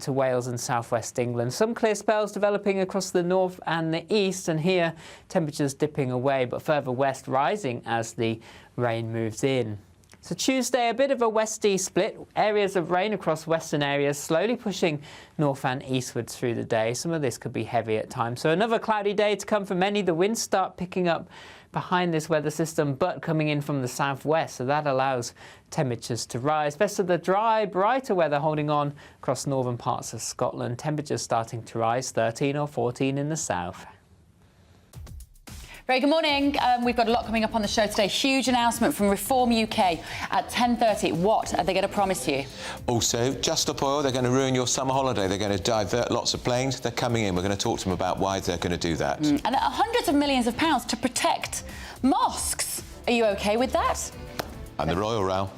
into Wales and southwest England. Some clear spells developing across the north and the east, and here temperatures dipping away, but further west rising as the rain moves in. So Tuesday, a bit of a west-east split. Areas of rain across western areas, slowly pushing north and eastwards through the day. Some of this could be heavy at times. So another cloudy day to come for many. The winds start picking up behind this weather system, but coming in from the southwest. So that allows temperatures to rise. Best of the dry, brighter weather holding on across northern parts of Scotland. Temperatures starting to rise, 13 or 14 in the south. Very good morning. We've got a lot coming up on the show today. Huge announcement from Reform UK at 10:30. What are they going to promise you? Also, Just Stop Oil, they're going to ruin your summer holiday. They're going to divert lots of planes. They're coming in. We're going to talk to them about why they're going to do that. And hundreds of millions of pounds to protect mosques. Are you OK with that? And the Royal Row.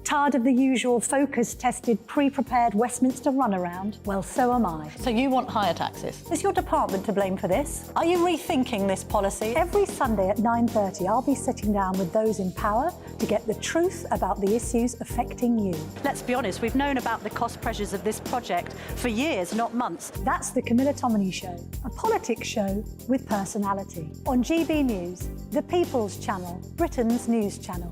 Tired of the usual focus-tested, pre-prepared Westminster runaround? Well, so am I. So you want higher taxes? Is your department to blame for this? Are you rethinking this policy? Every Sunday at 9:30, I'll be sitting down with those in power to get the truth about the issues affecting you. Let's be honest, we've known about the cost pressures of this project for years, not months. That's the Camilla Tominey Show, a politics show with personality. On GB News, the People's Channel, Britain's news channel.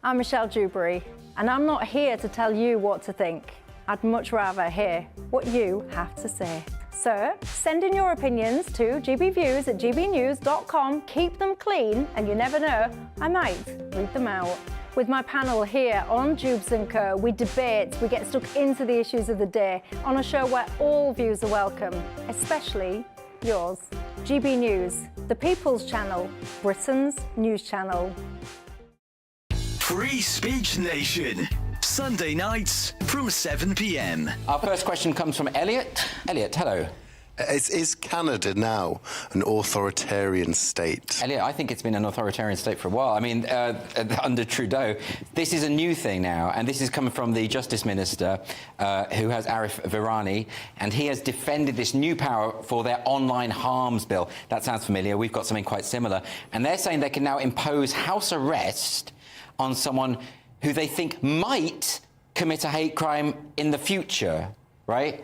I'm Michelle Dewberry, and I'm not here to tell you what to think. I'd much rather hear what you have to say. So, send in your opinions to gbviews@gbnews.com. Keep them clean, and you never know, I might read them out. With my panel here on Jubes & Co, we debate, we get stuck into the issues of the day on a show where all views are welcome, especially yours. GB News, the People's Channel, Britain's news channel. Free Speech Nation, Sunday nights from 7 p.m. Our first question comes from Elliot. Elliot, hello. Is Canada now an authoritarian state? Elliot, I think it's been an authoritarian state for a while. I mean, under Trudeau. This is a new thing now, and this is coming from the Justice Minister, who has Arif Virani, and he has defended this new power for their online harms bill. That sounds familiar. We've got something quite similar. And they're saying they can now impose house arrest on someone who they think might commit a hate crime in the future, right?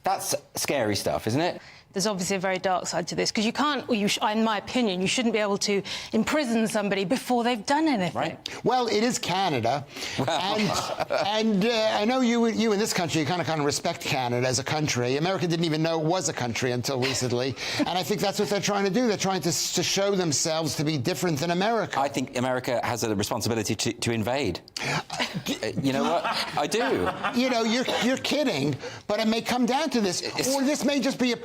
That's scary stuff, isn't it? There's obviously a very dark side to this, because you can't, or in my opinion, you shouldn't be able to imprison somebody before they've done anything. Right. Well, it is Canada, and I know you in this country kind of respect Canada as a country. America didn't even know it was a country until recently, and I think that's what they're trying to do. They're trying to show themselves to be different than America. I think America has a responsibility to invade. You know what? I do. You know, you're kidding, but it may come down to this, or this may just be a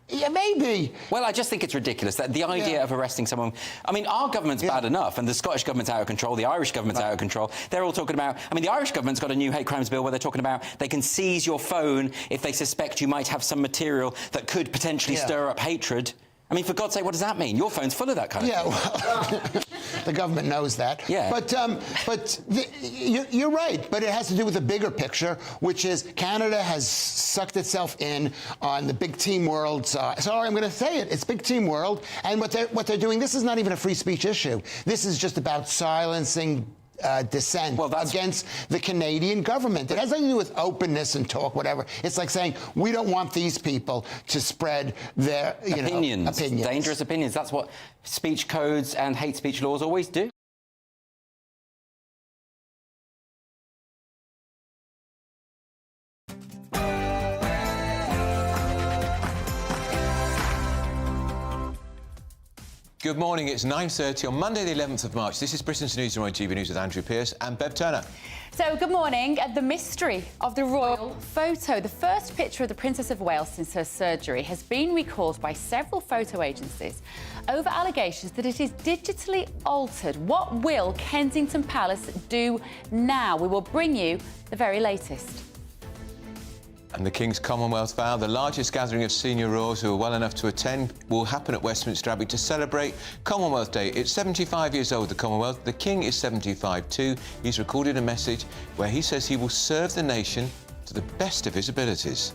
yeah, maybe. Well, I just think it's ridiculous that the idea of arresting someone... I mean, our government's bad enough, and the Scottish government's out of control, the Irish government's out of control. They're all talking about... I mean, the Irish government's got a new hate crimes bill where they're talking about they can seize your phone if they suspect you might have some material that could potentially stir up hatred. I mean, for God's sake, what does that mean? Your phone's full of that kind of thing. Well, the government knows that. Yeah. But you're right. But it has to do with the bigger picture, which is Canada has sucked itself in on the big team world. Sorry, I'm going to say it. It's big team world. And what they're doing, this is not even a free speech issue. This is just about silencing dissent against the Canadian government. It has nothing to do with openness and talk, whatever. It's like saying, we don't want these people to spread their opinions. Dangerous opinions. That's what speech codes and hate speech laws always do. Good morning, it's 9:30 on Monday the 11th of March. This is Britain's Newsroom on GB News with Andrew Pearce and Bev Turner. So, good morning. The mystery of the royal photo. The first picture of the Princess of Wales since her surgery has been recalled by several photo agencies over allegations that it is digitally altered. What will Kensington Palace do now? We will bring you the very latest. And the King's Commonwealth vow, the largest gathering of senior royals who are well enough to attend, will happen at Westminster Abbey to celebrate Commonwealth Day. It's 75 years old, the Commonwealth. The King is 75 too. He's recorded a message where he says he will serve the nation to the best of his abilities.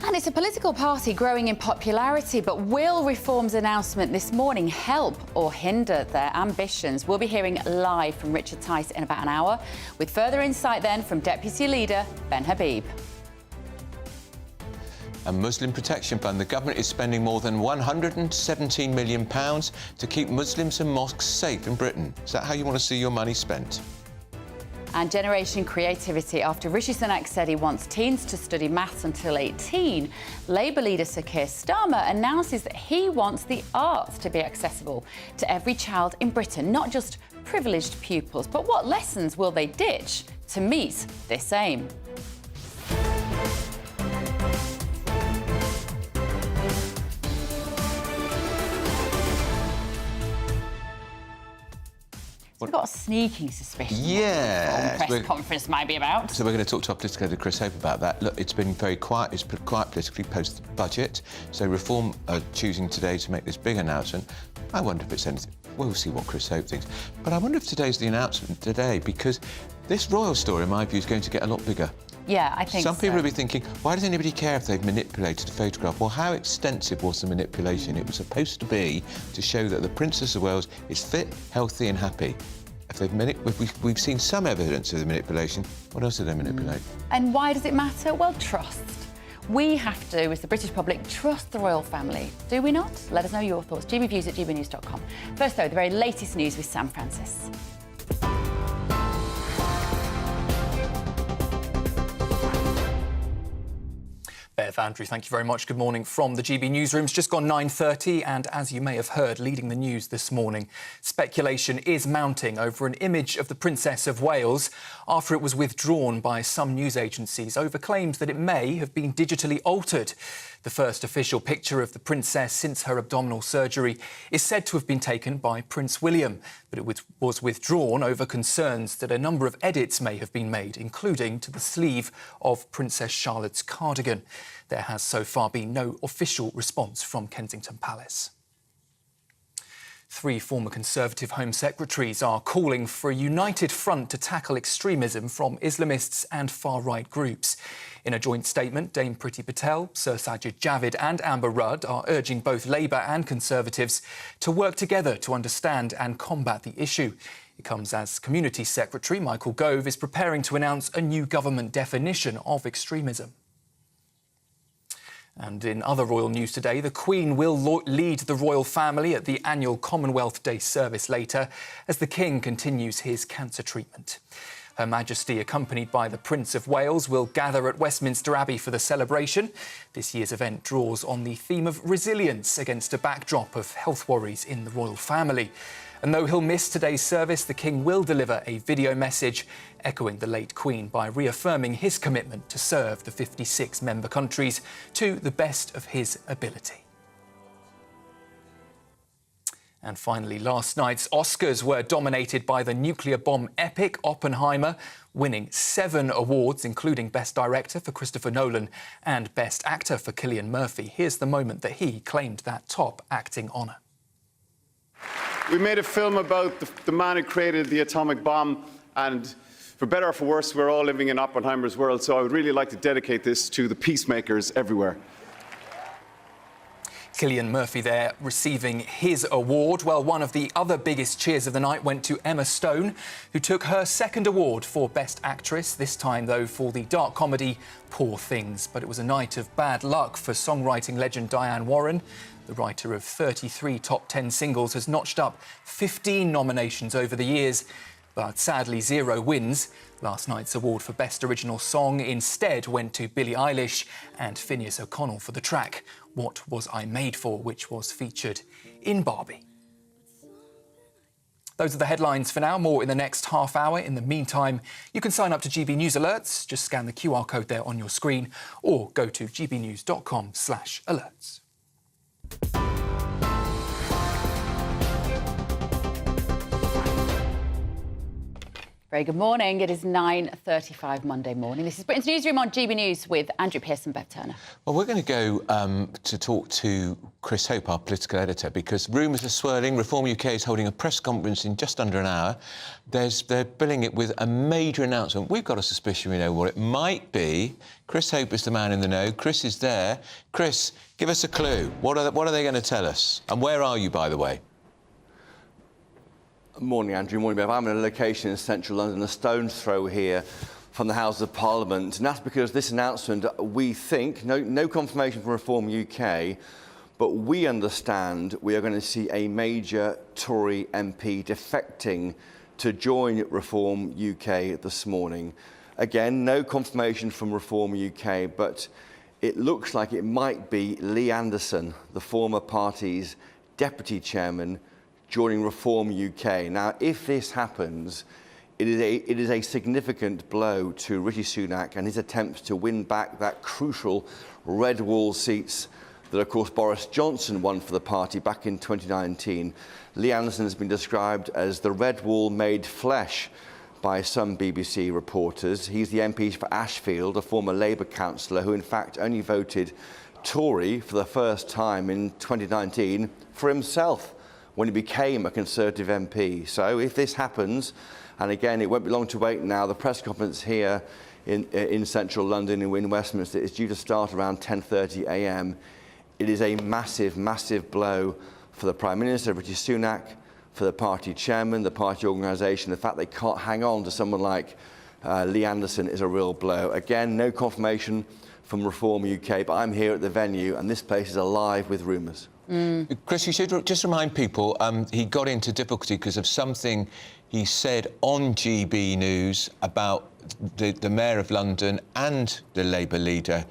And it's a political party growing in popularity, but will Reform's announcement this morning help or hinder their ambitions? We'll be hearing live from Richard Tice in about an hour, with further insight then from Deputy Leader Ben Habib. A Muslim Protection Fund. The government is spending more than £117 million to keep Muslims and mosques safe in Britain. Is that how you want to see your money spent? And Generation Creativity. After Rishi Sunak said he wants teens to study maths until 18, Labour leader Sir Keir Starmer announces that he wants the arts to be accessible to every child in Britain, not just privileged pupils. But what lessons will they ditch to meet this aim? I've got a sneaking suspicion Yeah. what the press conference might be about. So we're going to talk to our political editor, Chris Hope, about that. Look, it's been very quiet. It's been quiet politically post-budget. So Reform are choosing today to make this big announcement. I wonder if it's anything. We'll see what Chris Hope thinks. But I wonder if today's the announcement today, because this royal story, in my view, is going to get a lot bigger. Yeah, I think Some people will be thinking, why does anybody care if they've manipulated a photograph? Well, how extensive was the manipulation? It was supposed to be to show that the Princess of Wales is fit, healthy and happy. If we've seen some evidence of the manipulation. What else did they manipulate? And why does it matter? Well, trust. We have to, as the British public, trust the royal family. Do we not? Let us know your thoughts. gbviews@gbnews.com. First, though, the very latest news with Sam Francis. Bev, Andrew, thank you very much. Good morning from the GB Newsroom. It's just gone 9:30 and, as you may have heard, leading the news this morning, speculation is mounting over an image of the Princess of Wales after it was withdrawn by some news agencies over claims that it may have been digitally altered. The first official picture of the princess since her abdominal surgery is said to have been taken by Prince William, but it was withdrawn over concerns that a number of edits may have been made, including to the sleeve of Princess Charlotte's cardigan. There has so far been no official response from Kensington Palace. 3 former Conservative Home Secretaries are calling for a united front to tackle extremism from Islamists and far-right groups. In a joint statement, Dame Priti Patel, Sir Sajid Javid and Amber Rudd are urging both Labour and Conservatives to work together to understand and combat the issue. It comes as Community Secretary Michael Gove is preparing to announce a new government definition of extremism. And in other royal news today, the Queen will lead the royal family at the annual Commonwealth Day service later as the King continues his cancer treatment. Her Majesty, accompanied by the Prince of Wales, will gather at Westminster Abbey for the celebration. This year's event draws on the theme of resilience against a backdrop of health worries in the royal family. And though he'll miss today's service, the King will deliver a video message echoing the late Queen by reaffirming his commitment to serve the 56 member countries to the best of his ability. And finally, last night's Oscars were dominated by the nuclear bomb epic Oppenheimer, winning 7 awards, including Best Director for Christopher Nolan and Best Actor for Cillian Murphy. Here's the moment that he claimed that top acting honour. We made a film about the man who created the atomic bomb, and for better or for worse, we're all living in Oppenheimer's world, so I would really like to dedicate this to the peacemakers everywhere. Cillian Murphy there receiving his award. Well, one of the other biggest cheers of the night went to Emma Stone, who took her second award for Best Actress, this time, though, for the dark comedy Poor Things. But it was a night of bad luck for songwriting legend Diane Warren. The writer of 33 top 10 singles has notched up 15 nominations over the years, but sadly 0 wins. Last night's award for Best Original Song instead went to Billie Eilish and Phineas O'Connell for the track What Was I Made For, which was featured in Barbie. Those are the headlines for now. More in the next half hour. In the meantime, you can sign up to GB News Alerts. Just scan the QR code there on your screen or go to gbnews.com/alerts. Very good morning. It is 9:35 Monday morning. This is Britain's Newsroom on GB News with Andrew Pearson and Bev Turner. Well, we're going to go to talk to Chris Hope, our political editor, because rumours are swirling. Reform UK is holding a press conference in just under an hour. They're billing it with a major announcement. We've got a suspicion we know what it might be. Chris Hope is the man in the know. Chris is there. Chris, give us a clue. What are they going to tell us? And where are you, by the way? Morning, Andrew. Morning, Bev. I'm in a location in central London, a stone's throw here from the House of Parliament. And that's because this announcement, we think, no confirmation from Reform UK, but we understand we are going to see a major Tory MP defecting to join Reform UK this morning. Again, no confirmation from Reform UK, but it looks like it might be Lee Anderson, the former party's deputy chairman, joining Reform UK. Now, if this happens, it is a significant blow to Rishi Sunak and his attempts to win back that crucial red wall seats that, of course, Boris Johnson won for the party back in 2019. Lee Anderson has been described as the red wall made flesh by some BBC reporters. He's the MP for Ashfield, a former Labour councillor who, in fact, only voted Tory for the first time in 2019 for himself when he became a Conservative MP. So if this happens, and again, it won't be long to wait now, the press conference here in central London in Westminster is due to start around 10:30 a.m. It is a massive, massive blow for the Prime Minister, Rishi Sunak, for the party chairman, the party organisation. The fact they can't hang on to someone like Lee Anderson is a real blow. Again, no confirmation from Reform UK, but I'm here at the venue, and this place is alive with rumours. Chris, you should just remind people he got into difficulty because of something he said on GB News about the Mayor of London and the Labour leader,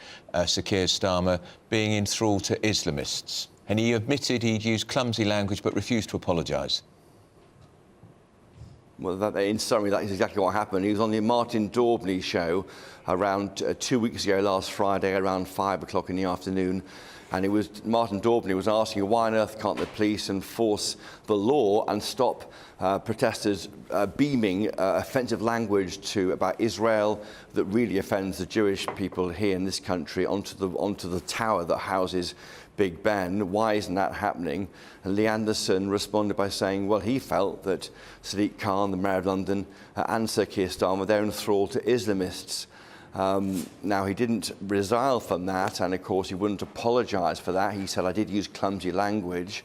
Sir Keir Starmer, being enthralled to Islamists. And he admitted he'd used clumsy language but refused to apologise. Well, in summary, that is exactly what happened. He was on the Martin Daubney show around 2 weeks ago, last Friday, around 5 o'clock in the afternoon. And Martin Daubney was asking why on earth can't the police enforce the law and stop protesters beaming offensive language about Israel that really offends the Jewish people here in this country onto the tower that houses Big Ben. Why isn't that happening? And Lee Anderson responded by saying, well, he felt that Sadiq Khan, the Mayor of London, and Sir Keir Starmer, they're enthralled to Islamists. Now, he didn't resile from that, and of course he wouldn't apologise for that. He said, I did use clumsy language.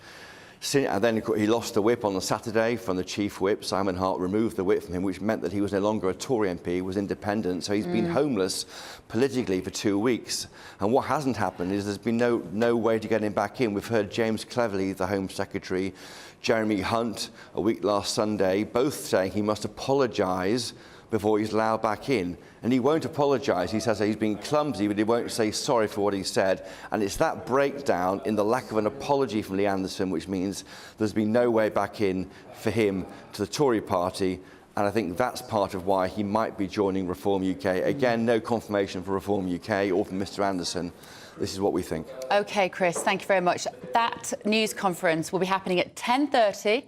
And then he lost the whip on the Saturday from the chief whip. Simon Hart removed the whip from him, which meant that he was no longer a Tory MP, he was independent. So he's been homeless politically for 2 weeks. And what hasn't happened is there's been no way to get him back in. We've heard James Cleverly, the Home Secretary, Jeremy Hunt, a week last Sunday, both saying he must apologise before he's allowed back in. And he won't apologise. He says he's been clumsy, but he won't say sorry for what he said. And it's that breakdown in the lack of an apology from Lee Anderson, which means there's been no way back in for him to the Tory party. And I think that's part of why he might be joining Reform UK. Again, no confirmation for Reform UK or from Mr Anderson. This is what we think. OK, Chris, thank you very much. That news conference will be happening at 10:30.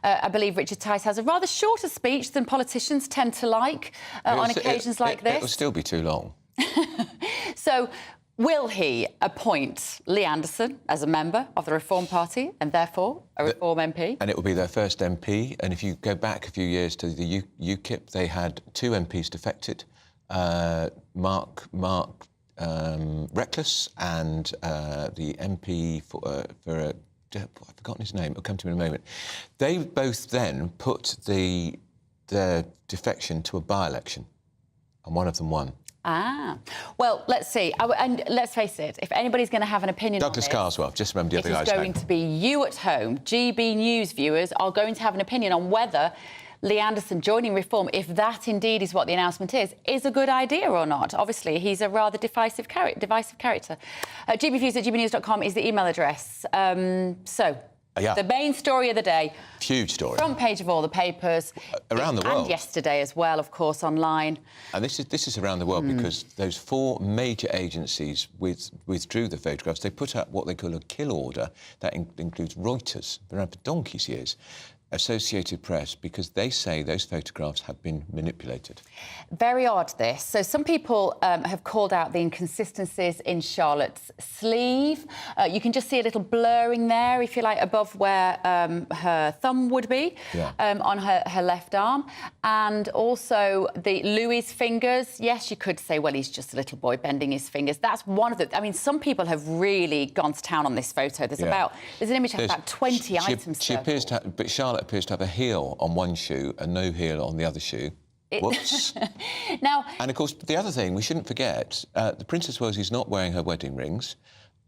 I believe Richard Tice has a rather shorter speech than politicians tend to like on occasions like this. It will still be too long. So, will he appoint Lee Anderson as a member of the Reform Party and therefore a Reform MP? And it will be their first MP. And if you go back a few years to the UKIP, they had 2 MPs defected. Mark Reckless and the MP for I've forgotten his name, it'll come to me in a moment. They both then put the defection to a by-election, and one of them won. Ah, well, let's see. And let's face it, if anybody's going to have an opinion Douglas on this, Carswell, just remember the other guy's it is going to be you at home. GB News viewers are going to have an opinion on whether Lee Anderson joining Reform, if that indeed is what the announcement is a good idea or not. Obviously, he's a rather divisive character. gbviews@gbnews.com is the email address. The main story of the day. Huge story. Front page of all the papers. Around the world. And yesterday as well, of course, online. And this is around the world because those 4 major agencies withdrew the photographs. They put out what they call a kill order. That includes Reuters. Been around for donkey's years. Associated Press because they say those photographs have been manipulated. Very odd, this. So some people have called out the inconsistencies in Charlotte's sleeve. You can just see a little blurring there, if you like, above where her thumb would be, on her left arm. And also the Louis's fingers. Yes, you could say, well, he's just a little boy bending his fingers. That's one of the... I mean, some people have really gone to town on this photo. There's an image that has about 20 items. She appears to have, but Charlotte appears to have a heel on one shoe and no heel on the other shoe. Whoops. Now... And, of course, the other thing, we shouldn't forget, the Princess of Wales is not wearing her wedding rings.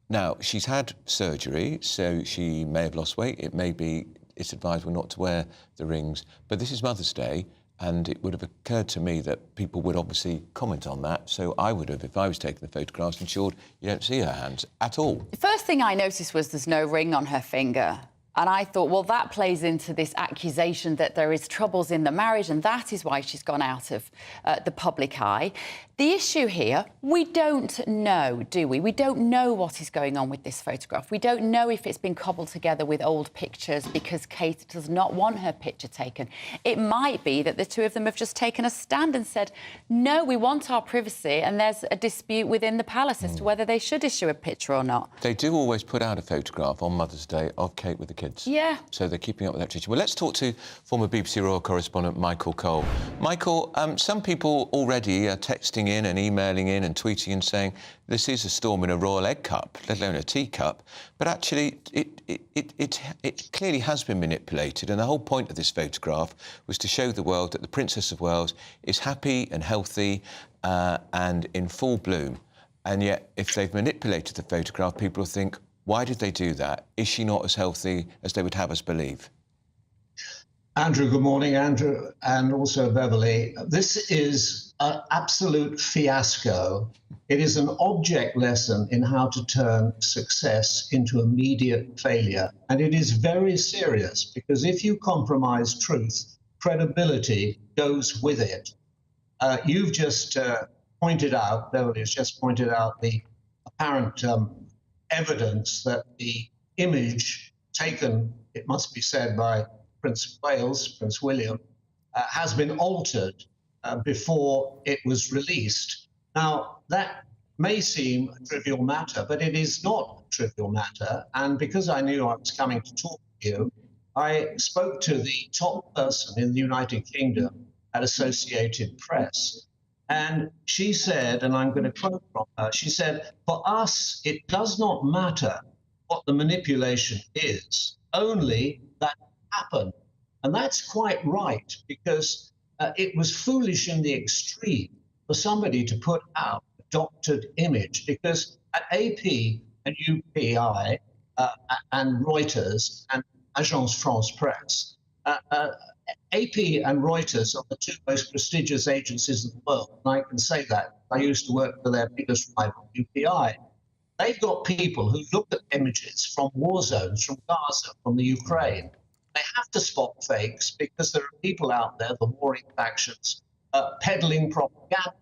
Now, she's had surgery, so she may have lost weight. It may be it's advisable not to wear the rings. But this is Mother's Day, and it would have occurred to me that people would obviously comment on that. So I would have, if I was taking the photographs, ensured you don't see her hands at all. The first thing I noticed was there's no ring on her finger. And I thought, well, that plays into this accusation that there is troubles in the marriage, and that is why she's gone out of the public eye. The issue here, we don't know, do we? We don't know what is going on with this photograph. We don't know if it's been cobbled together with old pictures because Kate does not want her picture taken. It might be that the two of them have just taken a stand and said, no, we want our privacy, and there's a dispute within the palace as to whether they should issue a picture or not. They do always put out a photograph on Mother's Day of Kate with the kids. Yeah. So they're keeping up with that tradition. Well, let's talk to former BBC Royal correspondent Michael Cole. Michael, some people already are texting in and emailing in and tweeting and saying this is a storm in a royal egg cup, let alone a teacup. But actually, it clearly has been manipulated, and the whole point of this photograph was to show the world that the Princess of Wales is happy and healthy and in full bloom. And yet, if they've manipulated the photograph, people will think, why did they do that? Is she not as healthy as they would have us believe? Andrew, good morning, Andrew, and also Beverly. This is an absolute fiasco. It is an object lesson in how to turn success into immediate failure. And it is very serious because if you compromise truth, credibility goes with it. You've just pointed out, Beverly has just pointed out the apparent evidence that the image taken, it must be said, by Prince of Wales, Prince William, has been altered before it was released. Now, that may seem a trivial matter, but it is not a trivial matter. And because I knew I was coming to talk to you, I spoke to the top person in the United Kingdom at Associated Press. And she said, and I'm going to quote from her, she said, for us, it does not matter what the manipulation is, only that it happened. And that's quite right, because it was foolish in the extreme for somebody to put out a doctored image, because at AP and UPI and Reuters and Agence France Presse, AP and Reuters are the two most prestigious agencies in the world, and I can say that. I used to work for their biggest rival, UPI. They've got people who look at images from war zones, from Gaza, from the Ukraine. They have to spot fakes because there are people out there, the warring factions, peddling propaganda.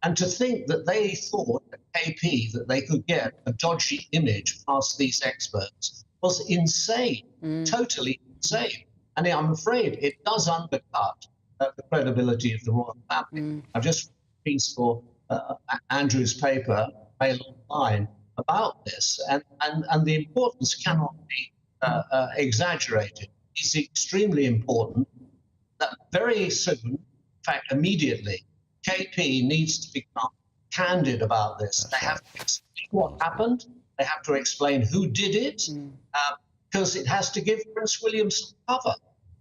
And to think that they thought at AP that they could get a dodgy image past these experts was insane, totally insane. And I'm afraid it does undercut the credibility of the royal family. I've just read a piece for Andrew's paper, Mail Online, about this, and the importance cannot be exaggerated. It's extremely important that very soon, in fact, immediately, KP needs to become candid about this. They have to explain what happened. They have to explain who did it, because it has to give Prince William some cover.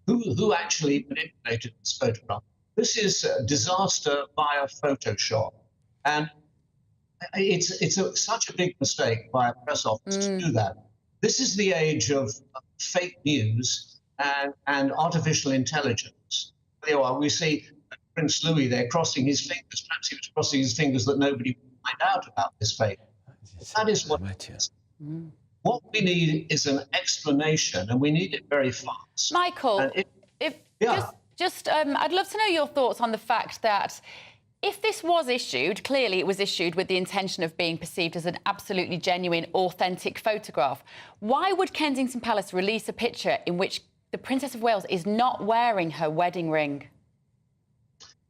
Who actually manipulated this photograph? This is a disaster via Photoshop. And it's such a big mistake by a press office to do that. This is the age of fake news and artificial intelligence. There you are, we see Prince Louis there crossing his fingers. Perhaps he was crossing his fingers that nobody would find out about this fake. That is what it is. What we need is an explanation, and we need it very fast. Michael, I'd love to know your thoughts on the fact that if this was issued, clearly it was issued with the intention of being perceived as an absolutely genuine, authentic photograph. Why would Kensington Palace release a picture in which the Princess of Wales is not wearing her wedding ring.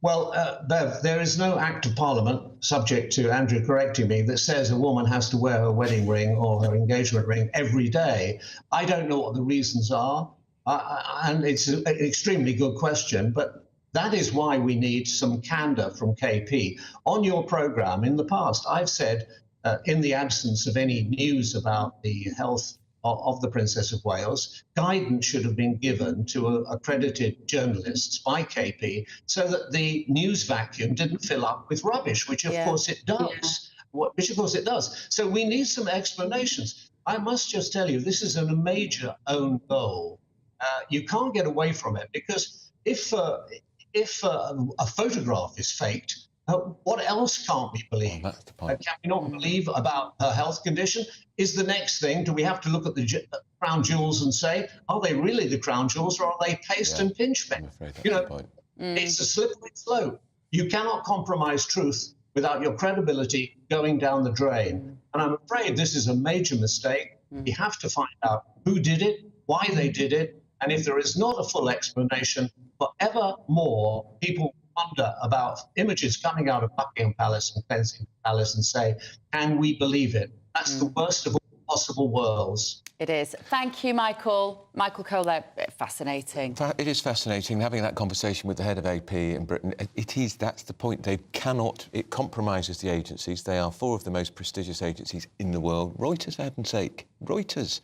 Well, Bev, there is no Act of Parliament, subject to Andrew correcting me, that says a woman has to wear her wedding ring or her engagement ring every day. I don't know what the reasons are, and it's an extremely good question, but that is why we need some candour from KP. On your programme in the past, I've said, in the absence of any news about the health of the Princess of Wales, guidance should have been given to accredited journalists by KP so that the news vacuum didn't fill up with rubbish, which of course it does. Which of course it does. So we need some explanations. I must just tell you, this is a major own goal. You can't get away from it, because if a photograph is faked, what else can't we believe? Well, that's the point. Can we not believe about her health condition? Is the next thing, do we have to look at the crown jewels and say, are they really the crown jewels, or are they paste and pinch men? You know, it's a slippery slope. You cannot compromise truth without your credibility going down the drain. And I'm afraid this is a major mistake. We have to find out who did it, why they did it, and if there is not a full explanation, forever more people wonder about images coming out of Buckingham Palace and Kensington Palace and say, can we believe it? That's the worst of all possible worlds. It is. Thank you, Michael. Michael Kohler, fascinating. It is fascinating having that conversation with the head of AP in Britain. That's the point. They cannot, it compromises the agencies. They are four of the most prestigious agencies in the world. Reuters, for heaven's sake. Reuters.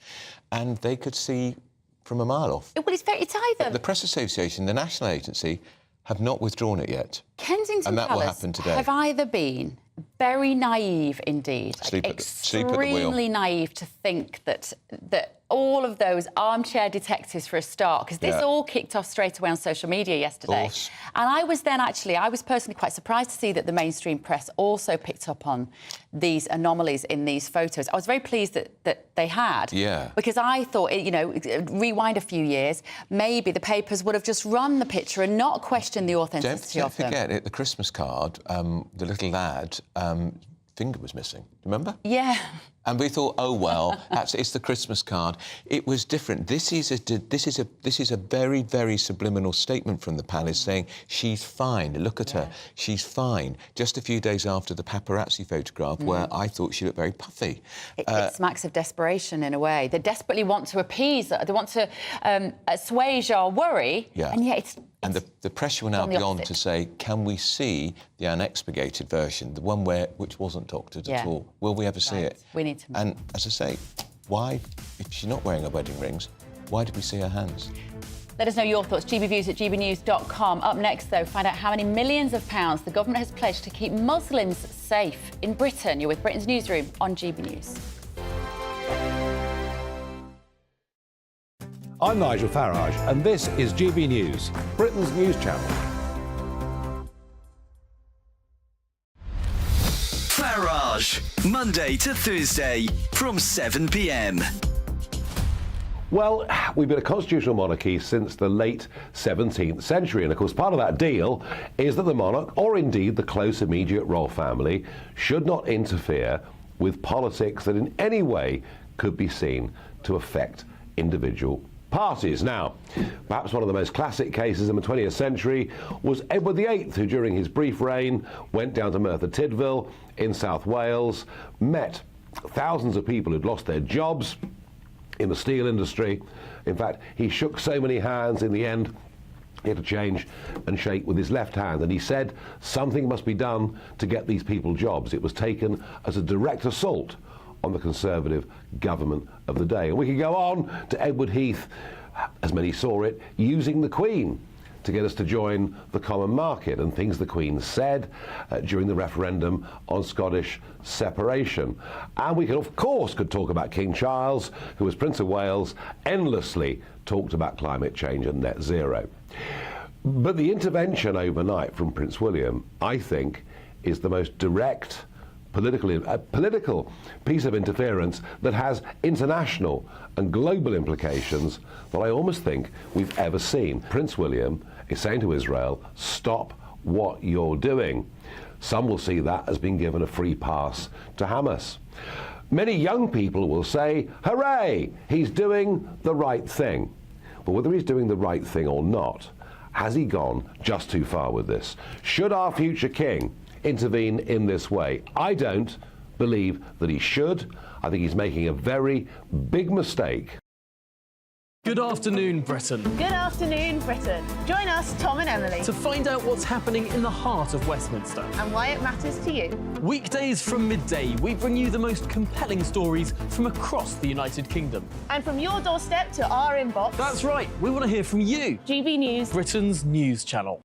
And they could see from a mile off. Well, it's either... The Press Association, the national agency, have not withdrawn it yet. Kensington and that Palace will happen today. Have either been very naive indeed, extremely naive to think that all of those armchair detectives for a start, because this all kicked off straight away on social media yesterday. And I was personally quite surprised to see that the mainstream press also picked up on these anomalies in these photos. I was very pleased that they had, because I thought, you know, rewind a few years, maybe the papers would have just run the picture and not questioned the authenticity of them. Don't forget, at the Christmas card, the little lad, finger was missing. Remember? Yeah. And we thought, oh well, it's the Christmas card. It was different. This is a very, very subliminal statement from the palace saying she's fine. Look at her, she's fine. Just a few days after the paparazzi photograph, where I thought she looked very puffy. It smacks of desperation in a way. They desperately want to appease her. They want to assuage our worry, and yet it's. And the pressure will now be on to say, can we see the unexpurgated version, the one which wasn't doctored at all? Will we ever see it? We need to. And as I say, why, if she's not wearing her wedding rings, why did we see her hands? Let us know your thoughts. gbviews@gbnews.com. Up next, though, find out how many millions of pounds the government has pledged to keep Muslims safe in Britain. You're with Britain's Newsroom on GB News. I'm Nigel Farage, and this is GB News, Britain's news channel. Farage, Monday to Thursday from 7 p.m. Well, we've been a constitutional monarchy since the late 17th century, and of course part of that deal is that the monarch, or indeed the close immediate royal family, should not interfere with politics that in any way could be seen to affect individual parties. Now, perhaps one of the most classic cases in the 20th century was Edward VIII, who during his brief reign went down to Merthyr Tydfil in South Wales, met thousands of people who'd lost their jobs in the steel industry. In fact, he shook so many hands in the end he had to change and shake with his left hand, and he said something must be done to get these people jobs. It was taken as a direct assault on the Conservative government of the day. And we could go on to Edward Heath, as many saw it, using the Queen to get us to join the common market, and things the Queen said during the referendum on Scottish separation. And we could, of course, talk about King Charles, who as Prince of Wales endlessly talked about climate change and net zero. But the intervention overnight from Prince William, I think, is the most direct political piece of interference that has international and global implications that I almost think we've ever seen. Prince William is saying to Israel, stop what you're doing. Some will see that as being given a free pass to Hamas. Many young people will say, hooray, he's doing the right thing. But whether he's doing the right thing or not, has he gone just too far with this? Should our future king intervene in this way? I don't believe that he should. I think he's making a very big mistake. Good afternoon, Britain. Good afternoon, Britain. Join us, Tom and Emily, To find out what's happening in the heart of Westminster. and why it matters to you. Weekdays from midday, we bring you the most compelling stories from across the United Kingdom. And from your doorstep to our inbox. That's right, we want to hear from you. GB News, Britain's news channel.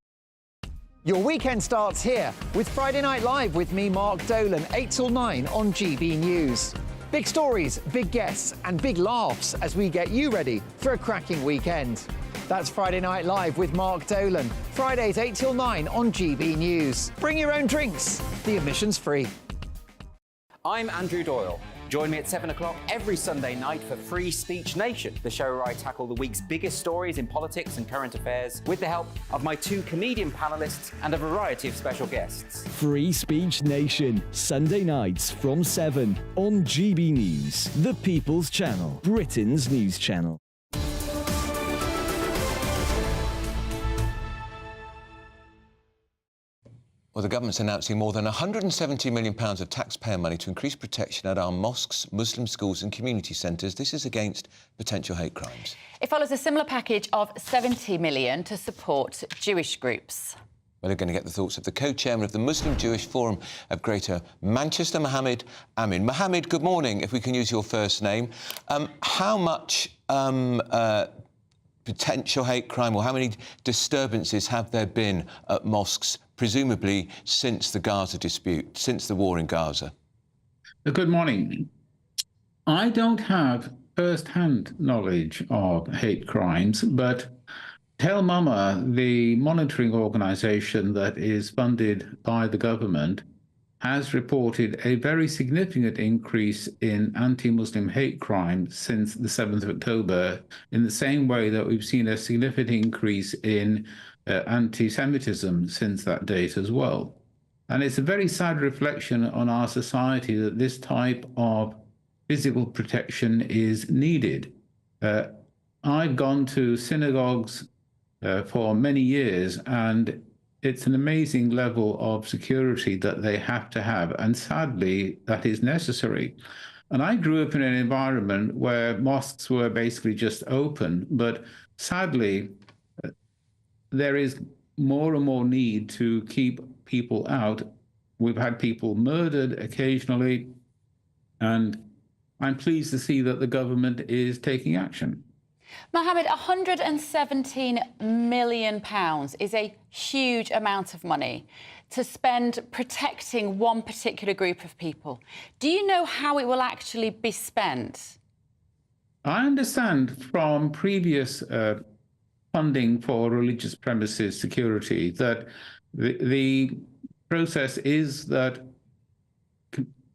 Your weekend starts here with Friday Night Live with me, Mark Dolan, 8 till 9 on GB News. Big stories, big guests and big laughs as we get you ready for a cracking weekend. That's Friday Night Live with Mark Dolan. Fridays 8 till 9 on GB News. Bring your own drinks. The admission's free. I'm Andrew Doyle. Join me at 7 o'clock every Sunday night for Free Speech Nation, the show where I tackle the week's biggest stories in politics and current affairs with the help of my 2 comedian panellists and a variety of special guests. Free Speech Nation, Sunday nights from 7 on GB News, the People's Channel, Britain's news channel. Well, the government's announcing more than £170 million of taxpayer money to increase protection at our mosques, Muslim schools and community centres. This is against potential hate crimes. It follows a similar package of £70 million to support Jewish groups. Well, we're going to get the thoughts of the co-chairman of the Muslim Jewish Forum of Greater Manchester, Mohammed Amin. Mohammed, good morning, if we can use your first name. How much potential hate crime or how many disturbances have there been at mosques, presumably since the Gaza dispute, since the war in Gaza? Good morning. I don't have first-hand knowledge of hate crimes, but Tell Mama, the monitoring organisation that is funded by the government, has reported a very significant increase in anti-Muslim hate crime since the 7th of October, in the same way that we've seen a significant increase in anti-Semitism since that date as well. And it's a very sad reflection on our society that this type of physical protection is needed. I've gone to synagogues for many years, and it's an amazing level of security that they have to have, and sadly, that is necessary. And I grew up in an environment where mosques were basically just open, but sadly, there is more and more need to keep people out. We've had people murdered occasionally, and I'm pleased to see that the government is taking action. Mohammed, £117 million is a huge amount of money to spend protecting one particular group of people. Do you know how it will actually be spent? I understand from previous funding for religious premises security that the process is that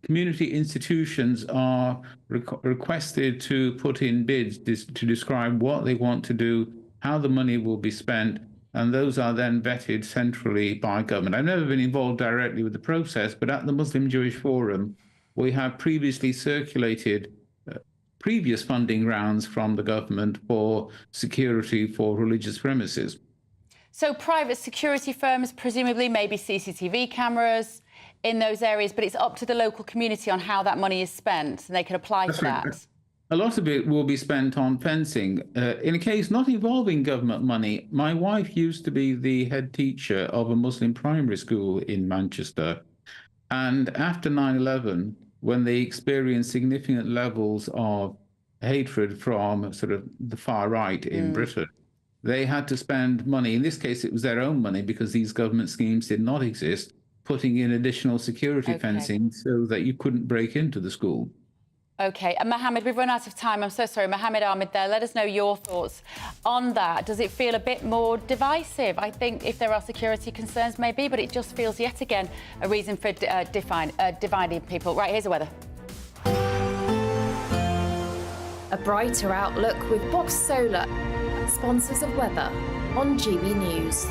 community institutions are requested to put in bids to describe what they want to do, how the money will be spent, and those are then vetted centrally by government. I've never been involved directly with the process, but at the Muslim Jewish Forum, we have previously circulated previous funding rounds from the government for security for religious premises. So private security firms, presumably maybe CCTV cameras in those areas, but it's up to the local community on how that money is spent, and they can apply for that. A lot of it will be spent on fencing. In a case not involving government money, my wife used to be the head teacher of a Muslim primary school in Manchester. And after 9/11, when they experienced significant levels of hatred from sort of the far right in Britain, they had to spend money. In this case, it was their own money because these government schemes did not exist, putting in additional security fencing so that you couldn't break into the school. OK, and Mohammed, we've run out of time. I'm so sorry. Mohammed Ahmed there, let us know your thoughts on that. Does it feel a bit more divisive? I think if there are security concerns, maybe, but it just feels yet again a reason for dividing people. Right, here's the weather. A brighter outlook with Box Solar, sponsors of weather on GB News.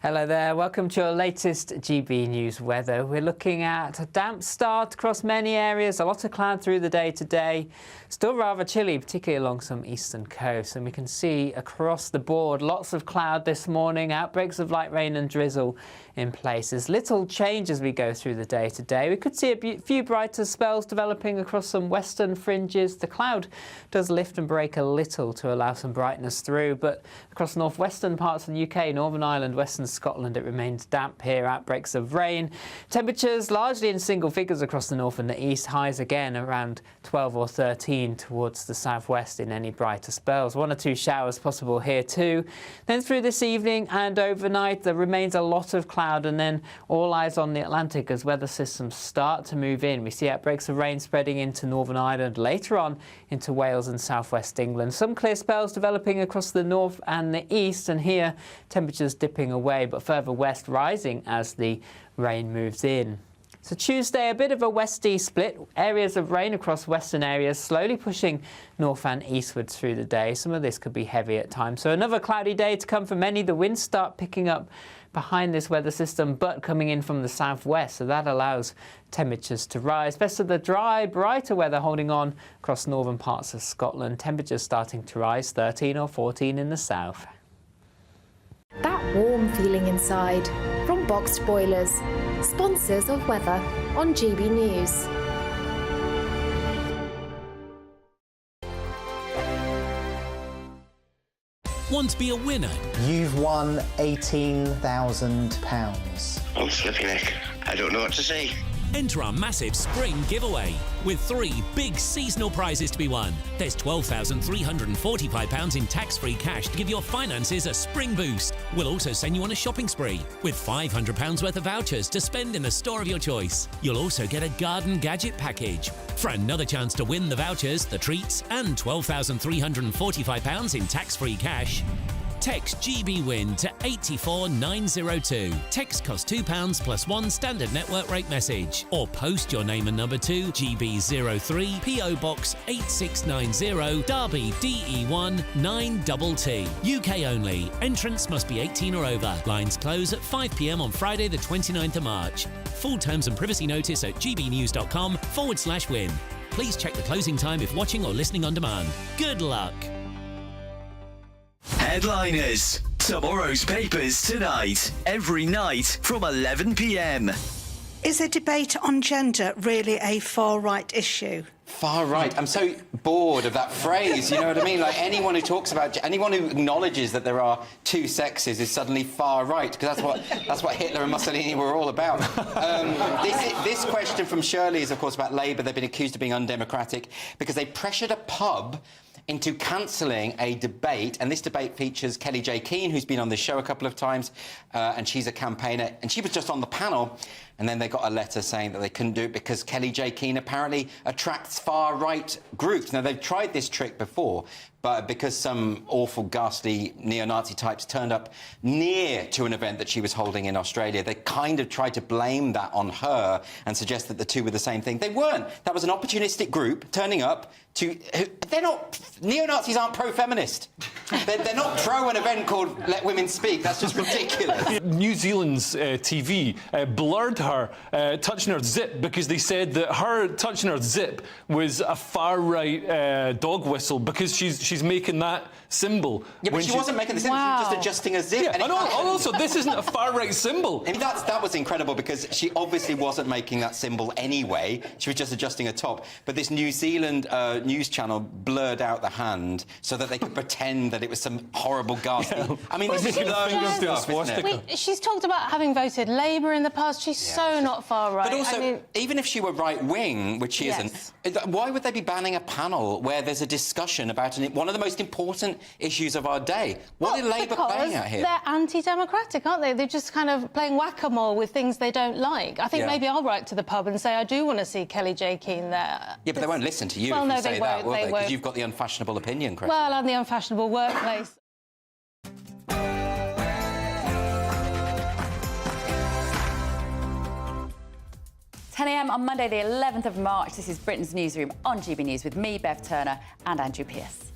Hello there, welcome to your latest GB News weather. We're looking at a damp start across many areas, a lot of cloud through the day today. Still rather chilly, particularly along some eastern coasts. And we can see across the board lots of cloud this morning, outbreaks of light rain and drizzle in places. Little change as we go through the day today. We could see a few brighter spells developing across some western fringes. The cloud does lift and break a little to allow some brightness through, but across northwestern parts of the UK, Northern Ireland, western Scotland, it remains damp here, outbreaks of rain. Temperatures largely in single figures across the north and the east, highs again around 12 or 13 towards the southwest in any brighter spells. 1 or 2 showers possible here too. Then through this evening and overnight there remains a lot of cloud, and then all eyes on the Atlantic as weather systems start to move in. We see outbreaks of rain spreading into Northern Ireland, later on into Wales and southwest England. Some clear spells developing across the north and the east, and here temperatures dipping away but further west rising as the rain moves in. So Tuesday, a bit of a west-east split. Areas of rain across western areas, slowly pushing north and eastwards through the day. Some of this could be heavy at times. So another cloudy day to come for many. The winds start picking up behind this weather system, but coming in from the southwest. So that allows temperatures to rise. Best of the dry, brighter weather holding on across northern parts of Scotland. Temperatures starting to rise, 13 or 14 in the south. That warm feeling inside from Boxed Boilers, sponsors of weather on GB News. Want to be a winner? You've won £18,000. Oh, flipping heck. I don't know what to say. Enter our massive spring giveaway with 3 big seasonal prizes to be won. There's £12,345 in tax-free cash to give your finances a spring boost. We'll also send you on a shopping spree with £500 worth of vouchers to spend in a store of your choice. You'll also get a garden gadget package. For another chance to win the vouchers, the treats and £12,345 in tax-free cash, text GBWIN to 84902. Text costs £2 plus 1 standard network rate message. Or post your name and number to GB03 PO Box 8690 Derby DE1 9TT. UK only. Entrance must be 18 or over. Lines close at 5 p.m. on Friday the 29th of March. Full terms and privacy notice at gbnews.com/win. Please check the closing time if watching or listening on demand. Good luck. Headliners. Tomorrow's papers tonight. Every night from 11 p.m. Is a debate on gender really a far-right issue? Far right. I'm so bored of that phrase, you know what I mean? Like anyone who talks about, anyone who acknowledges that there are 2 sexes is suddenly far right, because that's what Hitler and Mussolini were all about. This question from Shirley is, of course, about Labour. They've been accused of being undemocratic because they pressured a pub into cancelling a debate, and this debate features Kelly J. Keane, who's been on this show a couple of times, and she's a campaigner, and she was just on the panel, and then they got a letter saying that they couldn't do it because Kelly J. Keane apparently attracts far-right groups. Now, they've tried this trick before, but because some awful, ghastly neo-Nazi types turned up near to an event that she was holding in Australia, they kind of tried to blame that on her and suggest that the two were the same thing. They weren't. That was an opportunistic group turning up to... They're not... Neo-Nazis aren't pro-feminist. They're not pro an event called Let Women Speak. That's just ridiculous. New Zealand's TV blurred her touching her zip because they said that her touching her zip was a far-right dog whistle because she's making that symbol. Yeah, but she wasn't making the symbol, she was just adjusting a zip. Yeah, and also, this isn't a far-right symbol. I mean, that was incredible because she obviously wasn't making that symbol anyway. She was just adjusting a top. But this New Zealand news channel blurred out the hand so that they could pretend that it was some horrible ghastly... Yeah. I mean, this is stuff, isn't it? She's talked about having voted Labour in the past. She's so not far-right. But also, even if she were right-wing, which she isn't, why would they be banning a panel where there's a discussion about one of the most important issues of our day? What are Labour playing at here? They're anti-democratic, aren't they? They're just kind of playing whack-a-mole with things they don't like. I think maybe I'll write to the pub and say I do want to see Kelly J. Keane there. Yeah, but they won't listen to you well, if you no, say that, will they? Because you've got the unfashionable opinion, Chris. Well, and the unfashionable workplace. 10 a.m. on Monday, the 11th of March. This is Britain's Newsroom on GB News with me, Bev Turner, and Andrew Pearce.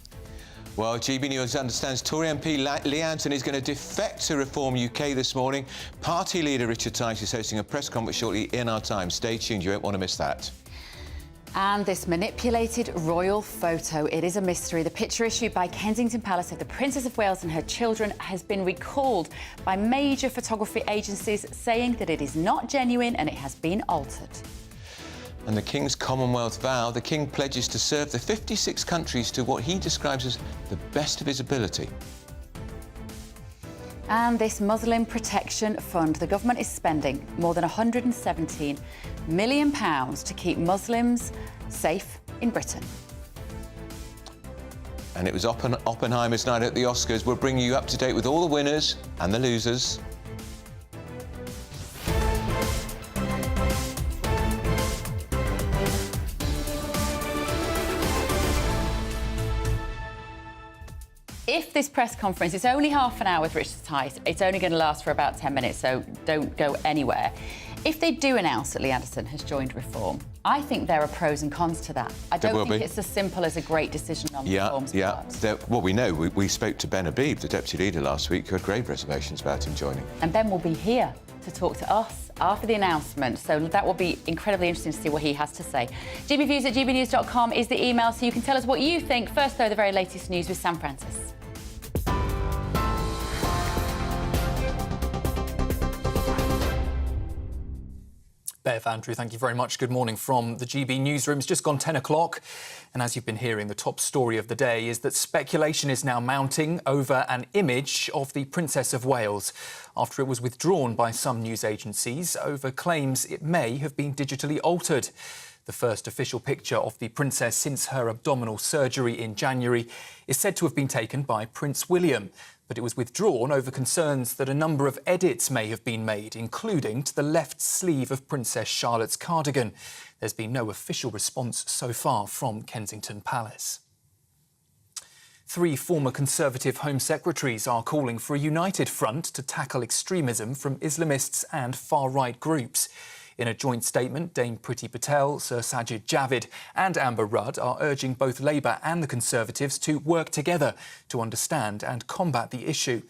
Well, GB News understands Tory MP Lee Anson is going to defect to Reform UK this morning. Party leader Richard Tice is hosting a press conference shortly in our time. Stay tuned, you won't want to miss that. And this manipulated royal photo, it is a mystery. The picture issued by Kensington Palace of the Princess of Wales and her children has been recalled by major photography agencies, saying that it is not genuine and it has been altered. And the King's Commonwealth vow, the King pledges to serve the 56 countries to what he describes as the best of his ability. And this Muslim Protection Fund, the government is spending more than £117 million to keep Muslims safe in Britain. And it was Oppenheimer's night at the Oscars. We'll bring you up to date with all the winners and the losers. If this press conference, it's only half an hour with Richard Tice, it's only going to last for about 10 minutes, so don't go anywhere. If they do announce that Lee Anderson has joined Reform, I think there are pros and cons to that. I don't think it's as simple as a great decision on Reform's part. Well, we know. We spoke to Ben Habib, the Deputy Leader, last week, who had grave reservations about him joining. And Ben will be here to talk to us after the announcement, so that will be incredibly interesting to see what he has to say. gbviews@gbnews.com is the email, so you can tell us what you think. First, though, the very latest news with Sam Francis. Bev, Andrew, thank you very much. Good morning from the GB Newsroom. It's just gone 10 o'clock. And as you've been hearing, the top story of the day is that speculation is now mounting over an image of the Princess of Wales after it was withdrawn by some news agencies over claims it may have been digitally altered. The first official picture of the princess since her abdominal surgery in January is said to have been taken by Prince William. But it was withdrawn over concerns that a number of edits may have been made, including to the left sleeve of Princess Charlotte's cardigan. There's been no official response so far from Kensington Palace. 3 former Conservative Home Secretaries are calling for a united front to tackle extremism from Islamists and far-right groups. In a joint statement, Dame Priti Patel, Sir Sajid Javid and Amber Rudd are urging both Labour and the Conservatives to work together to understand and combat the issue.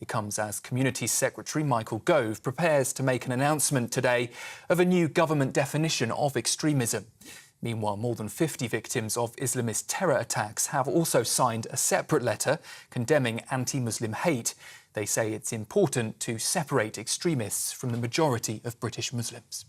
It comes as Community Secretary Michael Gove prepares to make an announcement today of a new government definition of extremism. Meanwhile, more than 50 victims of Islamist terror attacks have also signed a separate letter condemning anti-Muslim hate. They say it's important to separate extremists from the majority of British Muslims.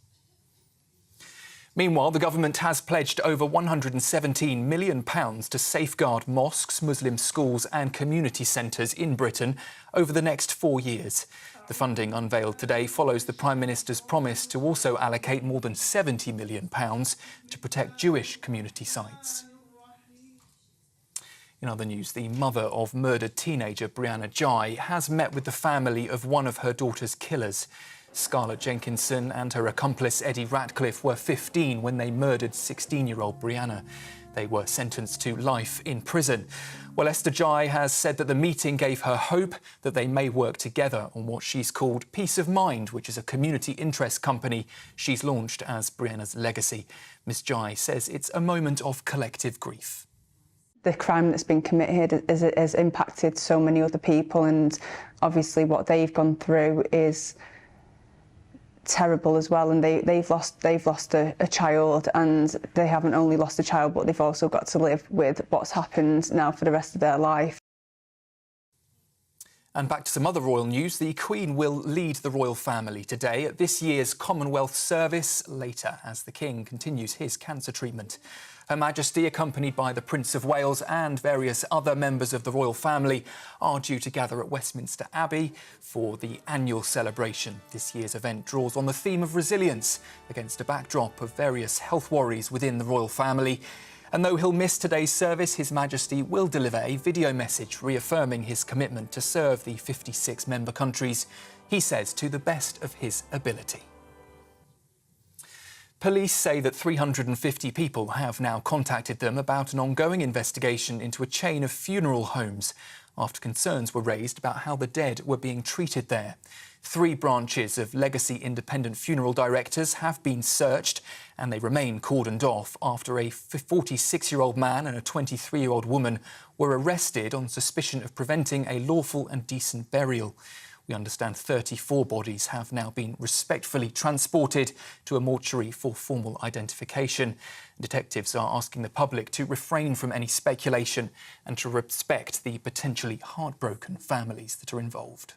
Meanwhile, the government has pledged over £117 million to safeguard mosques, Muslim schools and community centres in Britain over the next 4 years. The funding unveiled today follows the Prime Minister's promise to also allocate more than £70 million to protect Jewish community sites. In other news, the mother of murdered teenager Brianna Ghey has met with the family of one of her daughter's killers. Scarlett Jenkinson and her accomplice Eddie Ratcliffe were 15 when they murdered 16-year-old Brianna. They were sentenced to life in prison. Well, Esther Ghey has said that the meeting gave her hope that they may work together on what she's called Peace of Mind, which is a community interest company she's launched as Brianna's legacy. Ms Ghey says it's a moment of collective grief. The crime that's been committed has impacted so many other people, and obviously what they've gone through is terrible as well, and they've lost a child, and they haven't only lost a child but they've also got to live with what's happened now for the rest of their life. And back to some other royal news. The Queen will lead the royal family today at this year's Commonwealth service later as the King continues his cancer treatment. Her Majesty, accompanied by the Prince of Wales and various other members of the royal family, are due to gather at Westminster Abbey for the annual celebration. This year's event draws on the theme of resilience against a backdrop of various health worries within the royal family. And though he'll miss today's service, His Majesty will deliver a video message reaffirming his commitment to serve the 56 member countries, he says, to the best of his ability. Police say that 350 people have now contacted them about an ongoing investigation into a chain of funeral homes. after concerns were raised about how the dead were being treated there. 3 branches of legacy independent funeral directors have been searched, and they remain cordoned off after a 46-year-old man and a 23-year-old woman were arrested on suspicion of preventing a lawful and decent burial. We understand 34 bodies have now been respectfully transported to a mortuary for formal identification. Detectives are asking the public to refrain from any speculation and to respect the potentially heartbroken families that are involved.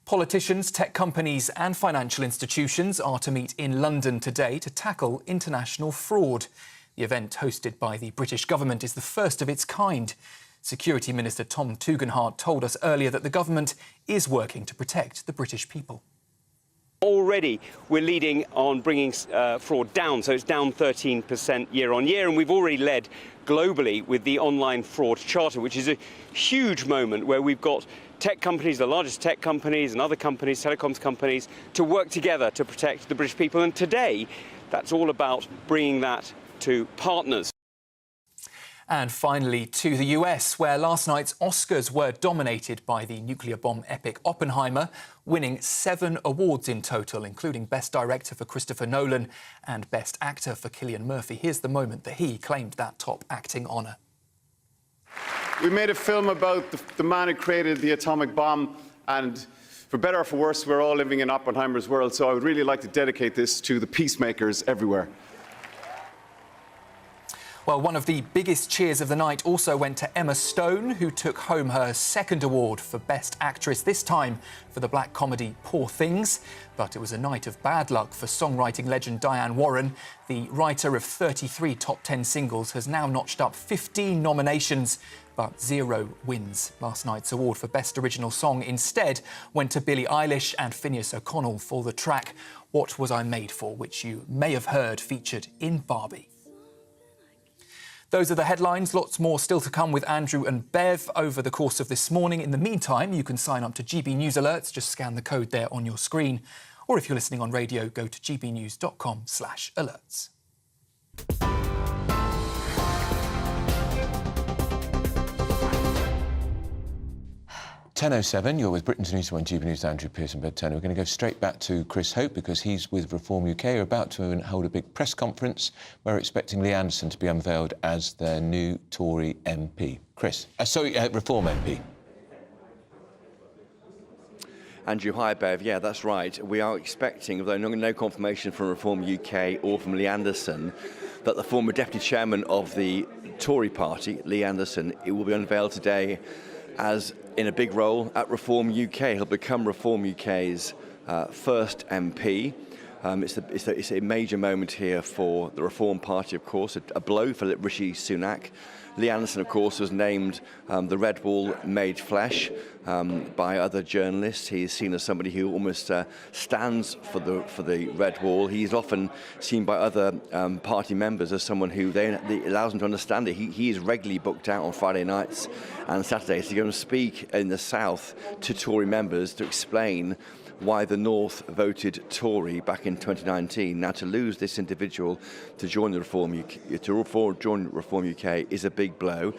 Politicians, tech companies and financial institutions are to meet in London today to tackle international fraud. The event, hosted by the British government, is the first of its kind. Security Minister Tom Tugendhat told us earlier that the government is working to protect the British people. Already we're leading on bringing fraud down, so it's down 13% year on year, and we've already led globally with the online fraud charter, which is a huge moment where we've got tech companies, the largest tech companies and other companies, telecoms companies, to work together to protect the British people. And today, that's all about bringing that to partners. And finally, to the US, where last night's Oscars were dominated by the nuclear bomb epic Oppenheimer, winning 7 awards in total, including Best Director for Christopher Nolan and Best Actor for Cillian Murphy. Here's the moment that he claimed that top acting honour. We made a film about the man who created the atomic bomb, and for better or for worse, we're all living in Oppenheimer's world, so I would really like to dedicate this to the peacemakers everywhere. Well, one of the biggest cheers of the night also went to Emma Stone, who took home her 2nd award for Best Actress, this time for the black comedy Poor Things. But it was a night of bad luck for songwriting legend Diane Warren. The writer of 33 top 10 singles has now notched up 15 nominations, but 0 wins. Last night's award for Best Original Song instead went to Billie Eilish and Finneas O'Connell for the track What Was I Made For, which you may have heard featured in Barbie. Those are the headlines. Lots more still to come with Andrew and Bev over the course of this morning. In the meantime, you can sign up to GB News Alerts. Just scan the code there on your screen. Or if you're listening on radio, go to gbnews.com/alerts. 10:07, you're with Britain's Newsroom on GB News, Andrew Pearson, Bed Turner. We're going to go straight back to Chris Hope because he's with Reform UK. We're about to hold a big press conference. We're expecting Lee Anderson to be unveiled as their new Tory MP. Chris, Reform MP. Andrew, hi, Bev. Yeah, that's right. We are expecting, although no confirmation from Reform UK or from Lee Anderson, that the former deputy chairman of the Tory party, Lee Anderson, it will be unveiled today as in a big role at Reform UK. He'll become Reform UK's first MP. It's a major moment here for the Reform Party, of course, a blow for Rishi Sunak. Lee Anderson, of course, was named the Red Wall made flesh by other journalists. He is seen as somebody who almost stands for the Red Wall. He's often seen by other party members as someone who allows them to understand it. He is regularly booked out on Friday nights and Saturdays to go and speak in the South to Tory members to explain why the North voted Tory back in 2019. Now, to lose this individual to join the Reform UK is a big blow.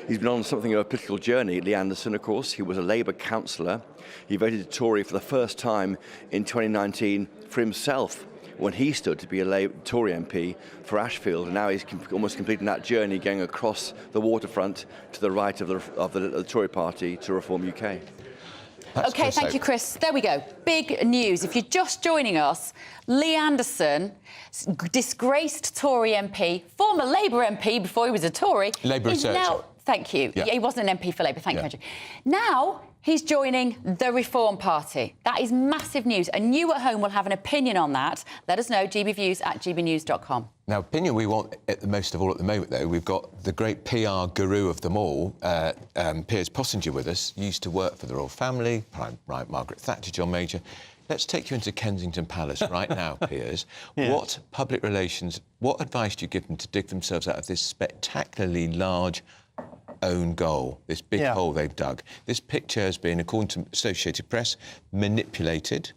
He's been on something of a political journey. Lee Anderson, of course, he was a Labour councillor. He voted Tory for the first time in 2019 for himself when he stood to be a Tory MP for Ashfield. And now he's almost completing that journey, going across the waterfront to the right of the Tory party to Reform UK. OK, thank you, Chris. There we go. Big news. If you're just joining us, Lee Anderson, disgraced Tory MP, former Labour MP before he was a Tory. Labour researcher. Thank you. Yeah. He wasn't an MP for Labour. Thank you, Andrew. Now he's joining the Reform Party. That is massive news. And you at home will have an opinion on that. Let us know, gbviews@gbnews.com. Now, opinion we want most of all at the moment, though, we've got the great PR guru of them all, Piers Possinger, with us. Used to work for the Royal Family, Margaret Thatcher, John Major. Let's take you into Kensington Palace right now, Piers. Yeah. What public relations, what advice do you give them to dig themselves out of this spectacularly large own goal, this big hole they've dug? This picture has been, according to Associated Press, manipulated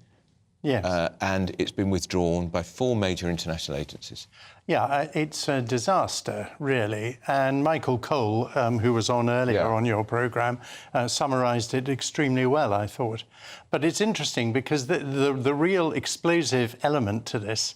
Yes. And it's been withdrawn by 4 major international agencies. Yeah, it's a disaster, really. And Michael Cole, who was on earlier on your programme, summarised it extremely well, I thought. But it's interesting because the real explosive element to this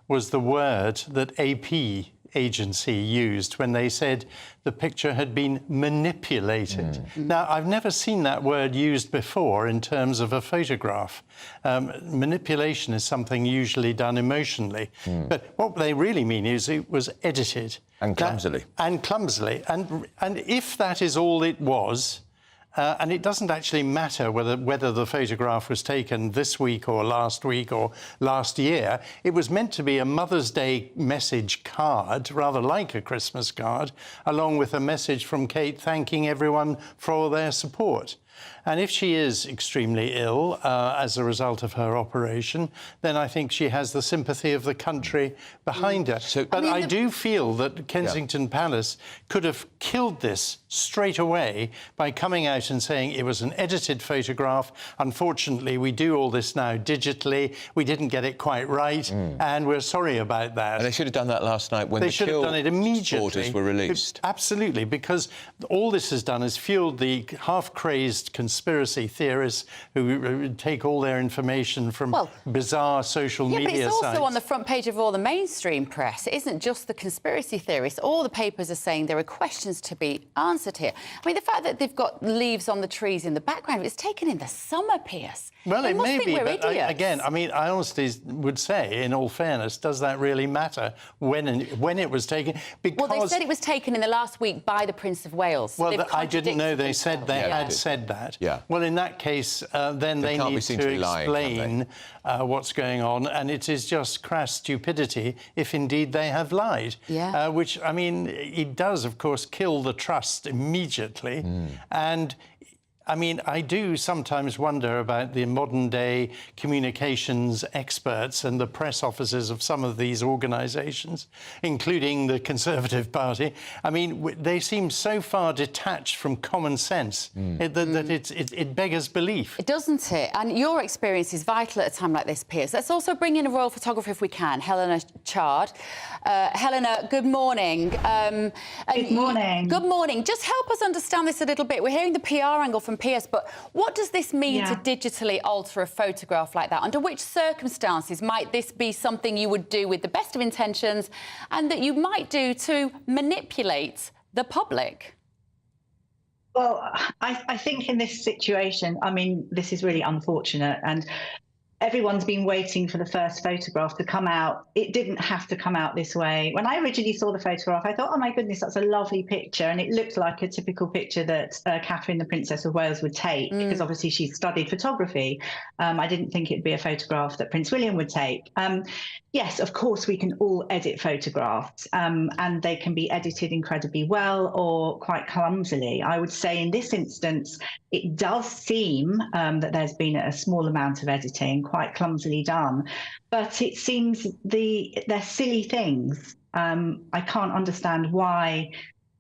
was the word that AP agency used when they said the picture had been manipulated. Now, I've never seen that word used before in terms of a photograph. Manipulation is something usually done emotionally. But what they really mean is it was edited. And clumsily. And if that is all it was, and it doesn't actually matter whether the photograph was taken this week or last year. It was meant to be a Mother's Day message card, rather like a Christmas card, along with a message from Kate thanking everyone for their support. And if she is extremely ill as a result of her operation, then I think she has the sympathy of the country behind her. But I do feel that Kensington Palace could have killed this straight away by coming out and saying it was an edited photograph. Unfortunately, we do all this now digitally. We didn't get it quite right, and we're sorry about that. And they should have done that last night when they should have done it immediately. Orders were released. Absolutely, because all this has done is fueled the half-crazed conspiracy theorists who take all their information from bizarre social media sites. Yeah, but it's also on the front page of all the mainstream press. It isn't just the conspiracy theorists. All the papers are saying there are questions to be answered here. I mean, the fact that they've got leaves on the trees in the background, it's taken in the summer, Piers. Well, it may be, but again, I mean, I honestly would say, in all fairness, does that really matter when it was taken? Because... Well, they said it was taken in the last week by the Prince of Wales. Well, I didn't know they said they had said that. Yeah. Well, in that case, then they need to explain what's going on, and it is just crass stupidity if indeed they have lied. Yeah. Which, I mean, it does, of course, kill the trust immediately. And I mean, I do sometimes wonder about the modern-day communications experts and the press officers of some of these organisations, including the Conservative Party. I mean, they seem so far detached from common sense that it beggars belief. Doesn't it? And your experience is vital at a time like this, Piers. Let's also bring in a royal photographer, if we can, Helena Chard. Helena, good morning. Good morning. Good morning. Just help us understand this a little bit. We're hearing the PR angle from Piers, but what does this mean to digitally alter a photograph like that? Under which circumstances might this be something you would do with the best of intentions and that you might do to manipulate the public? Well, I think in this situation, I mean, this is really unfortunate, and everyone's been waiting for the first photograph to come out. It didn't have to come out this way. When I originally saw the photograph, I thought, oh my goodness, that's a lovely picture. And it looked like a typical picture that Catherine, the Princess of Wales, would take, because obviously she's studied photography. I didn't think it'd be a photograph that Prince William would take. Yes, of course, we can all edit photographs, and they can be edited incredibly well or quite clumsily. I would say in this instance, it does seem that there's been a small amount of editing, quite clumsily done, but it seems they're silly things. I can't understand why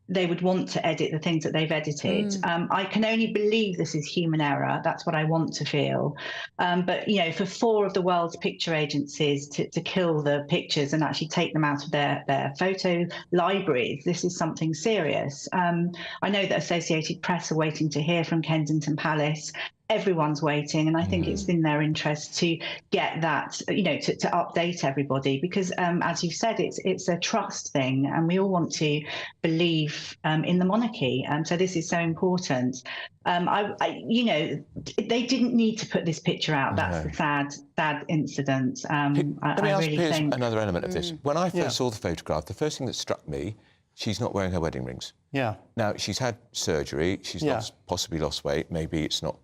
they would want to edit the things that they've edited. I can only believe this is human error. That's what I want to feel. But, you know, for 4 of the world's picture agencies to kill the pictures and actually take them out of their photo libraries, this is something serious. I know that Associated Press are waiting to hear from Kensington Palace. Everyone's waiting, and I think it's in their interest to get that, you know, to update everybody, because as you said, it's a trust thing, and we all want to believe in the monarchy, and so this is so important. You know, they didn't need to put this picture out. That's the sad incident. Let me ask really Piers think... another element of this. When I first saw the photograph, the first thing that struck me, she's not wearing her wedding rings. Yeah. Now, she's had surgery. She's possibly lost weight. Maybe it's not...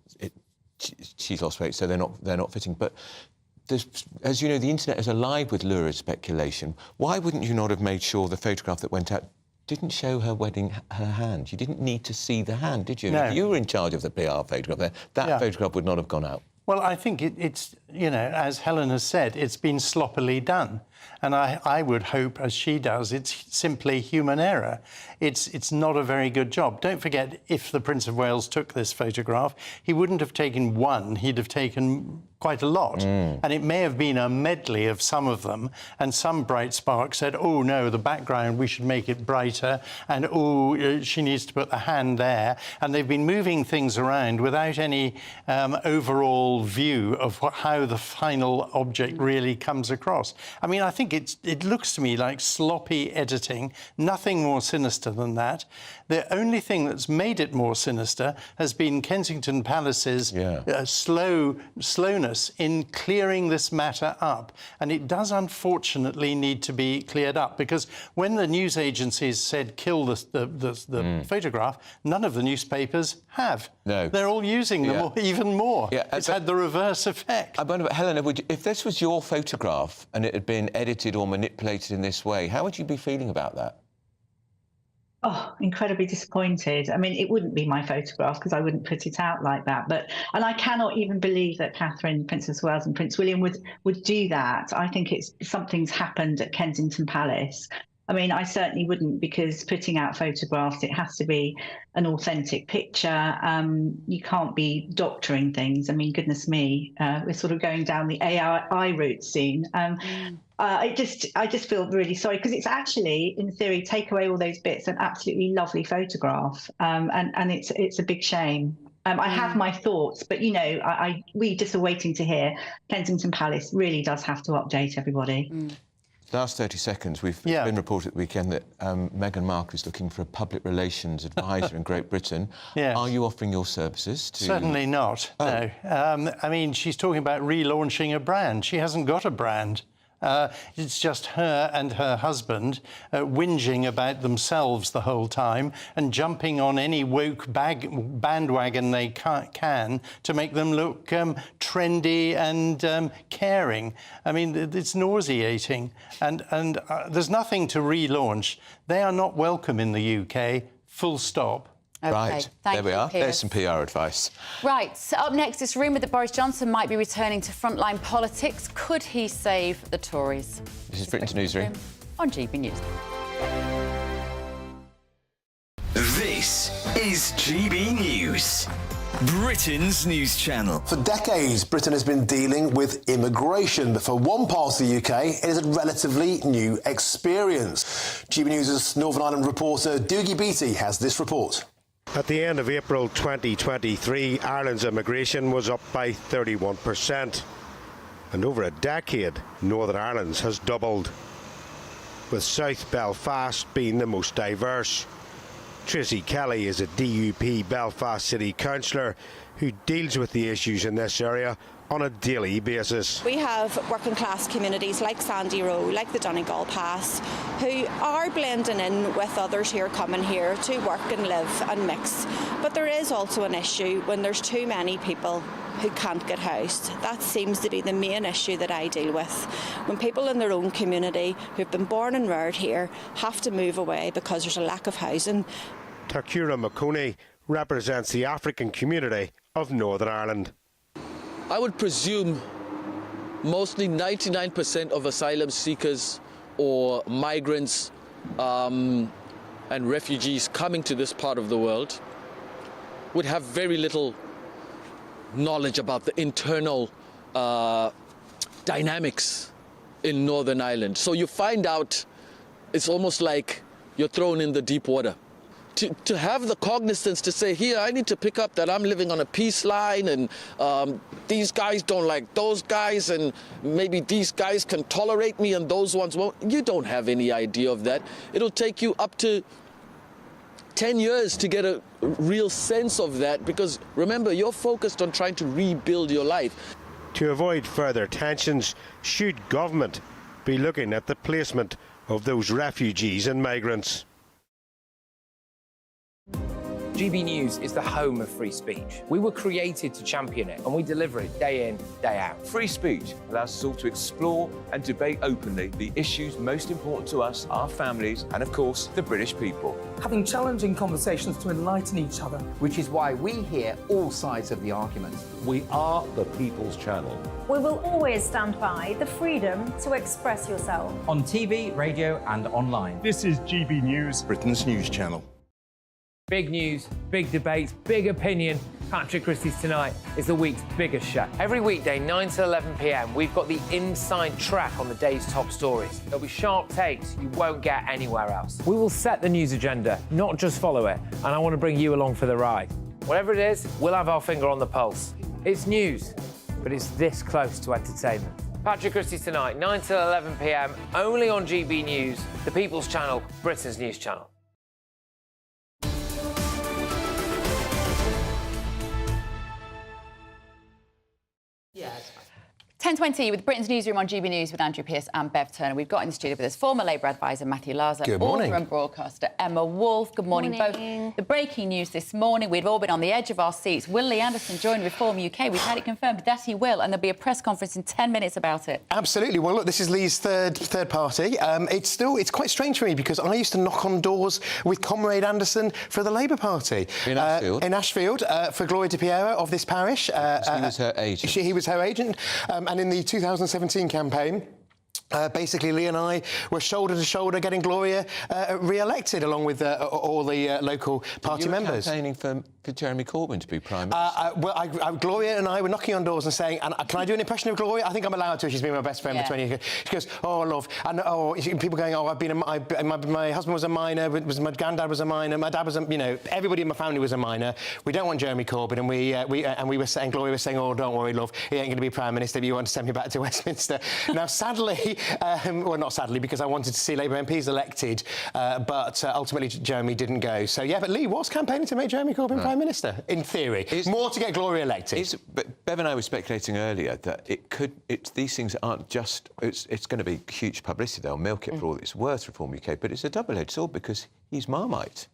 she's lost weight, so they're not fitting. But as you know, the internet is alive with lurid speculation. Why wouldn't you not have made sure the photograph that went out didn't show her hand? You didn't need to see the hand, did you? No. If you were in charge of the PR photograph there, that photograph would not have gone out. Well, I think it's, you know, as Helen has said, it's been sloppily done. And I would hope, as she does, it's simply human error. It's not a very good job. Don't forget, if the Prince of Wales took this photograph, he wouldn't have taken one, he'd have taken quite a lot. And it may have been a medley of some of them, and some bright spark said, oh no, the background, we should make it brighter, and oh, she needs to put the hand there. And they've been moving things around without any overall view of how the final object really comes across. I mean, I think it looks to me like sloppy editing, nothing more sinister than that. The only thing that's made it more sinister has been Kensington Palace's slowness in clearing this matter up. And it does unfortunately need to be cleared up, because when the news agencies said kill the photograph, none of the newspapers have. No. They're all using them even more. It's had the reverse effect. I wonder, Helena, if this was your photograph and it had been edited or manipulated in this way, how would you be feeling about that? Oh, incredibly disappointed. I mean, it wouldn't be my photograph because I wouldn't put it out like that. And I cannot even believe that Catherine, Princess of Wales, and Prince William would do that. I think something's happened at Kensington Palace. I mean, I certainly wouldn't, because putting out photographs, it has to be an authentic picture. You can't be doctoring things. I mean, goodness me, we're sort of going down the AI route soon. I just feel really sorry, because it's actually, in theory, take away all those bits, an absolutely lovely photograph, and it's a big shame. I have my thoughts, but you know, we just are waiting to hear. Kensington Palace really does have to update everybody. Last 30 seconds, we've been reported at the weekend that Meghan Markle is looking for a public relations advisor in Great Britain. Are you offering your services to... Certainly not, no. I mean, she's talking about relaunching a brand. She hasn't got a brand. It's just her and her husband whinging about themselves the whole time and jumping on any woke bandwagon they can to make them look trendy and caring. I mean, it's nauseating. And there's nothing to relaunch. They are not welcome in the UK, full stop. Okay, right, there we are. There's some PR advice. Right, so up next, it's rumoured that Boris Johnson might be returning to frontline politics. Could he save the Tories? This is Britain's Newsroom. On GB News. This is GB News, Britain's news channel. For decades, Britain has been dealing with immigration, but for one part of the UK, it is a relatively new experience. GB News' Northern Ireland reporter Dougie Beattie has this report. At the end of April 2023, Ireland's immigration was up by 31%. And over a decade, Northern Ireland's has doubled, with South Belfast being the most diverse. Tracy Kelly is a DUP Belfast City Councillor who deals with the issues in this area on a daily basis. We have working class communities like Sandy Row, like the Donegal Pass, who are blending in with others who are coming here to work and live and mix. But there is also an issue when there's too many people who can't get housed. That seems to be the main issue that I deal with. When people in their own community who've been born and reared here have to move away because there's a lack of housing. Takura Makoni represents the African community of Northern Ireland. I would presume mostly 99% of asylum seekers or migrants and refugees coming to this part of the world would have very little knowledge about the internal dynamics in Northern Ireland. So you find out it's almost like you're thrown in the deep water. To have the cognizance to say, here, I need to pick up that I'm living on a peace line and these guys don't like those guys and maybe these guys can tolerate me and those ones won't. You don't have any idea of that. It'll take you up to 10 years to get a real sense of that, because remember, you're focused on trying to rebuild your life. To avoid further tensions, should government be looking at the placement of those refugees and migrants? GB News is the home of free speech. We were created to champion it, and we deliver it day in, day out. Free speech allows us all to explore and debate openly the issues most important to us, our families, and of course, the British people. Having challenging conversations to enlighten each other. Which is why we hear all sides of the argument. We are the People's Channel. We will always stand by the freedom to express yourself. On TV, radio and online. This is GB News, Britain's news channel. Big news, big debates, big opinion. Patrick Christie's Tonight is the week's biggest show. Every weekday, 9 to 11 p.m, we've got the inside track on the day's top stories. There'll be sharp takes you won't get anywhere else. We will set the news agenda, not just follow it, and I want to bring you along for the ride. Whatever it is, we'll have our finger on the pulse. It's news, but it's this close to entertainment. Patrick Christie's Tonight, 9 to 11 p.m, only on GB News, the People's Channel, Britain's news channel. Yes. 10:20 with Britain's Newsroom on GB News with Andrew Pearce and Bev Turner. We've got in the studio with us former Labour advisor Matthew Larser, Good morning. author and broadcaster Emma Wolfe. Good morning, both. The breaking news this morning, we've all been on the edge of our seats. Will Lee Anderson join Reform UK? We've had it confirmed that he will, and there'll be a press conference in 10 minutes about it. Absolutely. Well, look, this is Lee's third party. It's quite strange for me because I used to knock on doors with Comrade Anderson for the Labour Party in Ashfield. In Ashfield for Gloria De Piero of this parish. He was her agent. He was her agent, and in the 2017 campaign. Basically, Lee and I were shoulder to shoulder getting Gloria re-elected, along with all the local party members. You were campaigning for Jeremy Corbyn to be Prime Minister. Well, Gloria and I were knocking on doors and saying, can I do an impression of Gloria? I think I'm allowed to. She's been my best friend for 20 years. She goes, oh, love. And people going, my husband was a miner, my granddad was a miner, my dad was everybody in my family was a miner. We don't want Jeremy Corbyn. And we were saying, Gloria was saying, oh, don't worry, love, he ain't going to be Prime Minister, but you want to send me back to Westminster. Now, sadly, well, not sadly, because I wanted to see Labour MPs elected, but ultimately Jeremy didn't go. So, yeah, but Lee was campaigning to make Jeremy Corbyn Prime Minister, in theory. More to get Gloria elected. But Bev and I were speculating earlier that these things aren't just... It's going to be huge publicity. They'll milk it for all it's worth, Reform UK, but it's a double-edged sword because he's Marmite.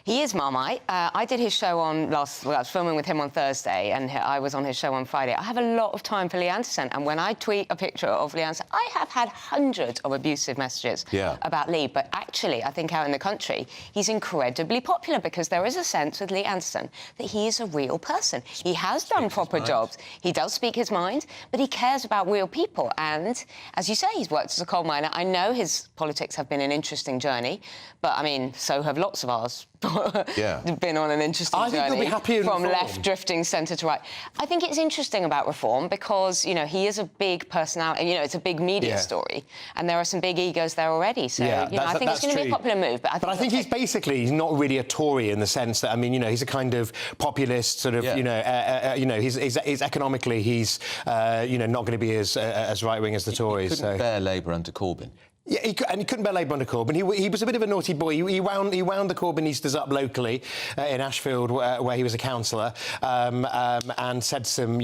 He is Marmite. I did his show I was filming with him on Thursday, and I was on his show on Friday. I have a lot of time for Lee Anderson, and when I tweet a picture of Lee Anderson, I have had hundreds of abusive messages about Lee, but actually, I think out in the country, he's incredibly popular because there is a sense with Lee Anderson that he is a real person. He has done proper jobs. He does speak his mind, but he cares about real people, and, as you say, he's worked as a coal miner. I know his politics have been an interesting journey, but, I mean, so have lots of ours. Been on an interesting journey. I think they'll be happy from left drifting centre to right. I think it's interesting about Reform because, he is a big personality. It's a big media story, and there are some big egos there already. So, I think it's going to be a popular move. But I think he's not really a Tory in the sense that, he's a kind of populist sort of, he's economically, he's, not going to be as right-wing as the Tories. He couldn't bear Labour under Corbyn. Yeah, he couldn't bear Labour under Corbyn. He was a bit of a naughty boy. He wound the Corbynistas up locally in Ashfield, where he was a councillor, and said some,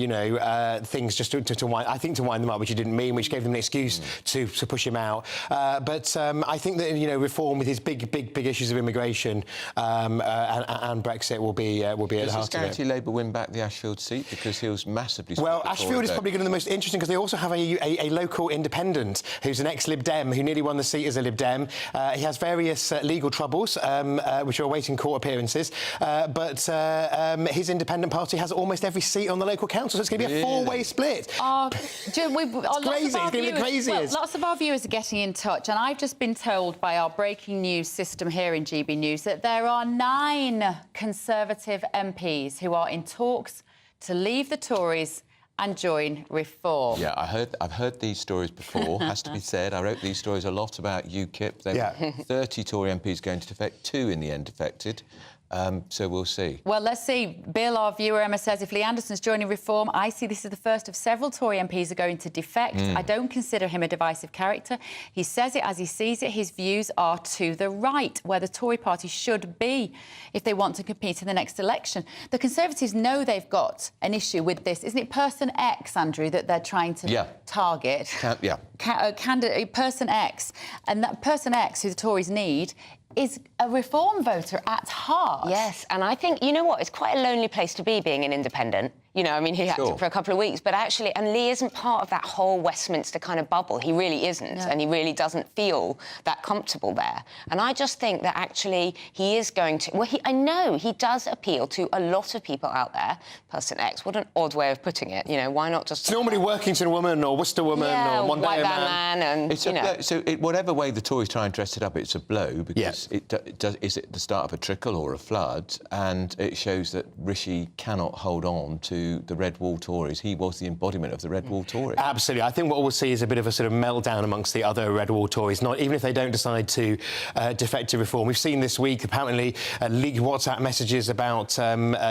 things just to wind them up, which he didn't mean, which gave them an excuse to push him out. But I think that Reform, with his big issues of immigration and Brexit, will be at the heart of it. Does this guarantee Labour win back the Ashfield seat because he was massively? Well, Ashfield is probably going to be the most interesting because they also have a local independent who's an ex-Lib Dem who nearly won the seat as a Lib Dem. He has various legal troubles, which are awaiting court appearances, but his independent party has almost every seat on the local council, so it's going to be a four-way split. It's crazy. It's going to be the craziest. Lots of our viewers are getting in touch, and I've just been told by our breaking news system here in GB News that there are 9 Conservative MPs who are in talks to leave the Tories and join Reform. Yeah, I've heard these stories before, has to be said. I wrote these stories a lot about UKIP. There were 30 Tory MPs going to defect, 2 in the end defected. So we'll see. Well, let's see. Bill, our viewer, Emma, says, if Lee Anderson's joining Reform, I see this as the first of several Tory MPs are going to defect. I don't consider him a divisive character. He says it as he sees it. His views are to the right, where the Tory party should be if they want to compete in the next election. The Conservatives know they've got an issue with this. Isn't it Person X, Andrew, that they're trying to target? Person X. And that Person X, who the Tories need, is a reform voter at heart. Yes, and I think, you know what, it's quite a lonely place to be being an independent. You know, I mean, he acted for a couple of weeks, but actually, and Lee isn't part of that whole Westminster kind of bubble. He really isn't, and he really doesn't feel that comfortable there. And I just think that actually he is going to... Well, I know he does appeal to a lot of people out there. Person X, what an odd way of putting it. You know, why not just... It's normally Workington woman or Worcester woman or Mondale White man and, it's you know... So whatever way the Tories try and dress it up, it's a blow, because is it the start of a trickle or a flood? And it shows that Rishi cannot hold on to the Red Wall Tories. He was the embodiment of the Red Wall Tories. Absolutely. I think what we'll see is a bit of a sort of meltdown amongst the other Red Wall Tories, even if they don't decide to defect to reform. We've seen this week, apparently, leaked WhatsApp messages about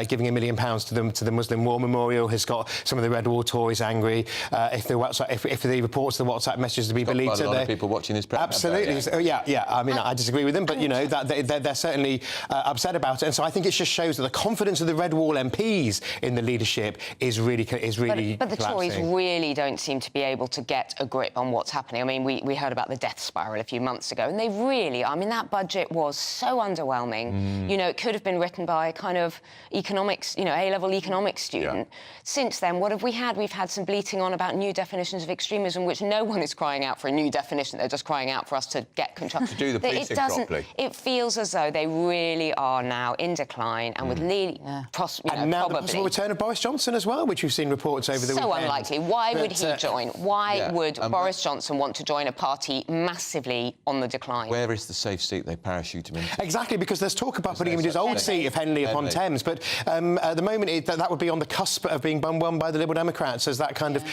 giving £1 million to the Muslim War Memorial has got some of the Red Wall Tories angry. If the reports of the WhatsApp messages to be believed... Quite a lot of people watching this program. Absolutely. I mean, I disagree with them, but, you know, that they're certainly upset about it. And so I think it just shows that the confidence of the Red Wall MPs in the leadership is really But the Tories really don't seem to be able to get a grip on what's happening. I mean, we heard about the death spiral a few months ago, and they really... I mean, that budget was so underwhelming. You know, it could have been written by a kind of economics, you know, A-level economics student. Since then, what have we had? We've had some bleating on about new definitions of extremism, which no one is crying out for a new definition. They're just crying out for us to get control. To do the policing properly. It feels as though they really are now in decline, and with Lee, and now the possible return of Boris Johnson as well, which we've seen reports over the weekend. So unlikely. Why would he join? Why would Boris Johnson want to join a party massively on the decline? Where is the safe seat they parachute him into? Exactly, because there's talk about putting him in his old seat of Henley-upon-Thames, but at the moment that would be on the cusp of being won by the Liberal Democrats, as that kind of...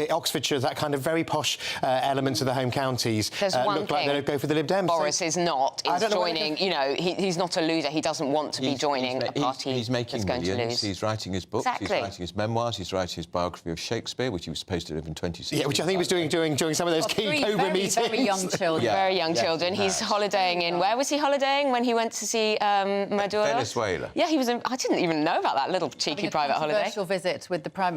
Oxfordshire, that kind of very posh elements of the home counties look like they'd go for the Lib Dems. Boris is not joining, you know, he's not a loser. He doesn't want to be joining a party he's making that's going to millions. lose. He's writing his books, he's writing his memoirs, he's writing his biography of Shakespeare, which he was supposed to live in 2016. Yeah, which I think he was doing during some of those key Cobra meetings. Very young children. Very young children. He's holidaying in... Where was he holidaying when he went to see Maduro? Venezuela. Yeah, he was I didn't even know about that little cheeky private holiday. Controversial visit with the president.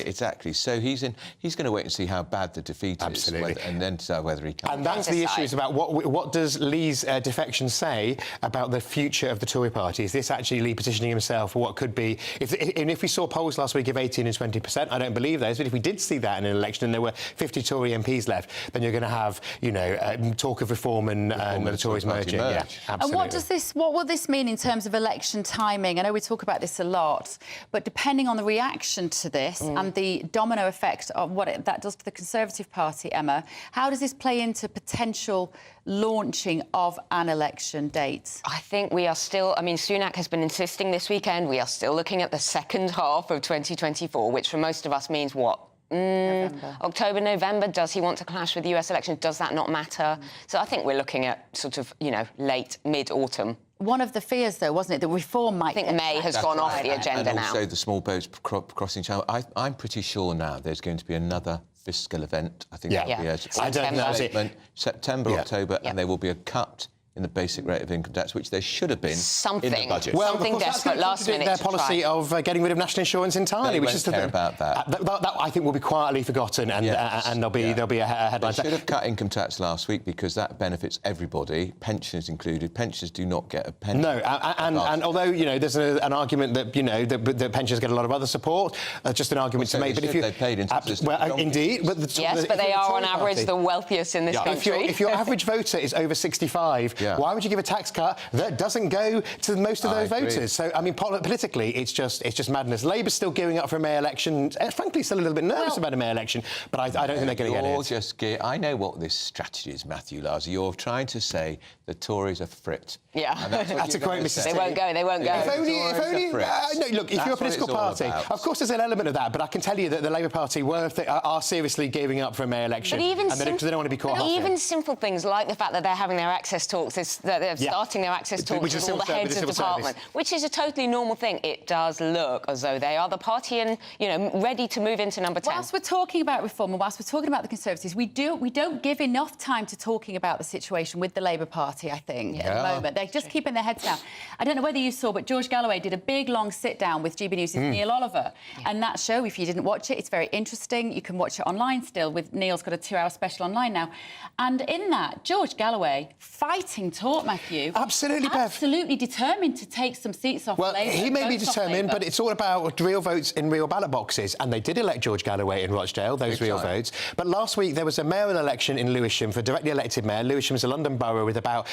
Exactly. So he's going to wait and see how bad the defeat is, and then decide whether he can. And that's the issue, is about what does Lee's defection say about the future of the Tory party? Is this actually Lee petitioning himself for what could be... If we saw polls last week of 18 and 20%, I don't believe those, but if we did see that in an election and there were 50 Tory MPs left, then you're going to have, you know, talk of reform and the Tories merging. Yeah, absolutely. And what will this mean in terms of election timing? I know we talk about this a lot, but depending on the reaction to this and the domino effect of what that does for the Conservative Party, Emma, how does this play into potential launching of an election date? I think we are still... I mean, Sunak has been insisting this weekend we are still looking at the second half of 2024, which for most of us means what? October, November. Does he want to clash with the US elections? Does that not matter? So I think we're looking at sort of, you know, late, mid-autumn. One of the fears, though, wasn't it, that reform might... I think May has gone off the agenda now. And also the small boats crossing channel. I'm pretty sure now there's going to be another fiscal event. I think that'll be September, October, and there will be a cut in the basic rate of income tax, which there should have been in the budget. Well, something desperate last minute their policy of getting rid of national insurance entirely, which is the thing. About that. That I think will be quietly forgotten, and there'll be a headline. They should have cut income tax last week because that benefits everybody, pensioners included. Pensioners do not get a penny. No, and although, you know, there's an argument that, you know, that pensioners get a lot of other support, just an argument to make. But if you paid into the system, indeed, but but they are on average the wealthiest in this country. If your average voter is over 65. Why would you give a tax cut that doesn't go to most of those voters? So, I mean, politically, it's just madness. Labour's still gearing up for a May election. Frankly, still a little bit nervous about a May election, but I don't think they're going to get it. I know what this strategy is, Matthew Larser. You're trying to say the Tories are fritt. Yeah. That's a quote, Mrs. They won't go. If only. No, look, if you're a political party, of course there's an element of that, but I can tell you that the Labour Party are seriously gearing up for a May election. But even because they don't want to be caught off. Even simple things like the fact that they're having their access talks, that they're starting their access talks with all the heads of department, which is a totally normal thing. It does look as though they are the party and, you know, ready to move into number 10. Whilst we're talking about reform and whilst we're talking about the Conservatives, we don't give enough time to talking about the situation with the Labour Party, I think, at the moment. They're just keeping their heads down. I don't know whether you saw, but George Galloway did a big, long sit-down with GBNews' Neil Oliver. And that show, if you didn't watch it, it's very interesting. You can watch it online still. Neil's got a 2-hour special online now. And in that, George Galloway fighting walking talk, Matthew. Absolutely, Bev. Absolutely determined to take some seats off Well, Labour. he may be votes off determined, Labour. but it's all about real votes in real ballot boxes. And they did elect George Galloway in Rochdale, those real votes. But last week there was a mayoral election in Lewisham for directly elected mayor. Lewisham is a London borough with about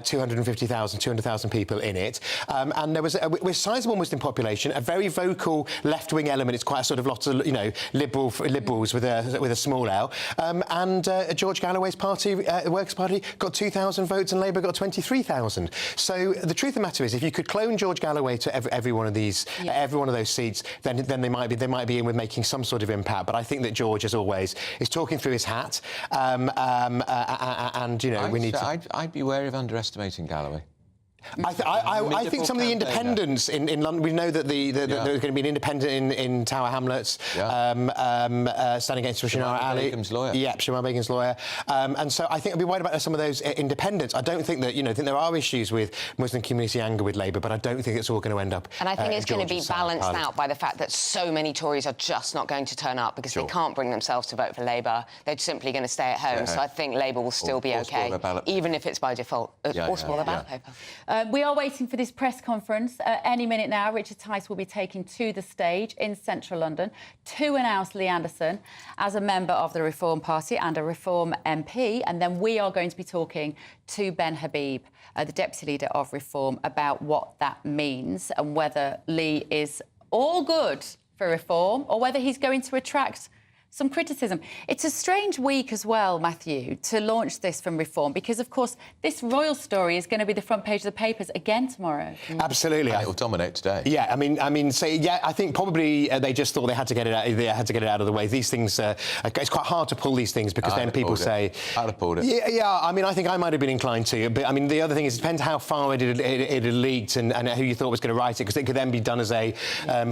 200,000 people in it. And there was a sizable Muslim population, a very vocal left-wing element. It's quite a sort of lot of, you know, liberals with a small L. And George Galloway's party, the Workers' Party, got 2,000 votes and Labour got 23,000. So the truth of the matter is, if you could clone George Galloway to every one of these, every one of those seats, then they might be in with making some sort of impact. But I think that George, as always, is talking through his hat, and you know we need to. I'd be wary of underestimating Galloway. I think some of the independents in London, we know that there's going to be an independent in Tower Hamlets standing against Rashina Ali. Begum's lawyer. Yeah, Shamar Begum's lawyer. And so I think I'd be worried about some of those independents. I don't think that, you know, I think there are issues with Muslim community anger with Labour, but I don't think it's all going to end up. And I think it's going to be balanced out by the fact that so many Tories are just not going to turn up because they can't bring themselves to vote for Labour. They're simply going to stay at home. So I think Labour will still be OK, even if it's by default. Or spoil their ballot paper. We are waiting for this press conference. Any minute now, Richard Tice will be taken to the stage in central London to announce Lee Anderson as a member of the Reform Party and a Reform MP. And then we are going to be talking to Ben Habib, the Deputy Leader of Reform, about what that means and whether Lee is all good for Reform or whether he's going to attract some criticism. It's a strange week as well, Matthew, to launch this from Reform because, of course, this royal story is going to be the front page of the papers again tomorrow. Absolutely, and it will dominate today. Yeah, I mean, so yeah, I think probably they just thought they had to get it out. They had to get it out of the way. These things, it's quite hard to pull these things because then people say, "I'd have pulled it." Yeah. I mean, I think I might have been inclined to, but I mean, the other thing is it depends how far it had leaked and who you thought was going to write it, because it could then be done as a,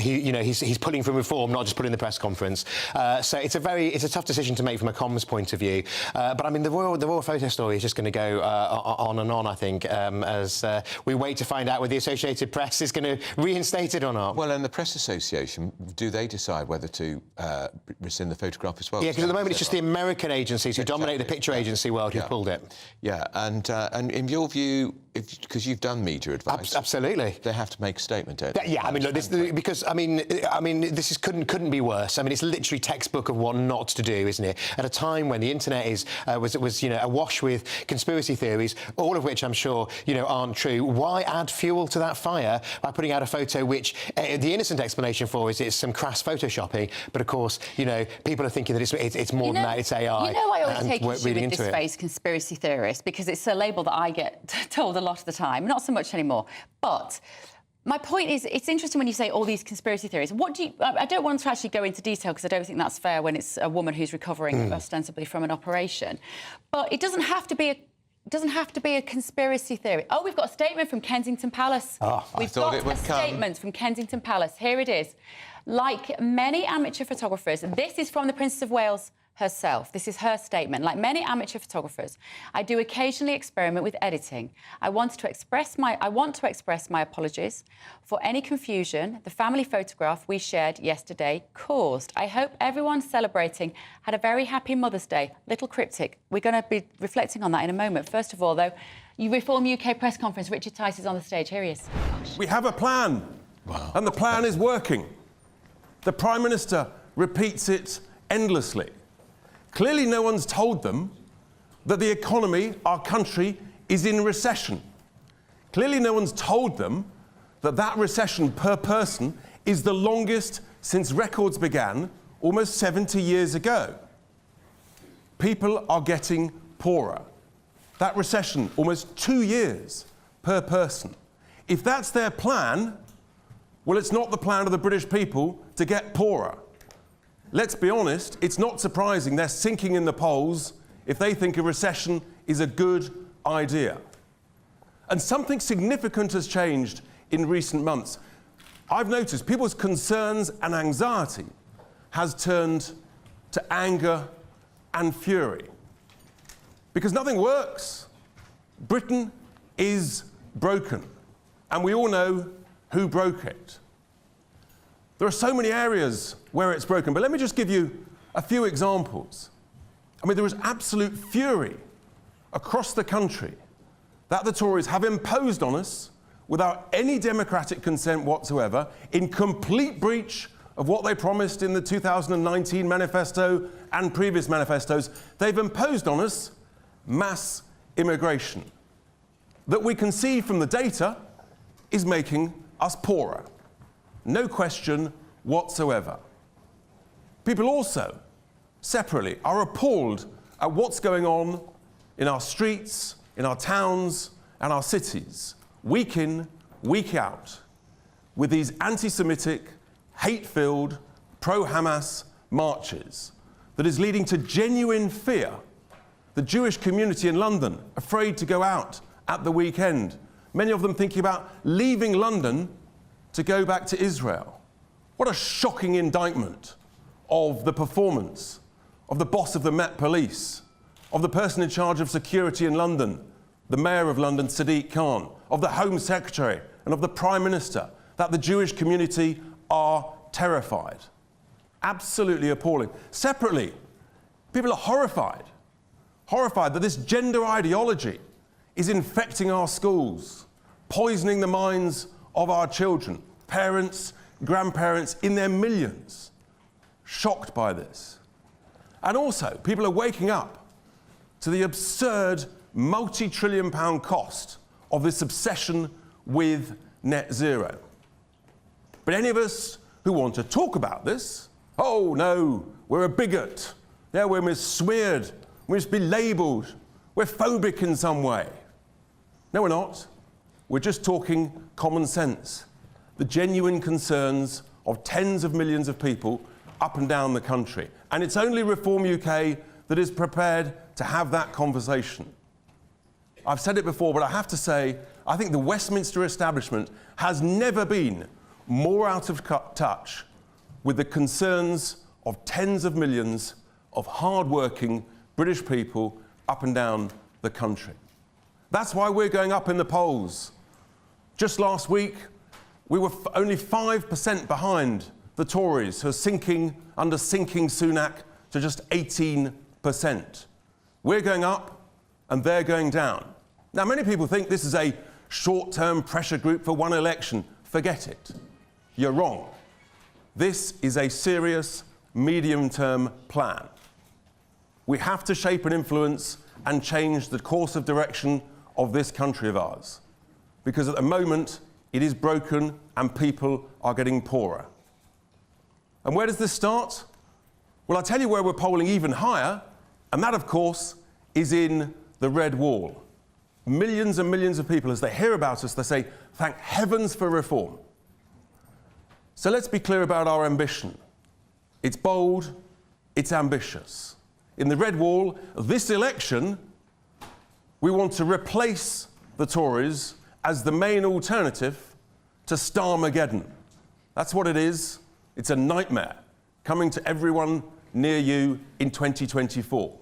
he's pulling from Reform, not just putting the press conference. So it's a tough decision to make from a comms point of view. But I mean, the royal photo story is just going to go on and on, I think, as we wait to find out whether the Associated Press is going to reinstate it or not. Well, and the Press Association, do they decide whether to rescind the photograph as well? Yeah, because at the moment it's just the American agencies who dominate the picture agency world who pulled it. Yeah, and in your view, because you've done media advice, absolutely, they have to make a statement, don't they? Yeah, I mean, look, because I mean, this couldn't be worse. I mean, it's literally textbook of what not to do, isn't it? At a time when the internet was awash with conspiracy theories, all of which I'm sure aren't true. Why add fuel to that fire by putting out a photo which the innocent explanation for is it's some crass photoshopping, but of course people are thinking that it's more than that. It's AI. I always take issue with this phrase conspiracy theorist because it's a label that I get told a lot of the time, not so much anymore, but. My point is, it's interesting when you say all these conspiracy theories. What do you... I don't want to actually go into detail because I don't think that's fair when it's a woman who's recovering ostensibly from an operation. But it doesn't have to be a conspiracy theory. Oh, we've got a statement from Kensington Palace. We've got a statement from Kensington Palace. Here it is. Like many amateur photographers, this is from the Princess of Wales herself. This is her statement. Like many amateur photographers, I do occasionally experiment with editing. I want to express my apologies for any confusion the family photograph we shared yesterday caused. I hope everyone celebrating had a very happy Mother's Day. Little cryptic. We're going to be reflecting on that in a moment. First of all, though, Reform UK press conference. Richard Tice is on the stage. Here he is. We have a plan, and the plan is working. The Prime Minister repeats it endlessly. Clearly, no one's told them that the economy, our country, is in recession. Clearly, no one's told them that that recession per person is the longest since records began almost 70 years ago. People are getting poorer. That recession, almost 2 years per person. If that's their plan, well, it's not the plan of the British people to get poorer. Let's be honest, it's not surprising they're sinking in the polls if they think a recession is a good idea. And something significant has changed in recent months. I've noticed people's concerns and anxiety has turned to anger and fury. Because nothing works. Britain is broken. And we all know who broke it. There are so many areas where it's broken, but let me just give you a few examples. I mean, there is absolute fury across the country that the Tories have imposed on us without any democratic consent whatsoever, in complete breach of what they promised in the 2019 manifesto and previous manifestos. They've imposed on us mass immigration that we can see from the data is making us poorer. No question whatsoever. People also, separately, are appalled at what's going on in our streets, in our towns and our cities, week in, week out, with these anti-Semitic, hate-filled, pro-Hamas marches that is leading to genuine fear. The Jewish community in London afraid to go out at the weekend, many of them thinking about leaving London to go back to Israel. What a shocking indictment of the performance of the boss of the Met Police, of the person in charge of security in London, the Mayor of London, Sadiq Khan, of the Home Secretary and of the Prime Minister, that the Jewish community are terrified. Absolutely appalling. Separately, people are horrified that this gender ideology is infecting our schools, poisoning the minds of our children, parents, grandparents in their millions, shocked by this. And also, people are waking up to the absurd multi-trillion-pound cost of this obsession with net zero. But any of us who want to talk about this, oh no, we're a bigot, yeah, we're smeared, we must be labelled, we're phobic in some way. No, we're not. We're just talking common sense. The genuine concerns of tens of millions of people up and down the country. And it's only Reform UK that is prepared to have that conversation. I've said it before, but I have to say, I think the Westminster establishment has never been more out of touch with the concerns of tens of millions of hard-working British people up and down the country. That's why we're going up in the polls. Just last week, we were only 5% behind the Tories, who are sinking under sinking Sunak to just 18%. We're going up and they're going down. Now, many people think this is a short-term pressure group for one election. Forget it. You're wrong. This is a serious medium-term plan. We have to shape and influence and change the course of direction of this country of ours, because at the moment it is broken and people are getting poorer. And where does this start? Well, I'll tell you where we're polling even higher, and that, of course, is in the Red Wall. Millions and millions of people, as they hear about us, they say, thank heavens for reform. So let's be clear about our ambition. It's bold, it's ambitious. In the Red Wall, this election, we want to replace the Tories as the main alternative to Starmageddon. That's what it is. It's a nightmare coming to everyone near you in 2024.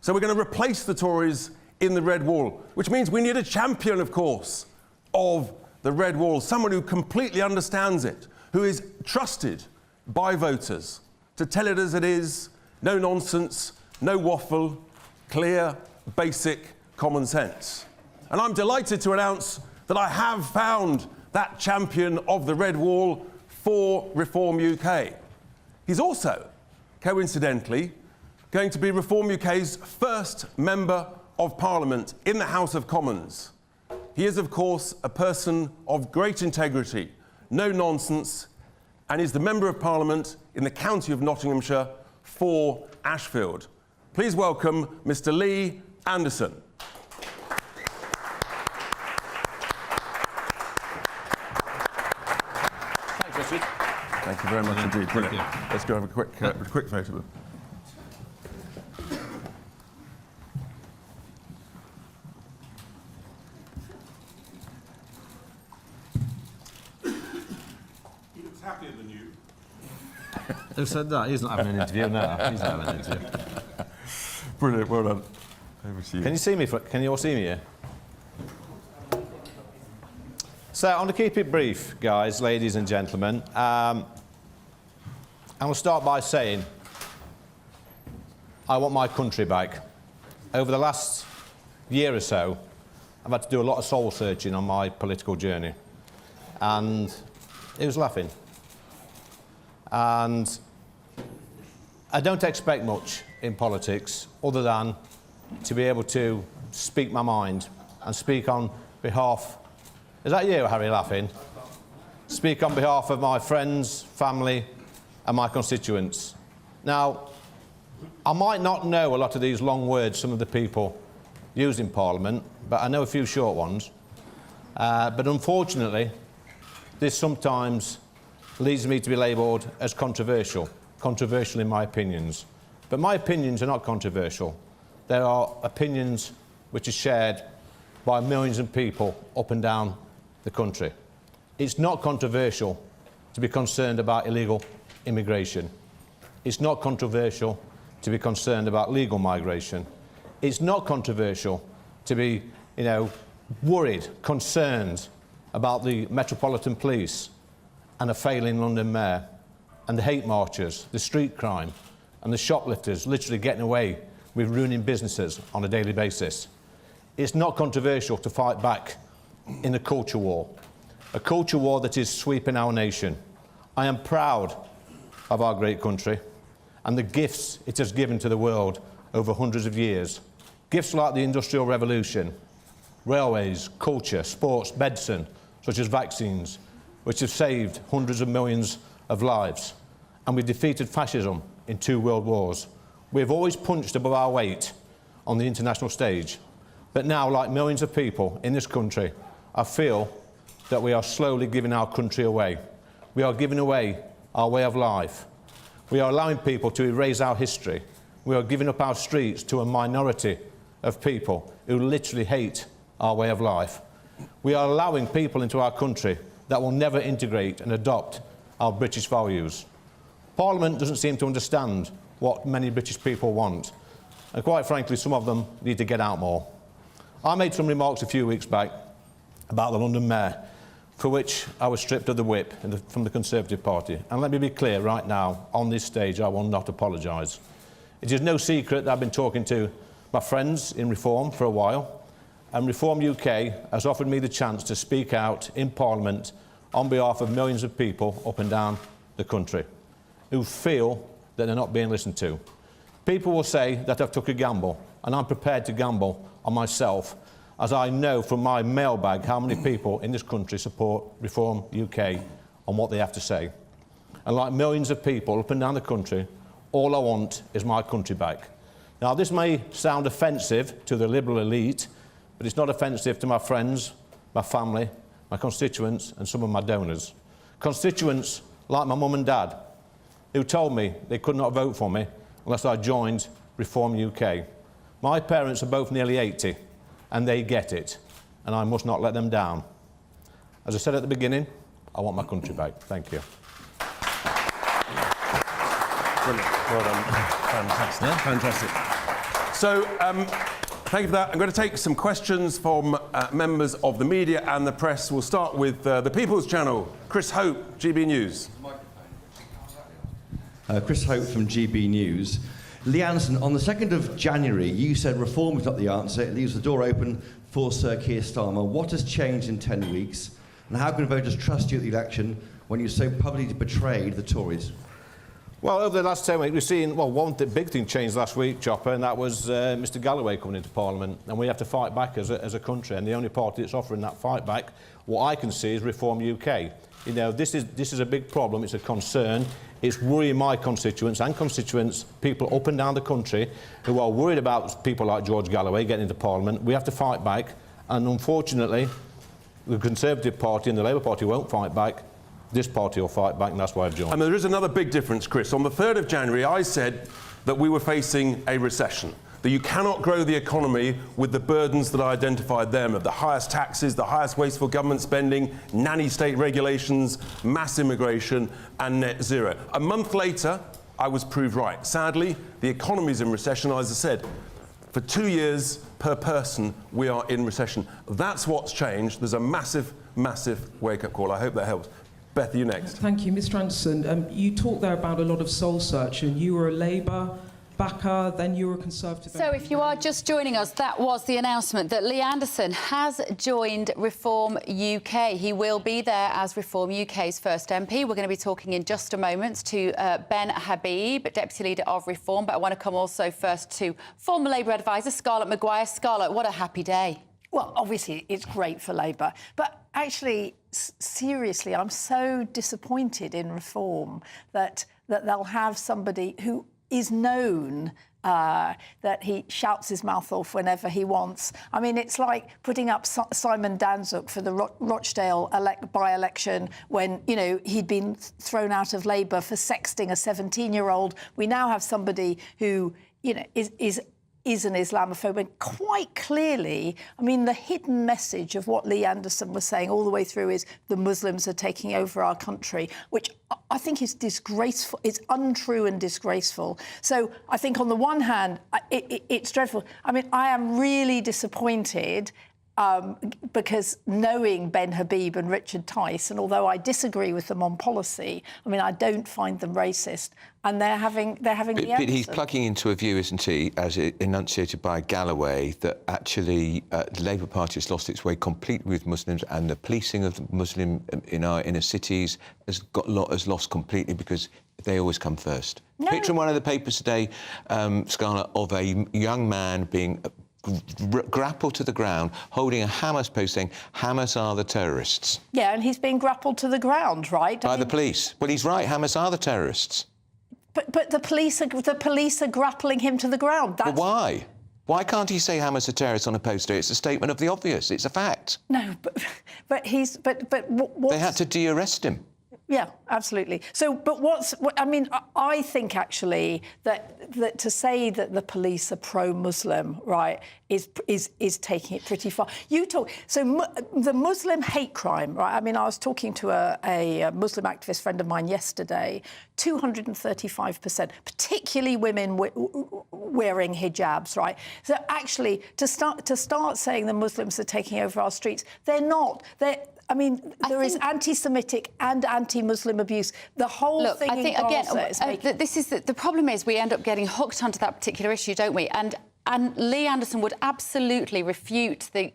So we're going to replace the Tories in the Red Wall, which means we need a champion, of course, of the Red Wall, someone who completely understands it, who is trusted by voters to tell it as it is, no nonsense, no waffle, clear, basic common sense. And I'm delighted to announce that I have found that champion of the Red Wall for Reform UK. He's also, coincidentally, going to be Reform UK's first Member of Parliament in the House of Commons. He is, of course, a person of great integrity, no nonsense, and is the Member of Parliament in the county of Nottinghamshire for Ashfield. Please welcome Mr. Lee Anderson. Thanks, Richard. Thank you very much indeed. Brilliant. Let's go have a quick photo of him. He looks happier than you. Who said that? He's not having an interview now. He's not having an interview. Brilliant, well done. Over to you. Can you see me? Can you all see me here? So, I'm going to keep it brief, guys, ladies and gentlemen. And we'll start by saying, I want my country back. Over the last year or so, I've had to do a lot of soul searching on my political journey. And he was laughing. And I don't expect much in politics other than to be able to speak my mind and speak on behalf... Is that you, Harry, laughing? Speak on behalf of my friends, family and my constituents. Now, I might not know a lot of these long words some of the people use in Parliament, but I know a few short ones. But unfortunately, this sometimes leads me to be labelled as controversial in my opinions. But my opinions are not controversial. There are opinions which are shared by millions of people up and down the country. It's not controversial to be concerned about illegal immigration. It's not controversial to be concerned about legal migration. It's not controversial to be, worried, concerned about the Metropolitan Police and a failing London mayor and the hate marchers, the street crime and the shoplifters literally getting away with ruining businesses on a daily basis. It's not controversial to fight back in a culture war that is sweeping our nation. I am proud of our great country and the gifts it has given to the world over hundreds of years. Gifts like the Industrial Revolution, railways, culture, sports, medicine, such as vaccines, which have saved hundreds of millions of lives. And we've defeated fascism in 2 world wars. We've always punched above our weight on the international stage. But now, like millions of people in this country, I feel that we are slowly giving our country away. We are giving away our way of life. We are allowing people to erase our history. We are giving up our streets to a minority of people who literally hate our way of life. We are allowing people into our country that will never integrate and adopt our British values. Parliament doesn't seem to understand what many British people want. And quite frankly, some of them need to get out more. I made some remarks a few weeks back about the London mayor, for which I was stripped of the whip from the Conservative Party. And let me be clear right now, on this stage, I will not apologise. It is no secret that I've been talking to my friends in Reform for a while, and Reform UK has offered me the chance to speak out in Parliament on behalf of millions of people up and down the country who feel that they're not being listened to. People will say that I've took a gamble, and I'm prepared to gamble on myself, as I know from my mailbag how many people in this country support Reform UK on what they have to say. And like millions of people up and down the country, all I want is my country back. Now, this may sound offensive to the Liberal elite, but it's not offensive to my friends, my family, my constituents and some of my donors. Constituents like my mum and dad, who told me they could not vote for me unless I joined Reform UK. My parents are both nearly 80, and they get it, and I must not let them down. As I said at the beginning, I want my country back. Thank you. Brilliant. Well done. Fantastic. Yeah? Fantastic. So, thank you for that. I'm going to take some questions from members of the media and the press. We'll start with the People's Channel. Chris Hope, GB News. Chris Hope from GB News. Lee Anderson, on the 2nd of January, you said reform is not the answer. It leaves the door open for Sir Keir Starmer. What has changed in 10 weeks? And how can voters trust you at the election when you so publicly betrayed the Tories? Well, over the last 10 weeks, we've seen, one big thing changed last week, Chopper, and that was Mr Galloway coming into Parliament. And we have to fight back as a country. And the only party that's offering that fight back, what I can see, is Reform UK. This is a big problem. It's a concern. It's worrying my constituents, people up and down the country who are worried about people like George Galloway getting into Parliament. We have to fight back, and unfortunately, the Conservative Party and the Labour Party won't fight back. This party will fight back, and that's why I've joined. And there is another big difference, Chris. On the 3rd of January, I said that we were facing a recession, that you cannot grow the economy with the burdens that I identified them of the highest taxes, the highest wasteful government spending, nanny state regulations, mass immigration and net zero. A month later, I was proved right. Sadly, the economy's in recession, as I said. For 2 years per person, we are in recession. That's what's changed. There's a massive, massive wake-up call. I hope that helps. Beth, you next. Thank you, Mr Anderson. You talked there about a lot of soul searching. You were a Labour backer than Euroconservative. So if you are just joining us, that was the announcement that Lee Anderson has joined Reform UK. He will be there as Reform UK's first MP. We're going to be talking in just a moment to Ben Habib, Deputy Leader of Reform, but I want to come also first to former Labour advisor Scarlett Maguire. Scarlett, what a happy day. Well, obviously, it's great for Labour. But actually, seriously, I'm so disappointed in Reform that they'll have somebody who is known that he shouts his mouth off whenever he wants. I mean, it's like putting up Simon Danczuk for the Rochdale by-election when, you know, he'd been thrown out of Labour for sexting a 17-year-old. We now have somebody who, you know, is an Islamophobe, and quite clearly, I mean, the hidden message of what Lee Anderson was saying all the way through is the Muslims are taking over our country, which I think is disgraceful. It's untrue and disgraceful. So I think on the one hand, it's dreadful. I mean, I am really disappointed because knowing Ben Habib and Richard Tice, and although I disagree with them on policy, I mean, I don't find them racist, and they're having the But he's plugging into a view, isn't he, as enunciated by Galloway, that actually the Labour Party has lost its way completely with Muslims, and the policing of the Muslim in our inner cities has lost completely because they always come first. No. Picture in one of the papers today, Scarlett, of a young man being grappled to the ground, holding a Hamas post saying, Hamas are the terrorists. Yeah, and he's being grappled to the ground, right? By the police. Well, he's right, Hamas are the terrorists. But the police are grappling him to the ground. But why? Why can't he say Hamas are terrorists on a poster? It's a statement of the obvious. It's a fact. No, but They had to de-arrest him. Yeah, absolutely. So, but I mean, I think actually that to say that the police are pro-Muslim, right, is taking it pretty far. The Muslim hate crime, right? I mean, I was talking to a Muslim activist friend of mine yesterday. 235%, particularly women wearing hijabs, right? So actually, to start saying the Muslims are taking over our streets, they're not. There is anti-Semitic and anti-Muslim abuse. The whole thing in Gaza is making... the problem is we end up getting hooked onto that particular issue, don't we? And Lee Anderson would absolutely refute the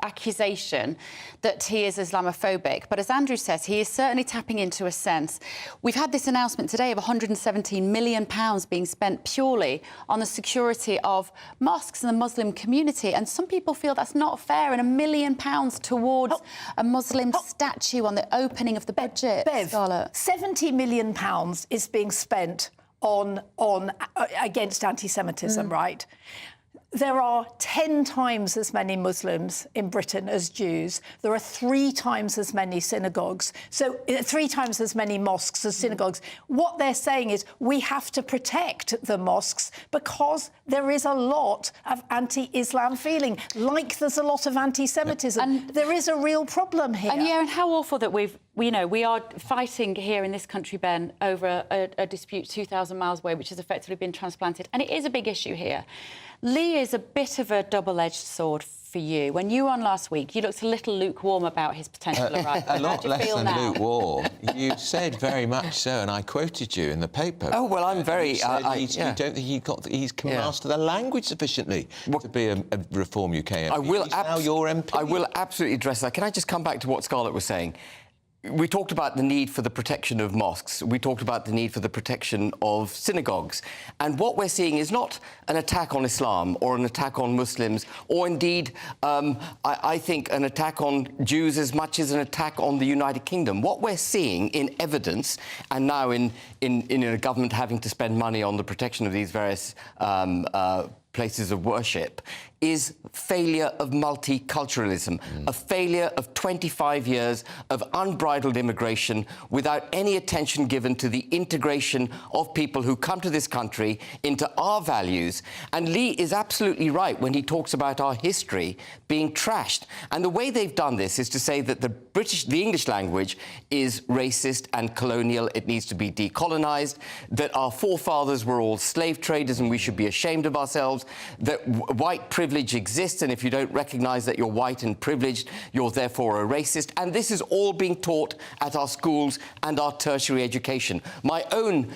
accusation that he is Islamophobic. But as Andrew says, he is certainly tapping into a sense. We've had this announcement today of £117 million being spent purely on the security of mosques in the Muslim community. And some people feel that's not fair. And £1 million towards a Muslim statue on the opening of the budget. Bev, £70 million is being spent on against anti-Semitism, right? There are 10 times as many Muslims in Britain as Jews. There are 3 times as many synagogues. So 3 times as many mosques as synagogues. What they're saying is we have to protect the mosques because there is a lot of anti-Islam feeling, like there's a lot of anti-Semitism. And there is a real problem here. And how awful that we are fighting here in this country, Ben, over a dispute 2,000 miles away, which has effectively been transplanted. And it is a big issue here. Lee is a bit of a double-edged sword for you. When you were on last week, you looked a little lukewarm about his potential arrival. A lot less than lukewarm. You said very much so, and I quoted you in the paper. Oh, well, I'm very... You don't think he can master the language sufficiently to be a Reform UK MP. He's now your MP. I will absolutely address that. Can I just come back to what Scarlett was saying? We talked about the need for the protection of mosques. We talked about the need for the protection of synagogues. And what we're seeing is not an attack on Islam or an attack on Muslims or indeed, I think, an attack on Jews as much as an attack on the United Kingdom. What we're seeing in evidence, and now in a government having to spend money on the protection of these various places of worship, is failure of multiculturalism, a failure of 25 years of unbridled immigration without any attention given to the integration of people who come to this country into our values. And Lee is absolutely right when he talks about our history being trashed. And the way they've done this is to say that the English language is racist and colonial, it needs to be decolonised, that our forefathers were all slave traders and we should be ashamed of ourselves, themselves that white privilege exists, and if you don't recognise that you're white and privileged, you're therefore a racist. And this is all being taught at our schools and our tertiary education. My own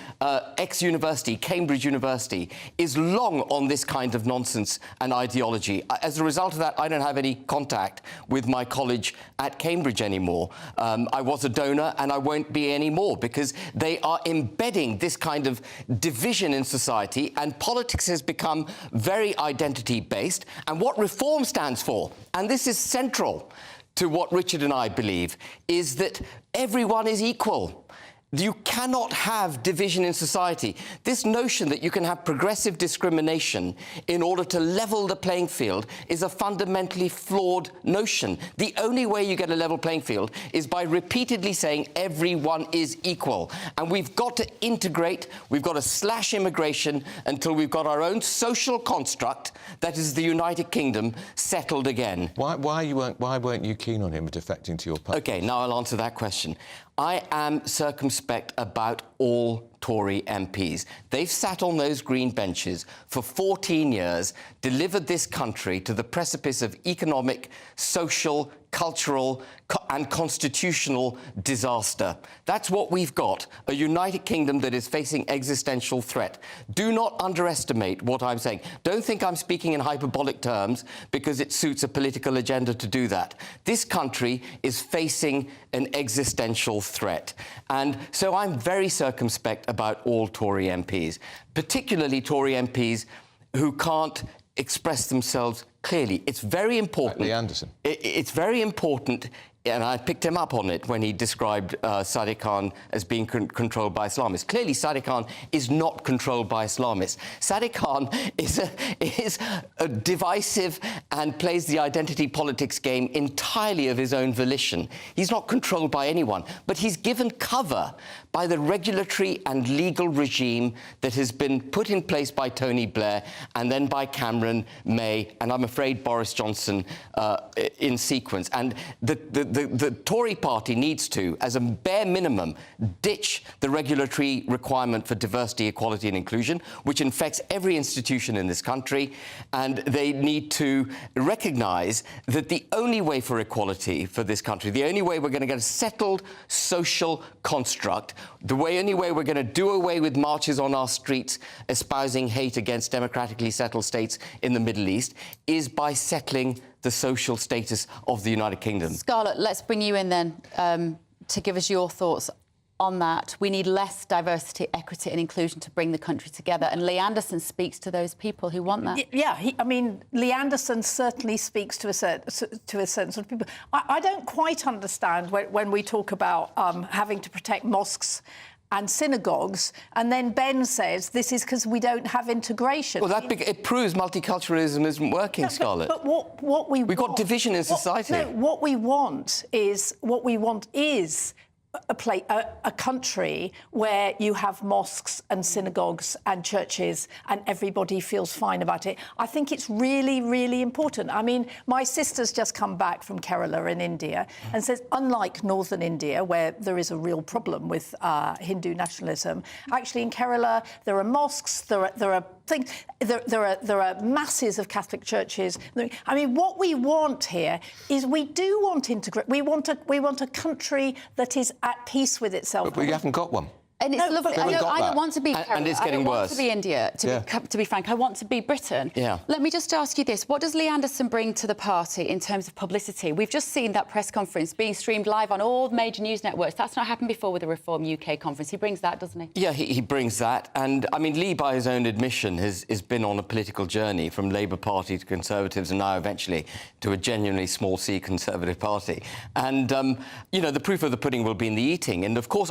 ex-university, Cambridge University, is long on this kind of nonsense and ideology. As a result of that, I don't have any contact with my college at Cambridge anymore. I was a donor and I won't be anymore because they are embedding this kind of division in society, and politics has become very identity-based. And what reform stands for, and this is central to what Richard and I believe, is that everyone is equal. You cannot have division in society. This notion that you can have progressive discrimination in order to level the playing field is a fundamentally flawed notion. The only way you get a level playing field is by repeatedly saying everyone is equal. And we've got to integrate, we've got to slash immigration until we've got our own social construct, that is the United Kingdom, settled again. Why weren't you keen on him defecting to your party? OK, now I'll answer that question. I am circumspect about all Tory MPs. They've sat on those green benches for 14 years, delivered this country to the precipice of economic, social, cultural and constitutional disaster. That's what we've got, a United Kingdom that is facing existential threat. Do not underestimate what I'm saying. Don't think I'm speaking in hyperbolic terms because it suits a political agenda to do that. This country is facing an existential threat. And so I'm very circumspect about all Tory MPs, particularly Tory MPs who can't express themselves clearly. It's very important. Lee Anderson. It's very important, and I picked him up on it when he described Sadiq Khan as being controlled by Islamists. Clearly, Sadiq Khan is not controlled by Islamists. Sadiq Khan is a divisive and plays the identity politics game entirely of his own volition. He's not controlled by anyone, but he's given cover by the regulatory and legal regime that has been put in place by Tony Blair and then by Cameron, May, and I'm afraid Boris Johnson in sequence. And the Tory party needs to, as a bare minimum, ditch the regulatory requirement for diversity, equality and inclusion, which infects every institution in this country. And they need to recognise that the only way for equality for this country, the only way we're going to get a settled social construct, the only way we're going to do away with marches on our streets espousing hate against democratically settled states in the Middle East, is by settling the social status of the United Kingdom. Scarlett, let's bring you in then to give us your thoughts on that. We need less diversity, equity and inclusion to bring the country together. And Lee Anderson speaks to those people who want that. Yeah, I mean, Lee Anderson certainly speaks to a certain sort of people. I don't quite understand when we talk about having to protect mosques and synagogues, and then Ben says this is because we don't have integration. Well, it proves multiculturalism isn't working, Scarlett. But what we've got division in society. What we want is a country where you have mosques and synagogues and churches and everybody feels fine about it. I think it's really, really important. I mean, my sister's just come back from Kerala in India and says, unlike northern India, where there is a real problem with Hindu nationalism, actually in Kerala there are mosques, there are masses of Catholic churches. I mean, what we want here is we do want integration. We want a country that is at peace with itself. But we haven't got one. And it's lovely. I don't want to be Kerala. And it's getting worse. I don't want to be India, to be frank. I want to be Britain. Yeah. Let me just ask you this. What does Lee Anderson bring to the party in terms of publicity? We've just seen that press conference being streamed live on all major news networks. That's not happened before with the Reform UK conference. He brings that, doesn't he? Yeah, he brings that. And, I mean, Lee, by his own admission, has been on a political journey from Labour Party to Conservatives and now eventually to a genuinely small C Conservative Party. And, you know, the proof of the pudding will be in the eating. And, of course,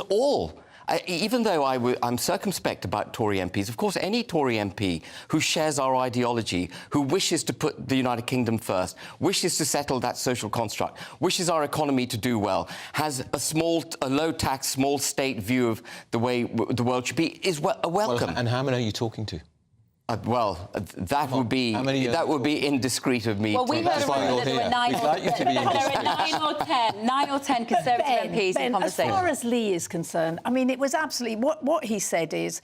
even though I'm circumspect about Tory MPs, of course, any Tory MP who shares our ideology, who wishes to put the United Kingdom first, wishes to settle that social construct, wishes our economy to do well, has a low-tax, small-state view of the way the world should be, is welcome. Well, and how many are you talking to? That would be indiscreet of me. Well, we heard that there were 9 or 10 Conservative MPs in conversation. As far as Lee is concerned, I mean, it was absolutely... What he said is,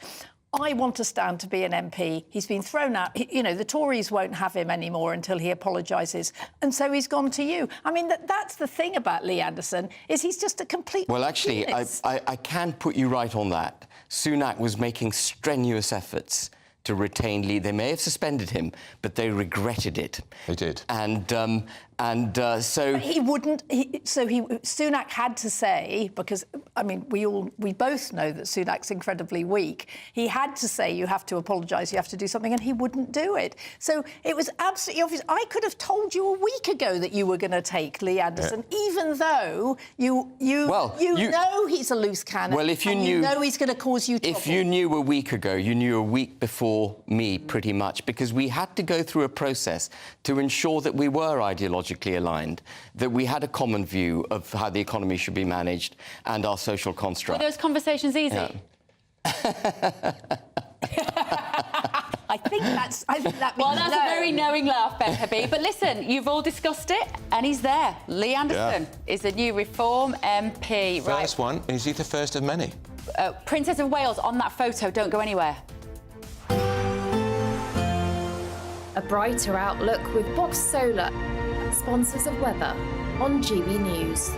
I want to stand to be an MP. He's been thrown out. You know, the Tories won't have him anymore until he apologises. And so he's gone to you. I mean, that's the thing about Lee Anderson, is he's just a complete... Well, actually, I can put you right on that. Sunak was making strenuous efforts to retain Lee. They may have suspended him, but they regretted it. They did. So... But he wouldn't... Sunak had to say, because, I mean, we both know that Sunak's incredibly weak. He had to say, you have to apologise, you have to do something, and he wouldn't do it. So it was absolutely obvious. I could have told you a week ago that you were going to take Lee Anderson, even though you know he's a loose cannon. Well, if you knew... You know he's going to cause you trouble. If you knew a week ago, you knew a week before me, pretty much, because we had to go through a process to ensure that we were ideologically aligned, that we had a common view of how the economy should be managed and our social construct. Were those conversations easy? Yeah. I think that means well, that's a very knowing laugh, Becca B. But listen, you've all discussed it, and he's there. Lee Anderson is the new Reform MP. First one, is he the first of many? Princess of Wales on that photo. Don't go anywhere. A brighter outlook with Box Solar, sponsors of weather on GB News.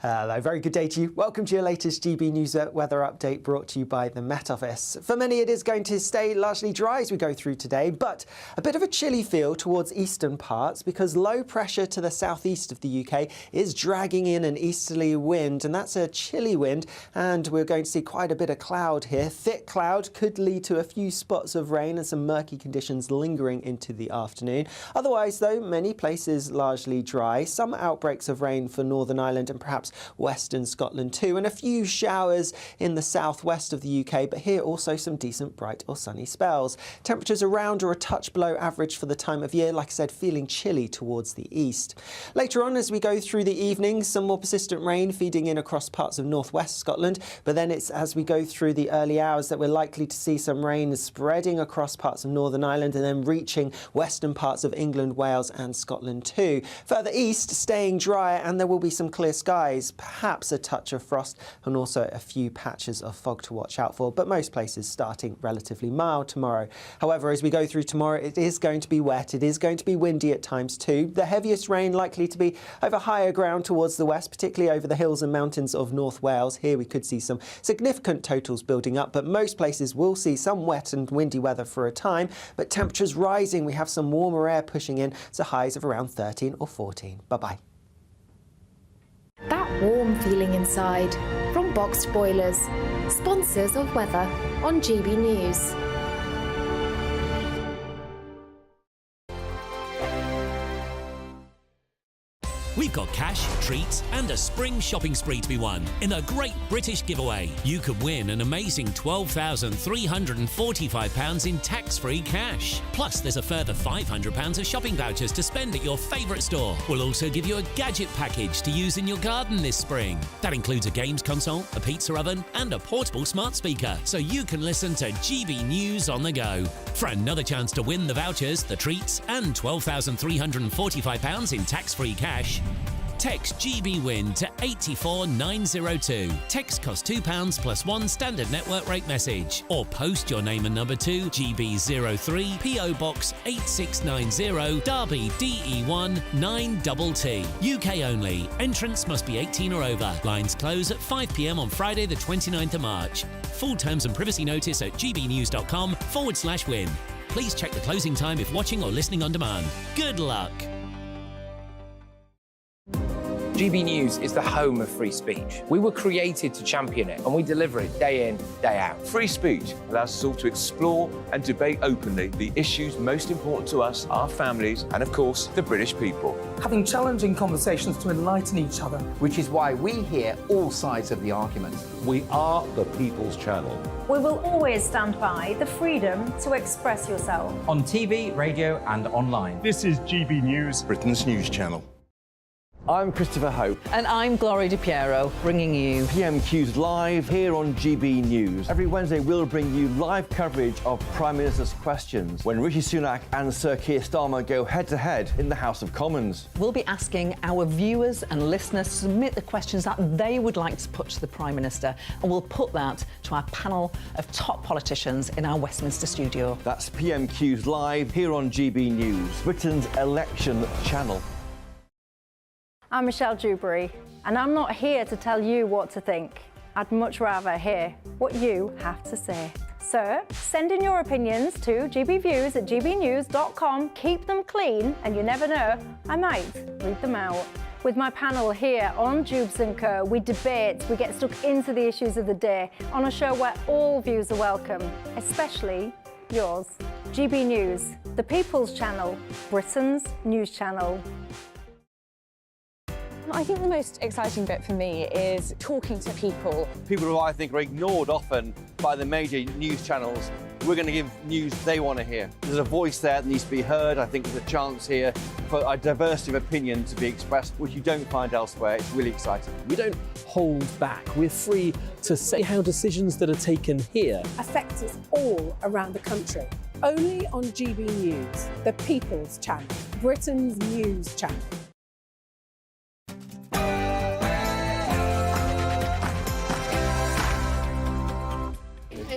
Hello, very good day to you. Welcome to your latest GB News weather update brought to you by the Met Office. For many, it is going to stay largely dry as we go through today, but a bit of a chilly feel towards eastern parts because low pressure to the southeast of the UK is dragging in an easterly wind, and that's a chilly wind, and we're going to see quite a bit of cloud here. Thick cloud could lead to a few spots of rain and some murky conditions lingering into the afternoon. Otherwise, though, many places largely dry. Some outbreaks of rain for Northern Ireland and perhaps western Scotland too, and a few showers in the southwest of the UK, but here also some decent bright or sunny spells. Temperatures around or a touch below average for the time of year, like I said, feeling chilly towards the east. Later on, as we go through the evening, some more persistent rain feeding in across parts of northwest Scotland, but then it's as we go through the early hours that we're likely to see some rain spreading across parts of Northern Ireland and then reaching western parts of England, Wales and Scotland too. Further east, staying dry, and there will be some clear skies, perhaps a touch of frost and also a few patches of fog to watch out for, but most places starting relatively mild tomorrow. However, as we go through tomorrow, it is going to be wet, it is going to be windy at times too. The heaviest rain likely to be over higher ground towards the west, particularly over the hills and mountains of North Wales. Here we could see some significant totals building up, but most places will see some wet and windy weather for a time, but temperatures rising. We have some warmer air pushing in to highs of around 13 or 14. Bye-bye. That warm feeling inside from Boxed Boilers, sponsors of weather on GB News. We've got cash, treats and a spring shopping spree to be won in a great British giveaway. You could win an amazing £12,345 in tax-free cash. Plus, there's a further £500 of shopping vouchers to spend at your favourite store. We'll also give you a gadget package to use in your garden this spring. That includes a games console, a pizza oven and a portable smart speaker, so you can listen to GB News on the go. For another chance to win the vouchers, the treats and £12,345 in tax-free cash, text GBWIN to 84902. Text costs £2 plus one standard network rate message. Or post your name and number to GB03 PO Box 8690 Derby DE1 9TT. UK only. Entrance must be 18 or over. Lines close at 5 p.m. on Friday the 29th of March. Full terms and privacy notice at gbnews.com/win. Please check the closing time if watching or listening on demand. Good luck. GB News is the home of free speech. We were created to champion it, and we deliver it day in, day out. Free speech allows us all to explore and debate openly the issues most important to us, our families, and of course, the British people. Having challenging conversations to enlighten each other. Which is why we hear all sides of the argument. We are the People's Channel. We will always stand by the freedom to express yourself. On TV, radio and online. This is GB News, Britain's news channel. I'm Christopher Hope. And I'm Gloria Di Piero, bringing you PMQ's live here on GB News. Every Wednesday we'll bring you live coverage of Prime Minister's questions when Rishi Sunak and Sir Keir Starmer go head-to-head in the House of Commons. We'll be asking our viewers and listeners to submit the questions that they would like to put to the Prime Minister, and we'll put that to our panel of top politicians in our Westminster studio. That's PMQ's live here on GB News, Britain's election channel. I'm Michelle Dewberry, and I'm not here to tell you what to think. I'd much rather hear what you have to say. So, send in your opinions to gbviews@gbnews.com. Keep them clean, and you never know, I might read them out. With my panel here on Jubes & Co, we debate, we get stuck into the issues of the day on a show where all views are welcome, especially yours. GB News, the People's Channel, Britain's news channel. I think the most exciting bit for me is talking to people. People who I think are ignored often by the major news channels. We're going to give news they want to hear. There's a voice there that needs to be heard. I think there's a chance here for a diversity of opinion to be expressed, which you don't find elsewhere. It's really exciting. We don't hold back. We're free to say how decisions that are taken here affect us all around the country. Only on GB News, the People's Channel, Britain's news channel.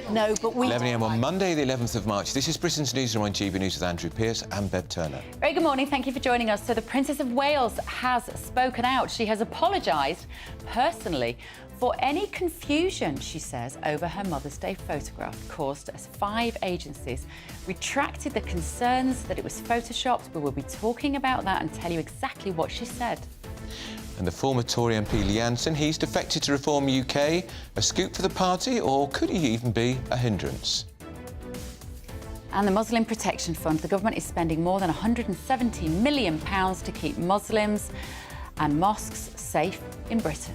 No, but we... 11 a.m. on Monday, the 11th of March. This is Britain's Newsroom on GB News with Andrew Pearce and Bev Turner. Very good morning. Thank you for joining us. So the Princess of Wales has spoken out. She has apologised personally for any confusion, she says, over her Mother's Day photograph caused as 5 agencies retracted the concerns that it was photoshopped. We will be talking about that and tell you exactly what she said. And the former Tory MP Lee Anderson, he's defected to Reform UK. A scoop for the party, or could he even be a hindrance? And the Muslim Protection Fund, the government is spending more than £170 million to keep Muslims and mosques safe in Britain.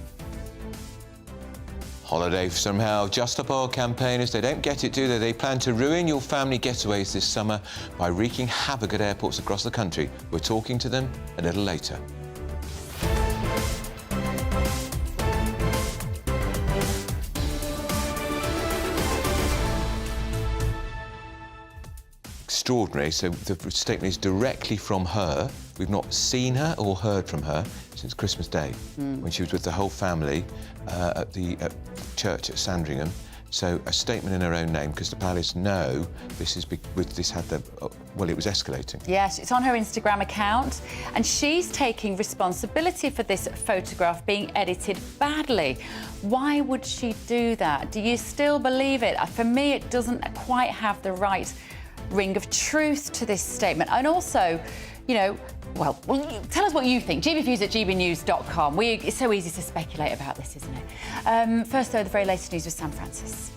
Holiday somehow. Just Stop Oil campaigners, they don't get it, do they? They plan to ruin your family getaways this summer by wreaking havoc at airports across the country. We're talking to them a little later. Extraordinary. So the statement is directly from her. We've not seen her or heard from her since Christmas Day, when she was with the whole family at the church at Sandringham. So a statement in her own name, because the palace know this is this had the well, it was escalating. Yes, it's on her Instagram account, and she's taking responsibility for this photograph being edited badly. Why would she do that? Do you still believe it? For me, it doesn't quite have the right ring of truth to this statement. And also, you know, well, tell us what you think. gbviews@gbnews.com. It's so easy to speculate about this, isn't it? First, though, the very latest news with Sam Francis.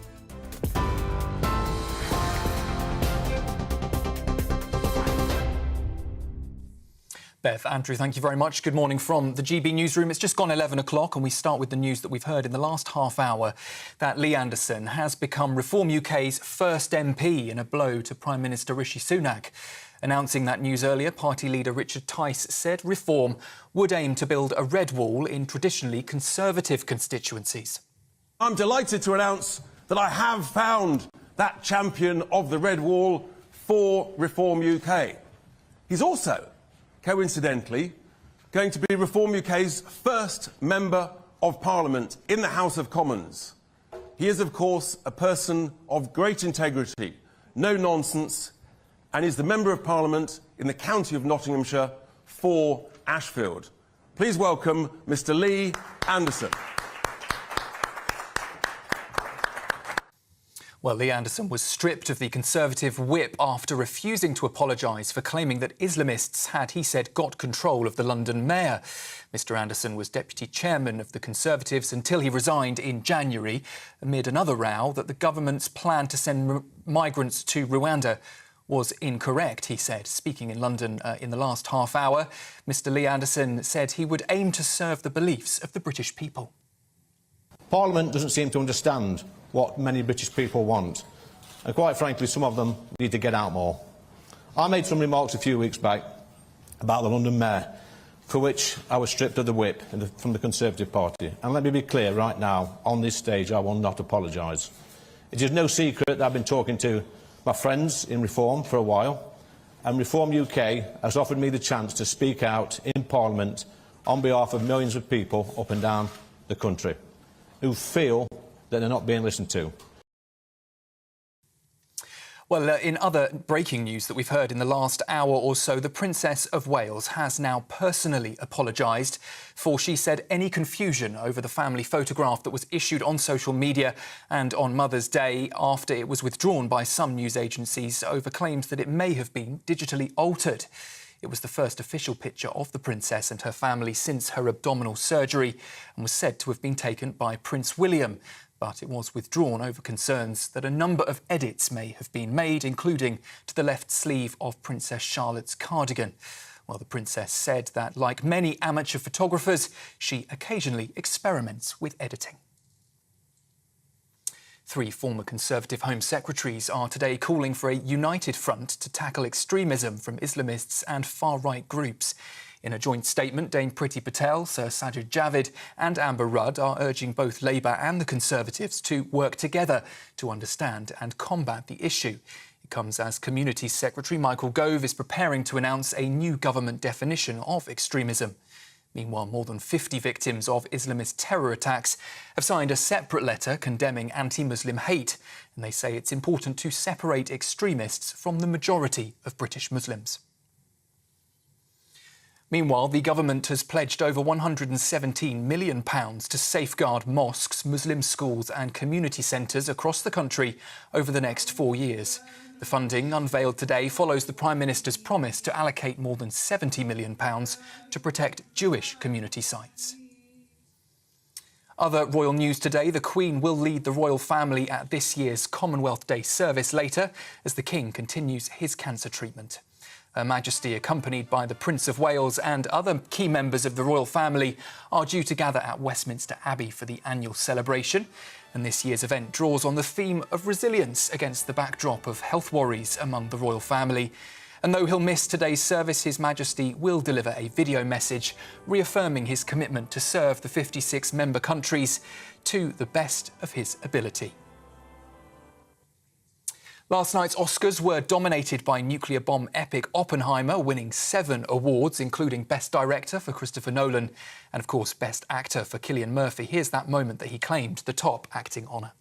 Bev, Andrew, thank you very much. Good morning from the GB Newsroom. It's just gone 11 o'clock and we start with the news that we've heard in the last half hour that Lee Anderson has become Reform UK's first MP in a blow to Prime Minister Rishi Sunak. Announcing that news earlier, party leader Richard Tice said Reform would aim to build a red wall in traditionally Conservative constituencies. I'm delighted to announce that I have found that champion of the red wall for Reform UK. He's also, coincidentally, going to be Reform UK's first Member of Parliament in the House of Commons. He is, of course, a person of great integrity, no nonsense, and is the Member of Parliament in the county of Nottinghamshire for Ashfield. Please welcome Mr. Lee Anderson. Well, Lee Anderson was stripped of the Conservative whip after refusing to apologise for claiming that Islamists had, he said, got control of the London mayor. Mr Anderson was deputy chairman of the Conservatives until he resigned in January amid another row that the government's plan to send migrants to Rwanda was incorrect, he said. Speaking in London in the last half hour, Mr Lee Anderson said he would aim to serve the beliefs of the British people. Parliament doesn't seem to understand what many British people want. And quite frankly, some of them need to get out more. I made some remarks a few weeks back about the London mayor, for which I was stripped of the whip from the Conservative Party. And let me be clear right now, on this stage, I will not apologise. It is no secret that I've been talking to my friends in Reform for a while, and Reform UK has offered me the chance to speak out in Parliament on behalf of millions of people up and down the country who feel that they're not being listened to. Well, in other breaking news that we've heard in the last hour or so, the Princess of Wales has now personally apologised for, she said, any confusion over the family photograph that was issued on social media and on Mother's Day after it was withdrawn by some news agencies over claims that it may have been digitally altered. It was the first official picture of the Princess and her family since her abdominal surgery and was said to have been taken by Prince William. But it was withdrawn over concerns that a number of edits may have been made, including to the left sleeve of Princess Charlotte's cardigan. Well, the Princess said that, like many amateur photographers, she occasionally experiments with editing. 3 former Conservative Home Secretaries are today calling for a united front to tackle extremism from Islamists and far-right groups. In a joint statement, Dame Priti Patel, Sir Sajid Javid and Amber Rudd are urging both Labour and the Conservatives to work together to understand and combat the issue. It comes as Community Secretary Michael Gove is preparing to announce a new government definition of extremism. Meanwhile, more than 50 victims of Islamist terror attacks have signed a separate letter condemning anti-Muslim hate, and they say it's important to separate extremists from the majority of British Muslims. Meanwhile, the government has pledged over £117 million to safeguard mosques, Muslim schools and community centres across the country over the next 4 years. The funding, unveiled today, follows the Prime Minister's promise to allocate more than £70 million to protect Jewish community sites. Other royal news today, the Queen will lead the royal family at this year's Commonwealth Day service later as the King continues his cancer treatment. Her Majesty, accompanied by the Prince of Wales and other key members of the royal family, are due to gather at Westminster Abbey for the annual celebration. And this year's event draws on the theme of resilience against the backdrop of health worries among the royal family. And though he'll miss today's service, His Majesty will deliver a video message reaffirming his commitment to serve the 56 member countries to the best of his ability. Last night's Oscars were dominated by nuclear bomb epic Oppenheimer, winning 7 awards, including Best Director for Christopher Nolan and, of course, Best Actor for Cillian Murphy. Here's that moment that he claimed the top acting honour.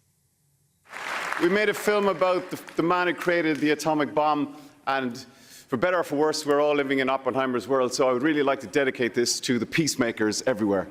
We made a film about the man who created the atomic bomb, and for better or for worse, we're all living in Oppenheimer's world, so I would really like to dedicate this to the peacemakers everywhere.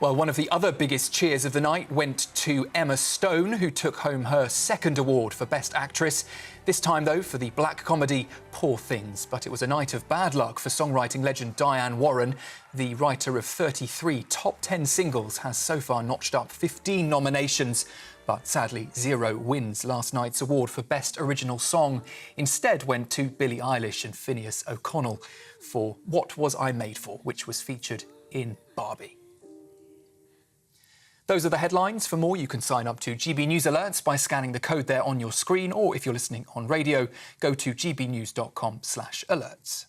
Well, one of the other biggest cheers of the night went to Emma Stone, who took home her 2nd award for Best Actress. This time, though, for the black comedy Poor Things. But it was a night of bad luck for songwriting legend Diane Warren. The writer of 33 top 10 singles has so far notched up 15 nominations. But sadly, 0 wins. Last night's award for Best Original Song instead went to Billie Eilish and Phineas O'Connell for What Was I Made For, which was featured in Barbie. Those are the headlines. For more, you can sign up to GB News Alerts by scanning the code there on your screen, or if you're listening on radio, go to gbnews.com/alerts.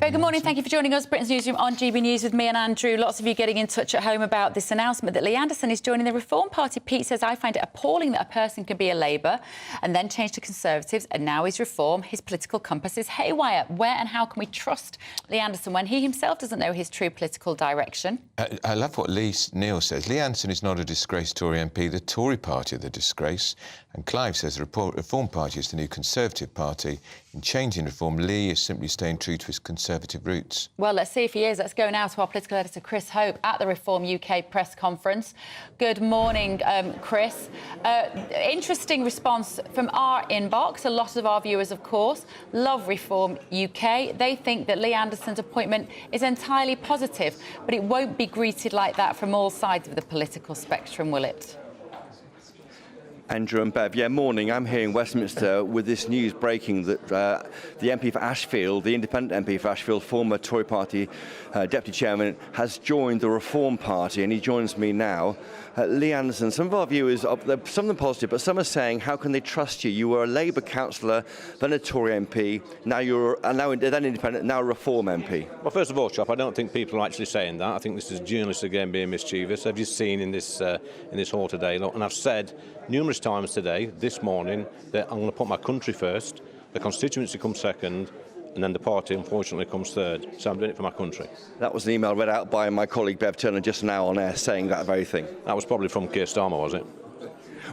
Very good morning. Thank you for joining us. Britain's Newsroom on GB News with me and Andrew. Lots of you getting in touch at home about this announcement that Lee Anderson is joining the Reform Party. Pete says, I find it appalling that a person can be a Labour and then change to Conservatives, and now he's Reform. His political compass is haywire. Where and how can we trust Lee Anderson when he himself doesn't know his true political direction? I love what Neil says. Lee Anderson is not a disgraced Tory MP. The Tory party are the disgrace. And Clive says the Reform Party is the new Conservative Party. In changing Reform, Lee is simply staying true to his Conservative roots. Well, let's see if he is. Let's go now to our political editor, Chris Hope, at the Reform UK press conference. Good morning, Chris. Interesting response from our inbox. A lot of our viewers, of course, love Reform UK. They think that Lee Anderson's appointment is entirely positive, but it won't be greeted like that from all sides of the political spectrum, will it? Andrew and Bev. Yeah, morning. I'm here in Westminster with this news breaking that the MP for Ashfield, the independent MP for Ashfield, former Tory party deputy chairman, has joined the Reform Party, and he joins me now. Lee Anderson, some of our viewers, some of them positive, but some are saying, how can they trust you? You were a Labour councillor, then a Tory MP, now then independent, now a Reform MP. Well, first of all, Chop, I don't think people are actually saying that. I think this is journalists again being mischievous. I've just seen in this hall today, look, and I've said numerous times today, this morning, that I'm going to put my country first, the constituency comes second, and then the party, unfortunately, comes third. So I'm doing it for my country. That was an email read out by my colleague Bev Turner just now on air saying that very thing. That was probably from Keir Starmer, was it?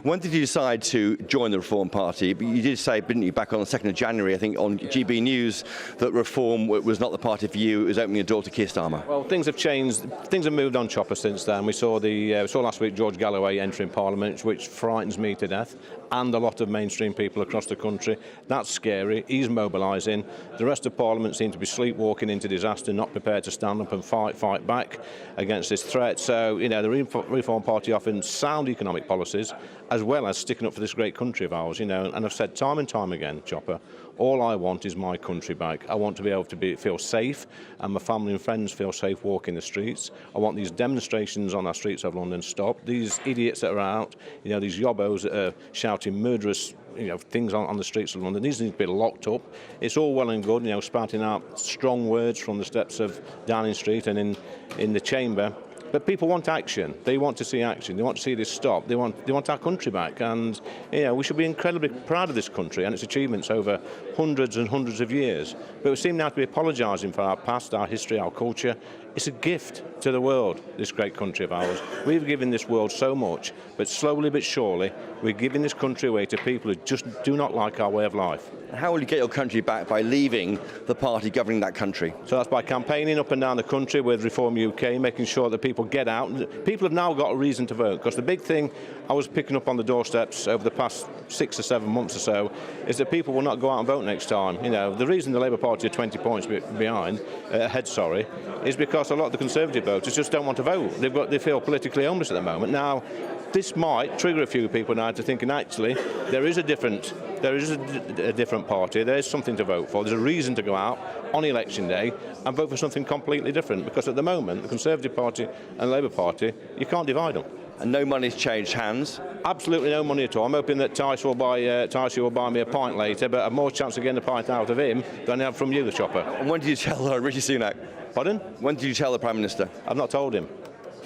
When did you decide to join the Reform Party? You did say, didn't you, back on the 2nd of January, I think, on GB News, that Reform was not the party for you, it was opening a door to Keir Starmer. Well, things have changed. Things have moved on, Chopper, since then. We saw last week George Galloway entering Parliament, which frightens me to death, and a lot of mainstream people across the country. That's scary. He's mobilising. The rest of Parliament seem to be sleepwalking into disaster, not prepared to stand up and fight back against this threat. So, you know, the Reform Party offering sound economic policies, as well as sticking up for this great country of ours, you know. And I've said time and time again, Chopper, all I want is my country back. I want to be able to feel safe, and my family and friends feel safe walking the streets. I want these demonstrations on our streets of London stopped. These idiots that are out, you know, these yobbos that are shouting murderous, you know, things on the streets of London. These need to be locked up. It's all well and good, you know, spouting out strong words from the steps of Downing Street and in the chamber. But people want action. They want to see action. They want to see this stop. They want our country back. And, you know, we should be incredibly proud of this country and its achievements over hundreds and hundreds of years. But we seem now to be apologising for our past, our history, our culture. It's a gift to the world, this great country of ours. We've given this world so much, but slowly but surely, we're giving this country away to people who just do not like our way of life. How will you get your country back? By leaving the party governing that country? So that's by campaigning up and down the country with Reform UK, making sure that people get out. People have now got a reason to vote, because the big thing I was picking up on the doorsteps over the past 6 or 7 months or so is that people will not go out and vote next time. You know, the reason the Labour Party are 20 points ahead, is because a lot of the Conservative voters just don't want to vote. They feel politically homeless at the moment. Now, this might trigger a few people now to thinking, actually, there is a different party. There is something to vote for. There's a reason to go out on election day and vote for something completely different. Because at the moment, the Conservative Party and Labour Party, you can't divide them. And no money's changed hands? Absolutely no money at all. I'm hoping that Tyson will buy me a pint later, but I have more chance of getting a pint out of him than I have from you, the Chopper. And when did you tell Rishi Sunak? Pardon? When did you tell the Prime Minister? I've not told him.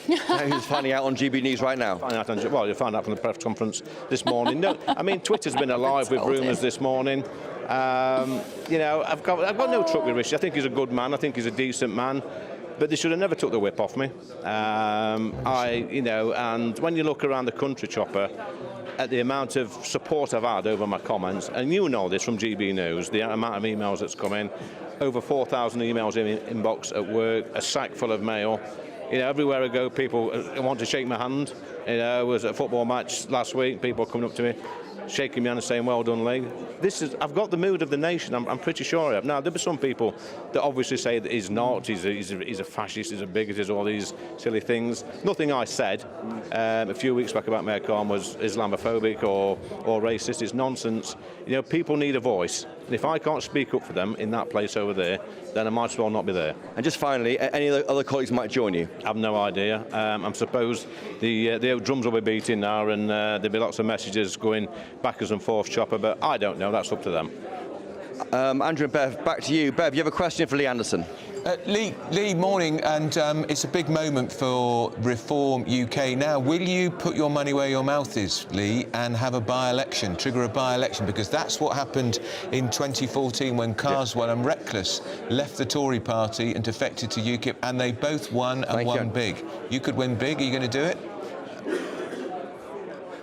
He's finding out on GB News right now. Well, you'll find out from the press conference this morning. No, I mean, Twitter's been alive with rumours this morning. You know, I've got no truck with Rishi. I think he's a good man. I think he's a decent man. But they should have never took the whip off me. You know, and when you look around the country, Chopper, at the amount of support I've had over my comments, and you know this from GB News, the amount of emails that's come in, over 4,000 emails in inbox at work, a sack full of mail. You know, everywhere I go, people want to shake my hand. You know, I was at a football match last week, people coming up to me, shaking my hand and saying, well done, Lee. I've got the mood of the nation, I'm pretty sure I have. Now, there'll be some people that obviously say that he's not, he's a fascist, he's a bigot, he's all these silly things. Nothing I said a few weeks back about Mayor Khan was Islamophobic or racist. It's nonsense. You know, people need a voice. And if I can't speak up for them in that place over there, then I might as well not be there. And just finally, any other colleagues might join you? I have no idea. I suppose the drums will be beating now, and there'll be lots of messages going backwards and forth, Chopper, but I don't know. That's up to them. Andrew and Bev, back to you. Bev, you have a question for Lee Anderson. Lee, morning, and it's a big moment for Reform UK. Now, will you put your money where your mouth is, Lee, and have a by-election, trigger a by-election? Because that's what happened in 2014 when Carswell and Reckless left the Tory party and defected to UKIP, and they both won and won big. You could win big. Are you going to do it?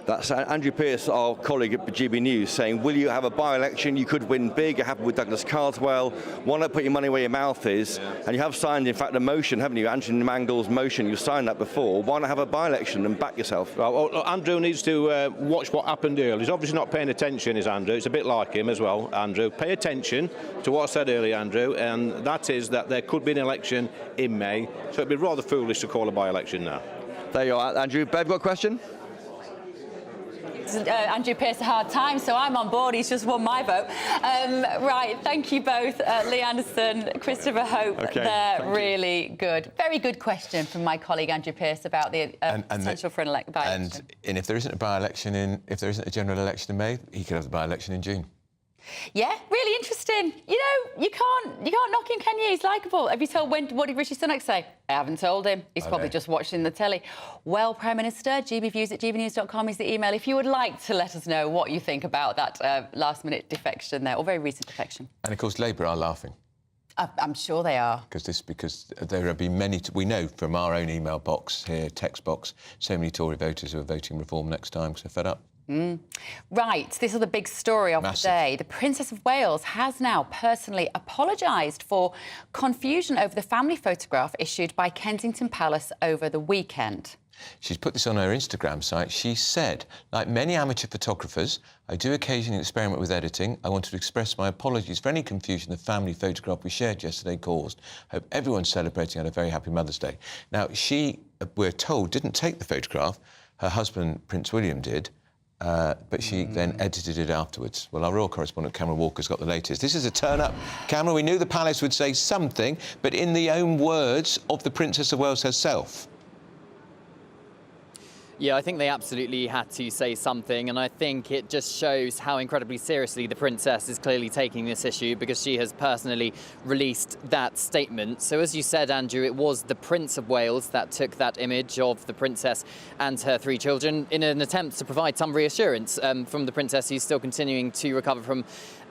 That's Andrew Pearce, our colleague at GB News, saying, will you have a by-election? You could win big. It happened with Douglas Carswell. Why not put your money where your mouth is? Yeah. And you have signed, in fact, a motion, haven't you? Anthony Mangle's motion. You've signed that before. Why not have a by-election and back yourself? Well, Andrew needs to watch what happened earlier. He's obviously not paying attention, is Andrew. It's a bit like him as well, Andrew. Pay attention to what I said earlier, Andrew, and that is that there could be an election in May. So it'd be rather foolish to call a by-election now. There you are, Andrew. Bev, got a question? Andrew Pearce a hard time, so I'm on board. He's just won my vote. Right, thank you both, Lee Anderson, Christopher Hope. Okay, They're really good. Very good question from my colleague Andrew Pearce about the potential for an by-election. And if there isn't a by-election if there isn't a general election in May, he could have the by-election in June. Yeah, really interesting. You know, you can't knock him, can you? He's likeable. Have you told what did Rishi Sunak say? I haven't told him. He's probably just watching the telly. Well, Prime Minister, gbviews@gbnews.com is the email if you would like to let us know what you think about that last-minute defection there, or very recent defection. And of course, Labour are laughing. I'm sure they are. Because there have been many. We know from our own email box here, text box, so many Tory voters who are voting Reform next time because they're fed up. Right, this is the big story of the day. The Princess of Wales has now personally apologised for confusion over the family photograph issued by Kensington Palace over the weekend. She's put this on her Instagram site. She said, like many amateur photographers, I do occasionally experiment with editing. I wanted to express my apologies for any confusion the family photograph we shared yesterday caused. Hope everyone's celebrating and had a very happy Mother's Day. Now, she, we're told, didn't take the photograph. Her husband, Prince William, did. But she then edited it afterwards. Well, our royal correspondent, Cameron Walker's got the latest. This is a turn-up. Cameron, we knew the palace would say something, but in the own words of the Princess of Wales herself. Yeah, I think they absolutely had to say something, and I think it just shows how incredibly seriously the Princess is clearly taking this issue, because she has personally released that statement. So as you said, Andrew, it was the Prince of Wales that took that image of the Princess and her 3 children in an attempt to provide some reassurance from the Princess, who's still continuing to recover from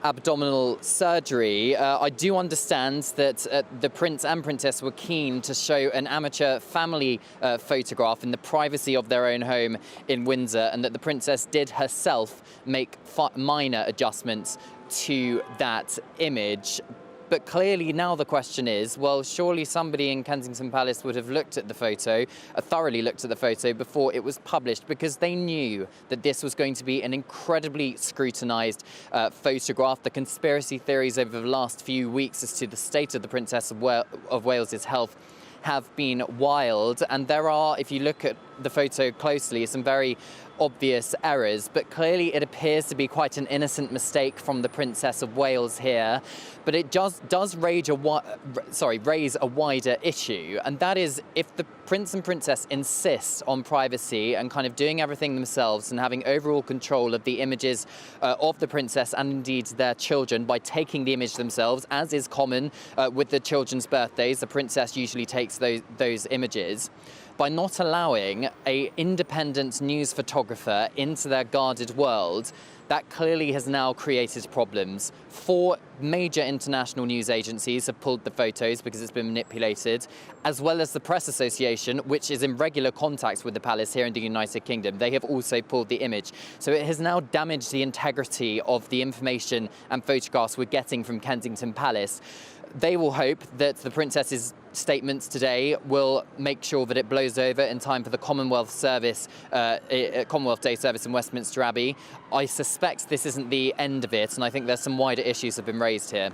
abdominal surgery. I do understand that the Prince and Princess were keen to show an amateur family photograph in the privacy of their own home in Windsor, and that the Princess did herself make minor adjustments to that image. But clearly now the question is, well, surely somebody in Kensington Palace would have looked at the photo, thoroughly looked at the photo before it was published, because they knew that this was going to be an incredibly scrutinised photograph. The conspiracy theories over the last few weeks as to the state of the Princess of Wales's health have been wild, and there are, if you look at the photo closely, some very obvious errors, but clearly it appears to be quite an innocent mistake from the Princess of Wales here. But it does raise a wider issue, and that is if the Prince and Princess insist on privacy and kind of doing everything themselves and having overall control of the images of the Princess and indeed their children by taking the image themselves, as is common with the children's birthdays. The Princess usually takes those images. By not allowing an independent news photographer into their guarded world, that clearly has now created problems. 4 major international news agencies have pulled the photos because it's been manipulated, as well as the Press Association, which is in regular contact with the palace here in the United Kingdom. They have also pulled the image. So it has now damaged the integrity of the information and photographs we're getting from Kensington Palace. They will hope that the Princess's statements today will make sure that it blows over in time for the Commonwealth service, Commonwealth Day service in Westminster Abbey. I suspect this isn't the end of it, and I think there's some wider issues that have been raised here.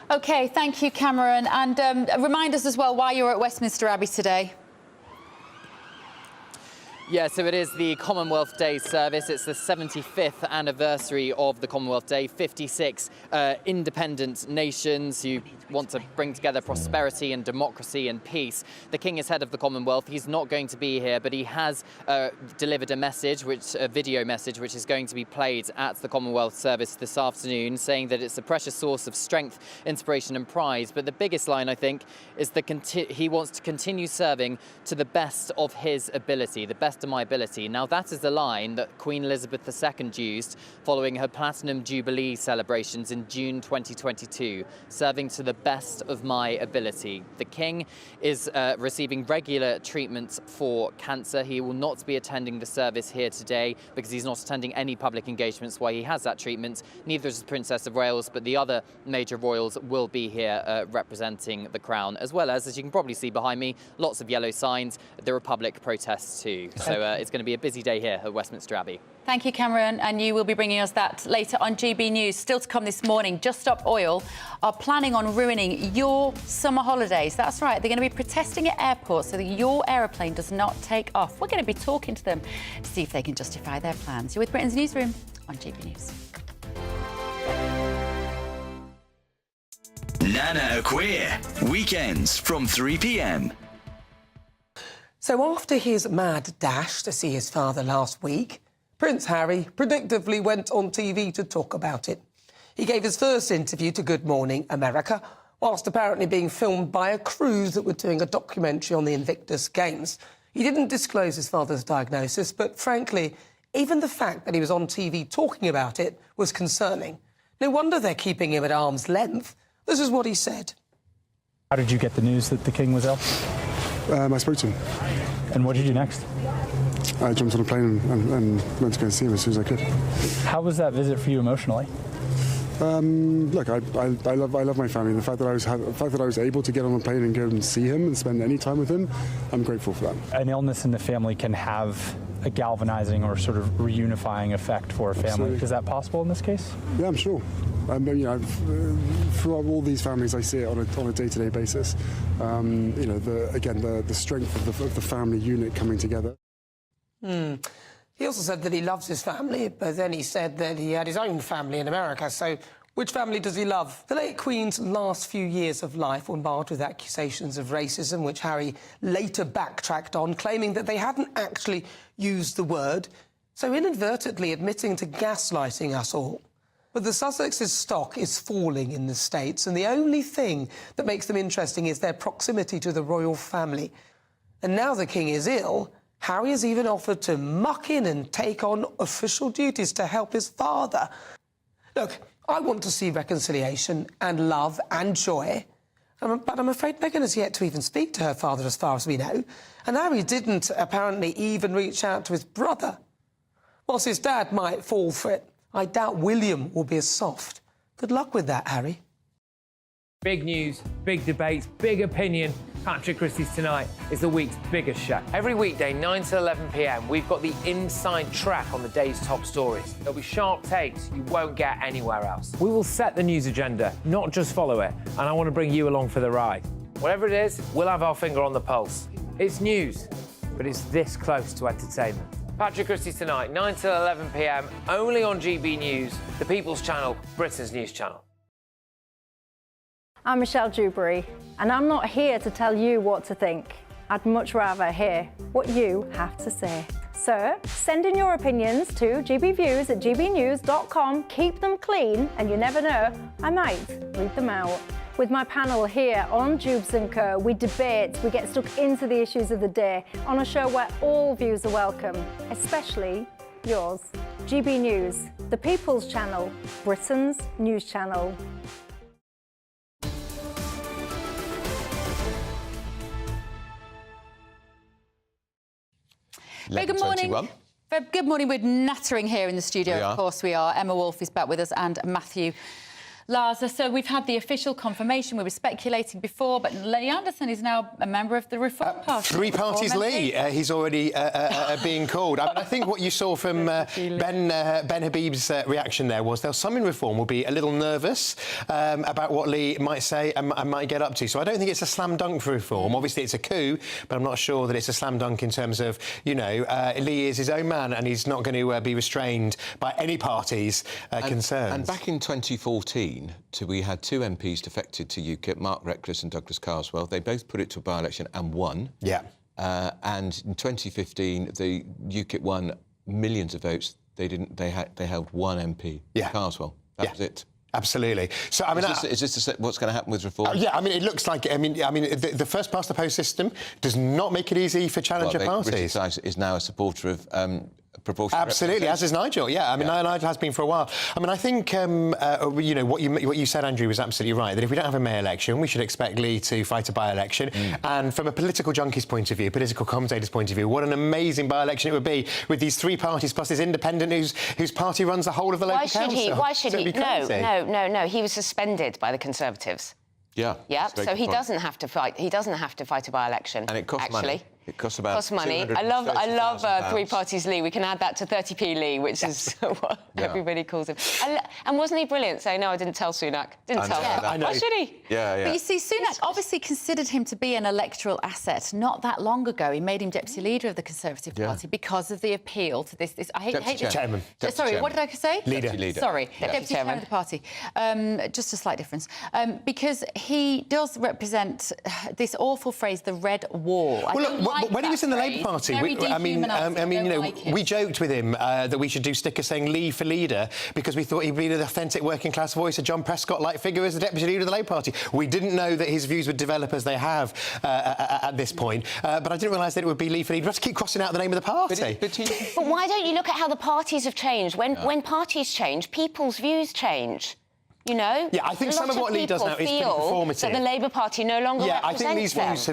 OK, thank you, Cameron. And remind us as well why you're at Westminster Abbey today. Yeah, so it is the Commonwealth Day service. It's the 75th anniversary of the Commonwealth Day. 56 independent nations who want to bring together prosperity and democracy and peace. The King is head of the Commonwealth. He's not going to be here, but he has delivered a message, a video message, which is going to be played at the Commonwealth service this afternoon, saying that it's a precious source of strength, inspiration and pride. But the biggest line, I think, is he wants to continue serving to the best of his ability, the best of my ability. Now, that is the line that Queen Elizabeth II used following her Platinum Jubilee celebrations in June 2022, serving to the best of my ability. The King is receiving regular treatment for cancer. He will not be attending the service here today because he's not attending any public engagements while he has that treatment. Neither is the Princess of Wales, but the other major royals will be here representing the Crown, as well as you can probably see behind me, lots of yellow signs. The Republic protests too. So it's going to be a busy day here at Westminster Abbey. Thank you, Cameron, and you will be bringing us that later on GB News. Still to come this morning, Just Stop Oil are planning on ruining your summer holidays. That's right, they're going to be protesting at airports so that your aeroplane does not take off. We're going to be talking to them to see if they can justify their plans. You're with Britain's Newsroom on GB News. Nana Queer, weekends from 3 p.m. So after his mad dash to see his father last week, Prince Harry predictably went on TV to talk about it. He gave his first interview to Good Morning America, whilst apparently being filmed by a crew that were doing a documentary on the Invictus Games. He didn't disclose his father's diagnosis, but frankly, even the fact that he was on TV talking about it was concerning. No wonder they're keeping him at arm's length. This is what he said. How did you get the news that the King was ill? I spoke to him. And what did you do next? I jumped on a plane and went to go and see him as soon as I could. How was that visit for you emotionally? Look, I love my family. The fact that I was able to get on a plane and go and see him and spend any time with him, I'm grateful for that. An illness in the family can have a galvanizing or sort of reunifying effect for a family. Absolutely. Is that possible in this case? Yeah, I'm sure. Throughout all these families, I see it on a day-to-day basis. The strength of the family unit coming together. He also said that he loves his family, but then he said that he had his own family in America. So which family does he love? The late Queen's last few years of life were marred with accusations of racism, which Harry later backtracked on, claiming that they hadn't actually used the word, so inadvertently admitting to gaslighting us all. But the Sussex's stock is falling in the States, and the only thing that makes them interesting is their proximity to the royal family. And now the King is ill, Harry has even offered to muck in and take on official duties to help his father. Look, I want to see reconciliation and love and joy, but I'm afraid Meghan has yet to even speak to her father as far as we know, and Harry didn't apparently even reach out to his brother. Whilst his dad might fall for it, I doubt William will be as soft. Good luck with that, Harry. Big news, big debates, big opinion. Patrick Christie's Tonight is the week's biggest show. Every weekday, 9 to 11 p.m, we've got the inside track on the day's top stories. There'll be sharp takes you won't get anywhere else. We will set the news agenda, not just follow it, and I want to bring you along for the ride. Whatever it is, we'll have our finger on the pulse. It's news, but it's this close to entertainment. Patrick Christie's Tonight, 9 to 11 p.m, only on GB News, the People's Channel, Britain's news channel. I'm Michelle Dewberry, and I'm not here to tell you what to think. I'd much rather hear what you have to say. So, send in your opinions to gbviews@gbnews.com. Keep them clean, and you never know, I might read them out. With my panel here on Jubes & Co, we debate, we get stuck into the issues of the day on a show where all views are welcome, especially yours. GB News, the People's Channel, Britain's news channel. Very good morning. Good morning. We're nattering here in the studio. Of course we are. Emma Wolfe is back with us and Matthew Laza. So we've had the official confirmation. We were speculating before, but Lee Anderson is now a member of the Reform Party. Three parties, Lee. He's already being called. I think what you saw from Ben Habib's reaction there was some in Reform will be a little nervous about what Lee might say and might get up to. So I don't think it's a slam dunk for Reform. Obviously, it's a coup, but I'm not sure that it's a slam dunk in terms of, Lee is his own man and he's not going to be restrained by any party's concerns. And back in 2014, we had two MPs defected to UKIP, Mark Reckless and Douglas Carswell. They both put it to a by-election and won. Yeah. And in 2015, the UKIP won millions of votes. They didn't. They held one MP. Yeah. Carswell. That was it. Absolutely. So I mean, is this what's going to happen with Reform? Yeah, I mean, it looks like. I mean, the first past the post system does not make it easy for challenger parties. Richard Syce is now a supporter of proportional. Absolutely, as is Nigel. Yeah, I mean, Nigel has been for a while. I mean, I think what you said, Andrew, was absolutely right. That if we don't have a May election, we should expect Lee to fight a by-election. And from a political junkie's point of view, political commentator's point of view, what an amazing by-election it would be with these three parties plus this independent whose party runs the whole of the local council. Why should he? No. He was suspended by the Conservatives. Yeah. Yeah. So he doesn't have to fight. He doesn't have to fight a by-election. And it costs money. It costs about Costs money. I love Three Parties Lee. We can add that to 30p Lee, which is what everybody calls him. And wasn't he brilliant saying, no, I didn't tell Sunak. Didn't tell him. I know. Why should he? Yeah. But you see, Sunak obviously considered him to be an electoral asset not that long ago. He made him deputy leader of the Conservative Party because of the appeal to this. I hate this. Chairman. Sorry, what did I say? Leader. Sorry, deputy chairman of the party. Just a slight difference. Because he does represent this awful phrase, the red wall. When he was in the Labour Party, we joked with him that we should do stickers saying "Lee for leader" because we thought he'd be the authentic working class voice, a John Prescott-like figure as the deputy leader of the Labour Party. We didn't know that his views would develop as they have at this point, but I didn't realise that it would be Lee for leader. We have to keep crossing out the name of the party. But why don't you look at how the parties have changed? When parties change, people's views change. You know? Yeah, I think some of what Lee does now is pretty performative. That the Labour Party no longer represents I think these views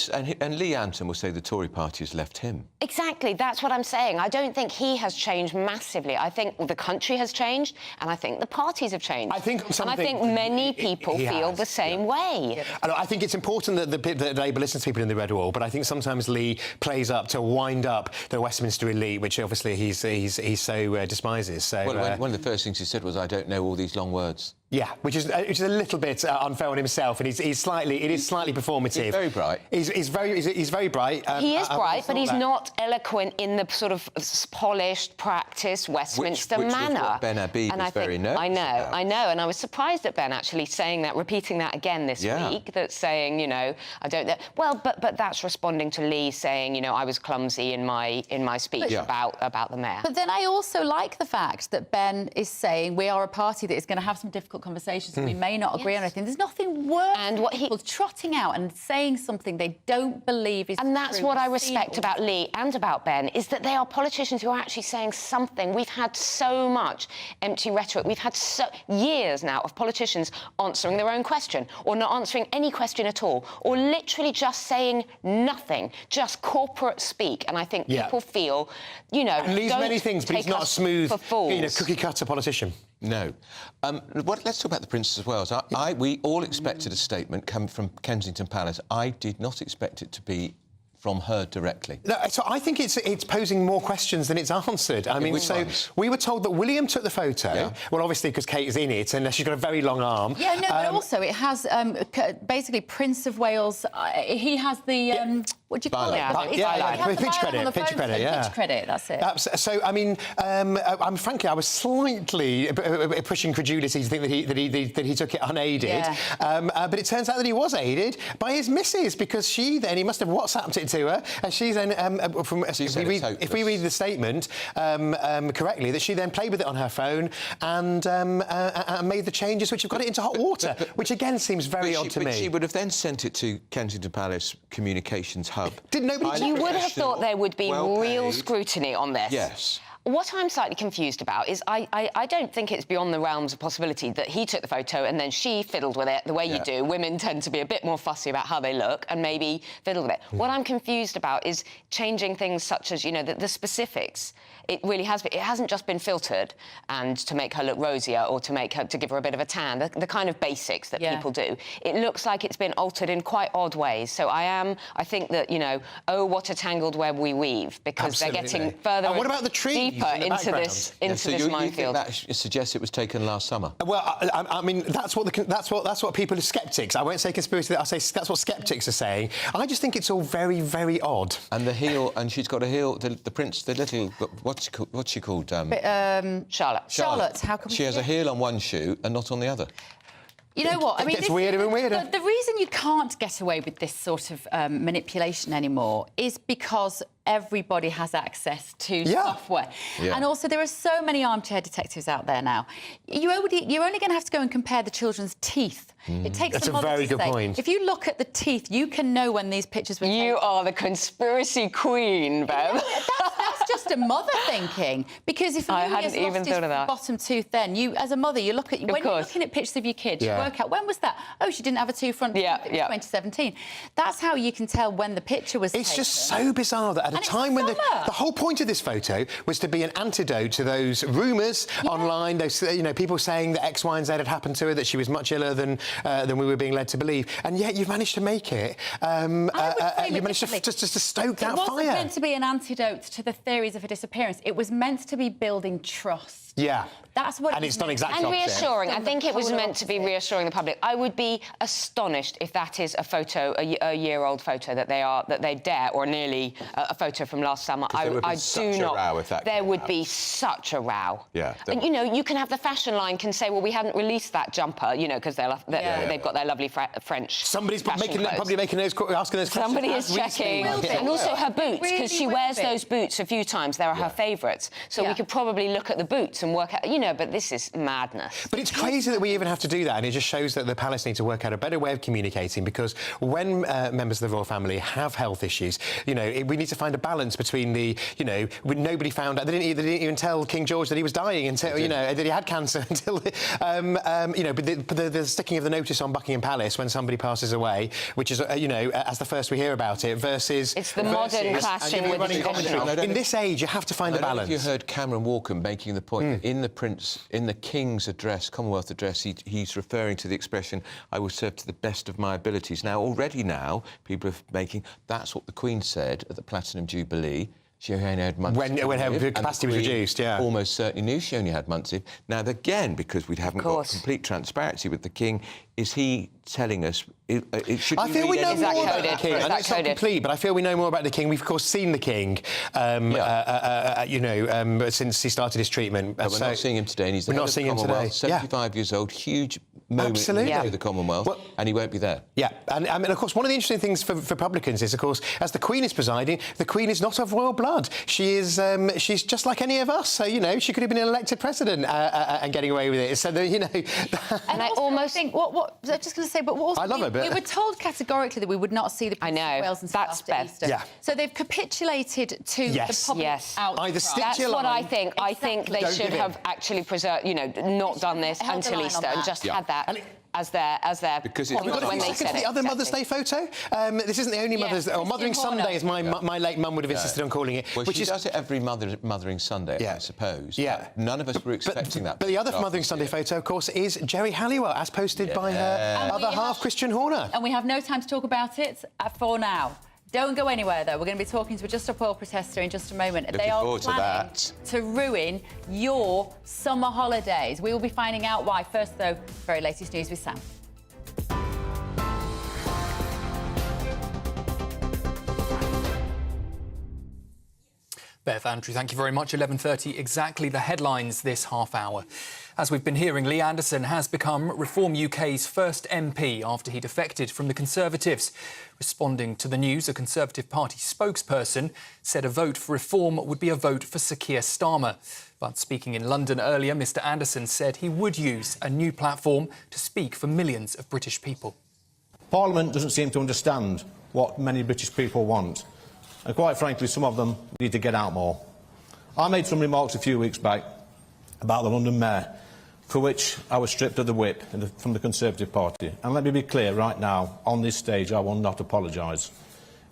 have... And Lee Anderson will say the Tory party has left him. Exactly, that's what I'm saying. I don't think he has changed massively. I think the country has changed, and I think the parties have changed. I think many people feel the same way. I think it's important that Labour listens to people in the red wall, but I think sometimes Lee plays up to wind up the Westminster elite, which obviously he so despises. So, one of the first things he said was, "I don't know all these long words." Yeah, which is a little bit unfair on himself, and it is slightly performative. He's very bright. He's very bright. He is bright, but he's not eloquent in the sort of polished, practiced Westminster manner. Which was what Ben Habib was very nervous about. I know, and I was surprised at Ben actually saying that, repeating that again this week. That's saying, you know, I don't know. Well, but that's responding to Lee saying, you know, I was clumsy in my speech about the mayor. But then I also like the fact that Ben is saying we are a party that is going to have some difficult conversations and we may not agree on anything. There's nothing worse than people trotting out and saying something they don't believe is true. And that's what I respect about Lee and about Ben, is that they are politicians who are actually saying something. We've had so much empty rhetoric. We've had years now of politicians answering their own question or not answering any question at all or literally just saying nothing, just corporate speak. And I think people feel, you know, and Lee's many things, but he's not a smooth, cookie-cutter politician. No. Let's talk about the Princess of Wales. We all expected a statement coming from Kensington Palace. I did not expect it to be from her directly. No, so I think it's posing more questions than it's answered. I mean, we were told that William took the photo. Well, obviously because Kate is in it, and she's got a very long arm. Yeah, no, but also it has basically Prince of Wales. He has the what do you call it? Pitch credit. Pitch credit. That's it. So I mean, frankly, I was slightly pushing credulity to think that he took it unaided. Yeah. But it turns out that he was aided by his missus, because he must have WhatsApped it to her, and she then, if we read the statement correctly, that she then played with it on her phone and made the changes which have got it into hot water, which again seems very odd to me. But she would have then sent it to Kensington Palace Communications Hub. Did nobody? You would have thought there would be real scrutiny on this. Yes. What I'm slightly confused about is I don't think it's beyond the realms of possibility that he took the photo and then she fiddled with it the way you do. Women tend to be a bit more fussy about how they look and maybe fiddle with it. What I'm confused about is changing things such as, you know, the specifics. It really has been. It hasn't just been filtered and to make her look rosier or to give her a bit of a tan, the kind of basics that people do. It looks like it's been altered in quite odd ways. So I think that, you know, oh, what a tangled web we weave, because they're getting further and what about the trees deeper into this minefield. You think that suggests it was taken last summer? Well, I mean, that's what people are skeptics. I won't say conspiracy. I'll say that's what skeptics are saying. I just think it's all very, very odd. And the heel, and she's got a heel. The prince, the little. What's she called? Charlotte. Charlotte. How come she has a heel on one shoe and not on the other? You know what? I mean, it's weirder and weirder. The reason you can't get away with this sort of manipulation anymore is because everybody has access to software. Yeah. And also, there are so many armchair detectives out there now. You're only going to have to go and compare the children's teeth. It takes That's a very good point. If you look at the teeth, you can know when these pictures were taken. You are the conspiracy queen, Bev. That's just just a mother thinking, because if I Louis hadn't has lost even his thought of that. bottom tooth, then you, as a mother, you look at when you're looking at pictures of your kids, you work out when was that? Oh, she didn't have a tooth front. Yeah, 2017. That's how you can tell when the picture was It's taken. just so bizarre that at a time when the whole point of this photo was to be an antidote to those rumours online, those people saying that X, Y, and Z had happened to her, that she was much iller than we were being led to believe, and yet you've managed to make it. You managed to stoke that fire. It wasn't meant to be an antidote to the theories of her disappearance. It was meant to be building trust. Yeah. That's what and it's not exactly and reassuring. I think it was polar meant to be reassuring the public. I would be astonished if that is a photo, a year-old photo that they dare, or nearly a photo from last summer. There would be such a row if that there would be such a row. Yeah. And you can have the fashion line can say, well, we hadn't released that jumper, because they've got their lovely French. Somebody's probably making those asking those questions. Somebody is checking, and also her boots, because she wears those boots a few times. They're her favourites, so we could probably look at the boots and work out, but this is madness. But it's crazy that we even have to do that, and it just shows that the palace need to work out a better way of communicating, because when members of the royal family have health issues, we need to find a balance between the, nobody found out. They didn't even tell King George that he was dying until, that he had cancer until, but the sticking of the notice on Buckingham Palace when somebody passes away, which is, as the first we hear about it, versus... It's the modern clashing with the traditional. In this age, you have to find a balance. I don't know if you heard Cameron Walker making the point that in the King's address, Commonwealth address, he's referring to the expression, I will serve to the best of my abilities. Now, already people are making... That's what the Queen said at the Platinum Jubilee. She only had months when her capacity was reduced, almost certainly knew she only had months. Now, again, because we haven't got complete transparency with the King, is he telling us... I feel we know more about the King. And it's not complete, but I feel we know more about the King. We've, of course, seen the King, since he started his treatment. But we're not seeing him today, and he's the head of the Commonwealth, 75 years old, huge moment for the Commonwealth, and he won't be there. Yeah, and I mean, of course, one of the interesting things for publicans is, of course, as the Queen is presiding, the Queen is not of royal blood. She is, she's just like any of us. So, she could have been an elected president and getting away with it. So, And I almost think, what I was just going to say, but what also, I love her, but... we were told categorically that we would not see the Prince of Wales until after Easter. Yeah. So they've capitulated to the public outcry. That's what I think. I think they should have actually preserved, not done this until Easter and just had that as their because point when they said it. The other Mother's Day photo. This isn't the only Mother's Day, or Mothering Sunday, as my late mum would have insisted on calling it. Well, she does it every Mothering Sunday, I suppose. Yeah. None of us were expecting that. But the other Mothering Sunday photo, of course, is Jerry Halliwell, as posted by her other half, Christian Horner. And we have no time to talk about it for now. Don't go anywhere, though. We're going to be talking to a Just Stop Oil protester in just a moment. They are planning to ruin your summer holidays. We will be finding out why. First, though, very latest news with Sam. Bev, Andrew, thank you very much. 11:30, exactly the headlines this half hour. As we've been hearing, Lee Anderson has become Reform UK's first MP after he defected from the Conservatives. Responding to the news, a Conservative Party spokesperson said a vote for reform would be a vote for Sir Keir Starmer. But speaking in London earlier, Mr Anderson said he would use a new platform to speak for millions of British people. Parliament doesn't seem to understand what many British people want. And quite frankly, some of them need to get out more. I made some remarks a few weeks back about the London Mayor, for which I was stripped of the whip from the Conservative Party. And let me be clear right now, on this stage, I will not apologise.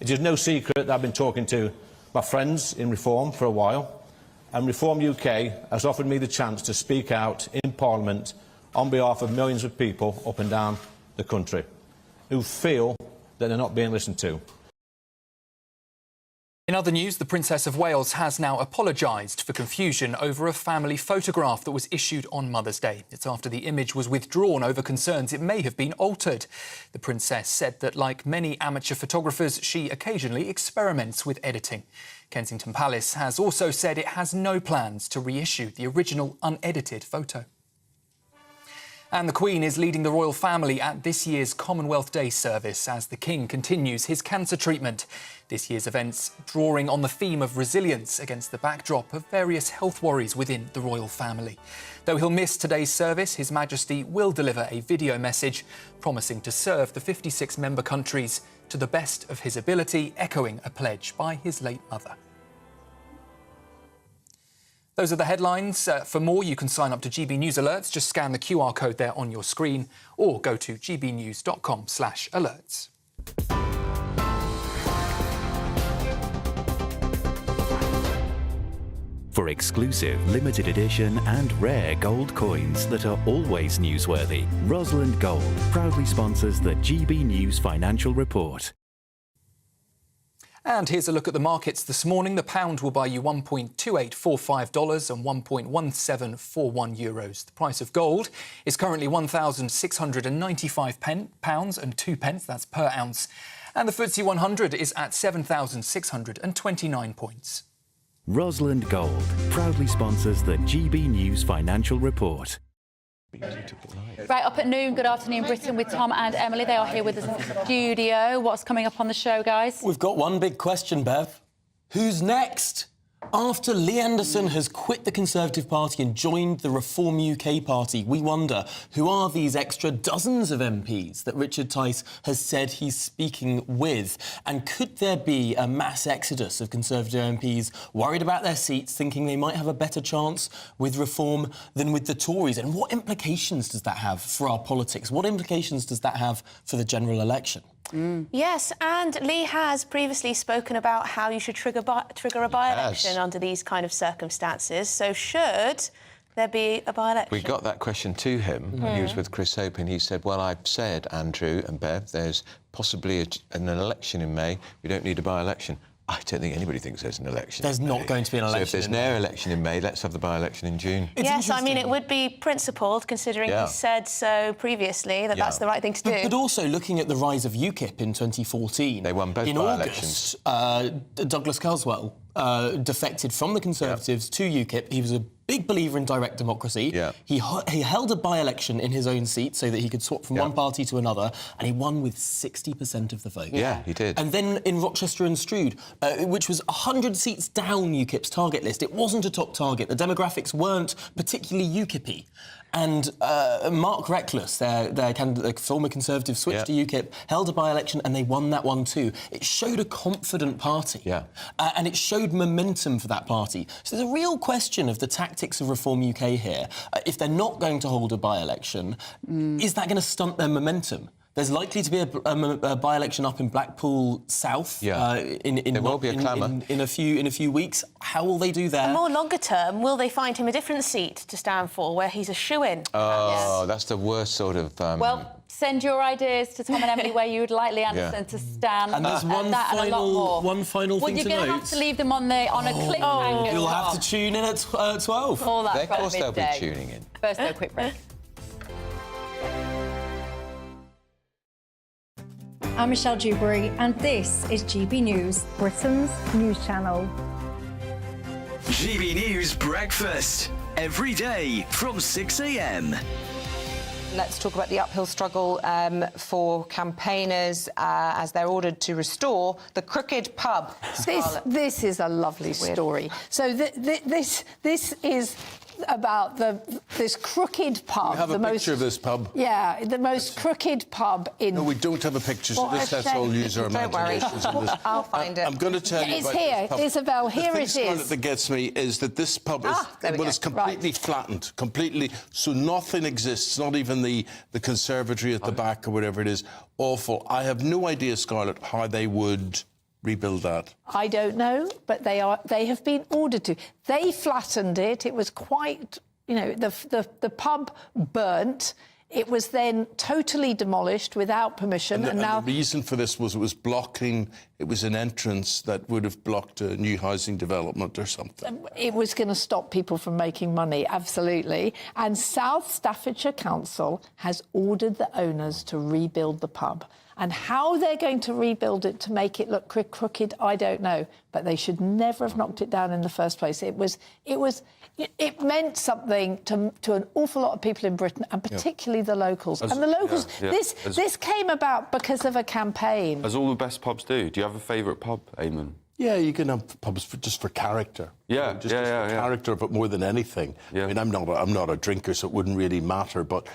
It is no secret that I've been talking to my friends in Reform for a while, and Reform UK has offered me the chance to speak out in Parliament on behalf of millions of people up and down the country who feel that they're not being listened to. In other news, the Princess of Wales has now apologised for confusion over a family photograph that was issued on Mother's Day. It's after the image was withdrawn over concerns it may have been altered. The Princess said that, like many amateur photographers, she occasionally experiments with editing. Kensington Palace has also said it has no plans to reissue the original unedited photo. And the Queen is leading the royal family at this year's Commonwealth Day service as the King continues his cancer treatment. This year's events drawing on the theme of resilience against the backdrop of various health worries within the royal family. Though he'll miss today's service, His Majesty will deliver a video message promising to serve the 56 member countries to the best of his ability, echoing a pledge by his late mother. Those are the headlines. For more, you can sign up to GB News Alerts. Just scan the QR code there on your screen or go to gbnews.com/alerts. For exclusive, limited edition and rare gold coins that are always newsworthy, Rosalind Gold proudly sponsors the GB News Financial Report. And here's a look at the markets this morning. The pound will buy you $1.2845 and €1.1741. The price of gold is currently £1,695 and 2 pence. That's per ounce. And the FTSE 100 is at 7,629 points. Rosalind Gold proudly sponsors the GB News Financial Report. Right, up at noon, Good Afternoon Britain with Tom and Emily. They are here with us in the studio. What's coming up on the show, guys? We've got one big question, Bev. Who's next? After Lee Anderson has quit the Conservative Party and joined the Reform UK Party, we wonder, who are these extra dozens of MPs that Richard Tice has said he's speaking with? And could there be a mass exodus of Conservative MPs worried about their seats, thinking they might have a better chance with Reform than with the Tories? And what implications does that have for our politics? What implications does that have for the general election? Yes, and Lee has previously spoken about how you should trigger a by-election under these kind of circumstances. So should there be a by-election? We got that question to him when he was with Chris Hope, and he said, well, I've said, Andrew and Bev, there's possibly an election in May. We don't need a by-election. I don't think anybody thinks there's an election. There's not going to be an election. So if there's no election in May, let's have the by-election in June. Yes, I mean, it would be principled, considering he said so previously, that that's the right thing to do. But also, looking at the rise of UKIP in 2014... They won both by-elections. In August, Douglas Carswell defected from the Conservatives to UKIP. He was a big believer in direct democracy. He held a by-election in his own seat so that he could swap from one party to another, and he won with 60% of the vote. Yeah, he did. And then in Rochester and Stroud, which was 100 seats down UKIP's target list, it wasn't a top target. The demographics weren't particularly UKIP-y. And Mark Reckless, their candidate, former Conservative, switched to UKIP, held a by-election, and they won that one too. It showed a confident party. And it showed momentum for that party. So there's a real question of the tactics of Reform UK here. If they're not going to hold a by-election, is that going to stunt their momentum? There's likely to be a by-election up in Blackpool South. There will be a clamour in a few weeks. How will they do that? And more longer term, will they find him a different seat to stand for, where he's a shoo-in? Oh, that's the worst sort of. Well, send your ideas to Tom and Emily where you would like Lee Anderson to stand. And there's one final thing to note. Well, you're going to have to leave them on a cliffhanger. You'll have to tune in at 12. All that of course they'll be tuning in. First, a quick break. I'm Michelle Dewberry, and this is GB News, Britain's news channel. GB News Breakfast, every day from 6 a.m. Let's talk about the uphill struggle for campaigners as they're ordered to restore the Crooked Pub. This is a lovely story. So this is about this crooked pub. We have a picture of this pub. Yeah, the most crooked pub in... No, we don't have a picture, so let's all use our imaginations. Don't worry, I'll find it. I'm going to tell you it's about here, this pub. Isabel, here it is. The thing that gets me is that this pub is completely flattened, completely, so nothing exists, not even the conservatory at the back or whatever it is. Awful. I have no idea, Scarlett, how they would rebuild that. I don't know, but they have been ordered to. They flattened it. It was quite, the pub burnt. It was then totally demolished without permission. And the reason for this was it was an entrance that would have blocked a new housing development or something. It was going to stop people from making money, absolutely. And South Staffordshire Council has ordered the owners to rebuild the pub. And how they're going to rebuild it to make it look crooked, I don't know. But they should never have knocked it down in the first place. It meant something to an awful lot of people in Britain, and particularly the locals. And the locals, this came about because of a campaign. As all the best pubs do. Do you have a favourite pub, Eamon? Yeah, you can have pubs just for character. Yeah, just for character, but more than anything. I mean, I'm not a drinker, so it wouldn't really matter. But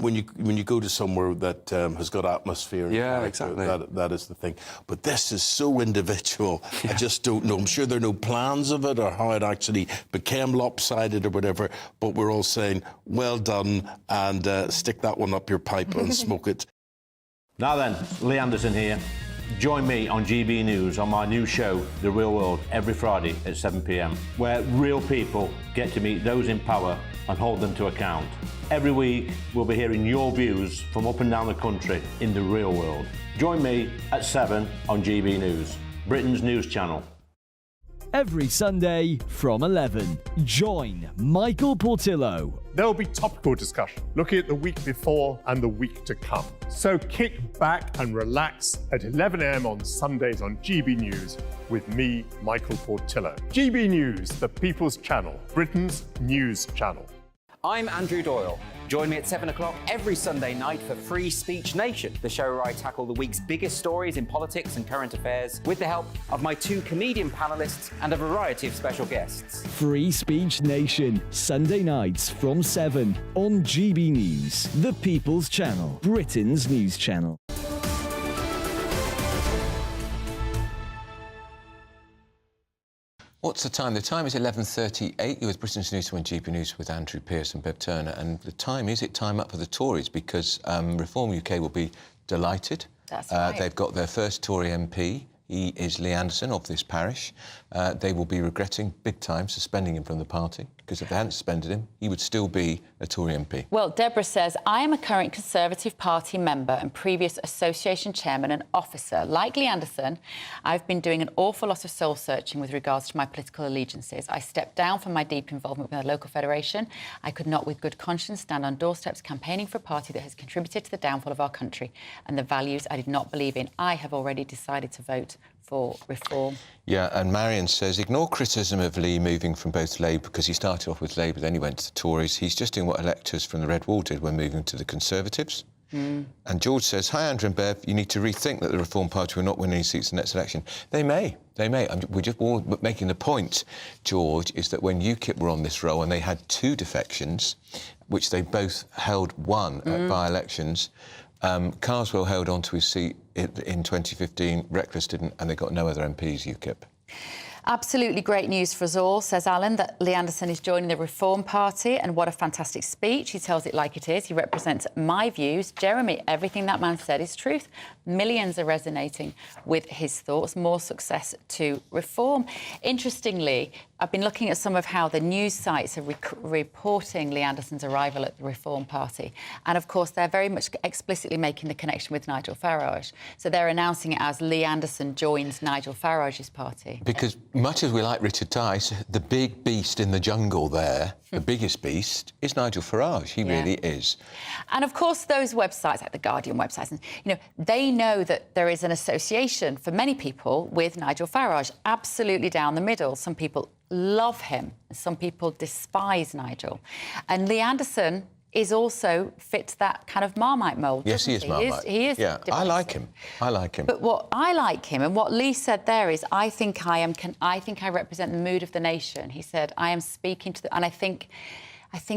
when you go to somewhere that has got atmosphere, and exactly. That is the thing. But this is so individual. I just don't know. I'm sure there are no plans of it or how it actually became lopsided or whatever. But we're all saying, well done, and stick that one up your pipe and smoke it. Now then, Lee Anderson here. Join me on GB News on my new show, The Real World, every Friday at 7 p.m, where real people get to meet those in power and hold them to account. Every week, we'll be hearing your views from up and down the country in the real world. Join me at 7 on GB News, Britain's news channel. Every Sunday from 11, join Michael Portillo. There will be topical discussion, looking at the week before and the week to come. So kick back and relax at 11 a.m. on Sundays on GB News with me, Michael Portillo. GB News, the People's Channel, Britain's news channel. I'm Andrew Doyle. Join me at 7 o'clock every Sunday night for Free Speech Nation, the show where I tackle the week's biggest stories in politics and current affairs with the help of my 2 comedian panellists and a variety of special guests. Free Speech Nation, Sunday nights from 7 on GB News, the People's Channel, Britain's news channel. What's the time? The time is 11:38. You're with Britain's News on GB News with Andrew Pearce and Bev Turner. And the time is time up for the Tories because Reform UK will be delighted. That's right. They've got their first Tory MP. He is Lee Anderson of this parish. They will be regretting big time suspending him from the party because if they hadn't suspended him, he would still be a Tory MP. Well, Deborah says, I am a current Conservative Party member and previous association chairman and officer. Like Lee Anderson, I've been doing an awful lot of soul-searching with regards to my political allegiances. I stepped down from my deep involvement with the local federation. I could not, with good conscience, stand on doorsteps campaigning for a party that has contributed to the downfall of our country and the values I did not believe in. I have already decided to vote for reform. Yeah, and Marion says, ignore criticism of Lee moving from both Labour, because he started off with Labour, then he went to the Tories. He's just doing what electors from the Red Wall did when moving to the Conservatives. And George says, hi, Andrew and Bev, you need to rethink that the Reform Party will not win any seats in the next election. They may. We're just all making the point, George, is that when UKIP were on this roll and they had 2 defections, which they both held one at by-elections, Carswell held on to his seat in 2015, Reckless didn't, and they got no other MPs, UKIP. Absolutely great news for us all, says Alan, that Lee Anderson is joining the Reform Party, and what a fantastic speech. He tells it like it is. He represents my views. Jeremy, everything that man said is truth. Millions are resonating with his thoughts. More success to Reform. Interestingly, I've been looking at some of how the news sites are reporting Lee Anderson's arrival at the Reform Party. And, of course, they're very much explicitly making the connection with Nigel Farage. So they're announcing it as Lee Anderson joins Nigel Farage's party. Because much as we like Richard Tice, the big beast in the jungle there, the biggest beast, is Nigel Farage. He really is. And, of course, those websites, like the Guardian websites, and, you know, they know that there is an association for many people with Nigel Farage, absolutely down the middle. Some people love him. Some people despise Nigel. And Lee Anderson is also fits that kind of Marmite mould. Yes, he is Marmite. He is. Yeah, I like him. I like him. But what I like him, and what Lee said there is, I think I represent the mood of the nation. He said, I am speaking to the... And I think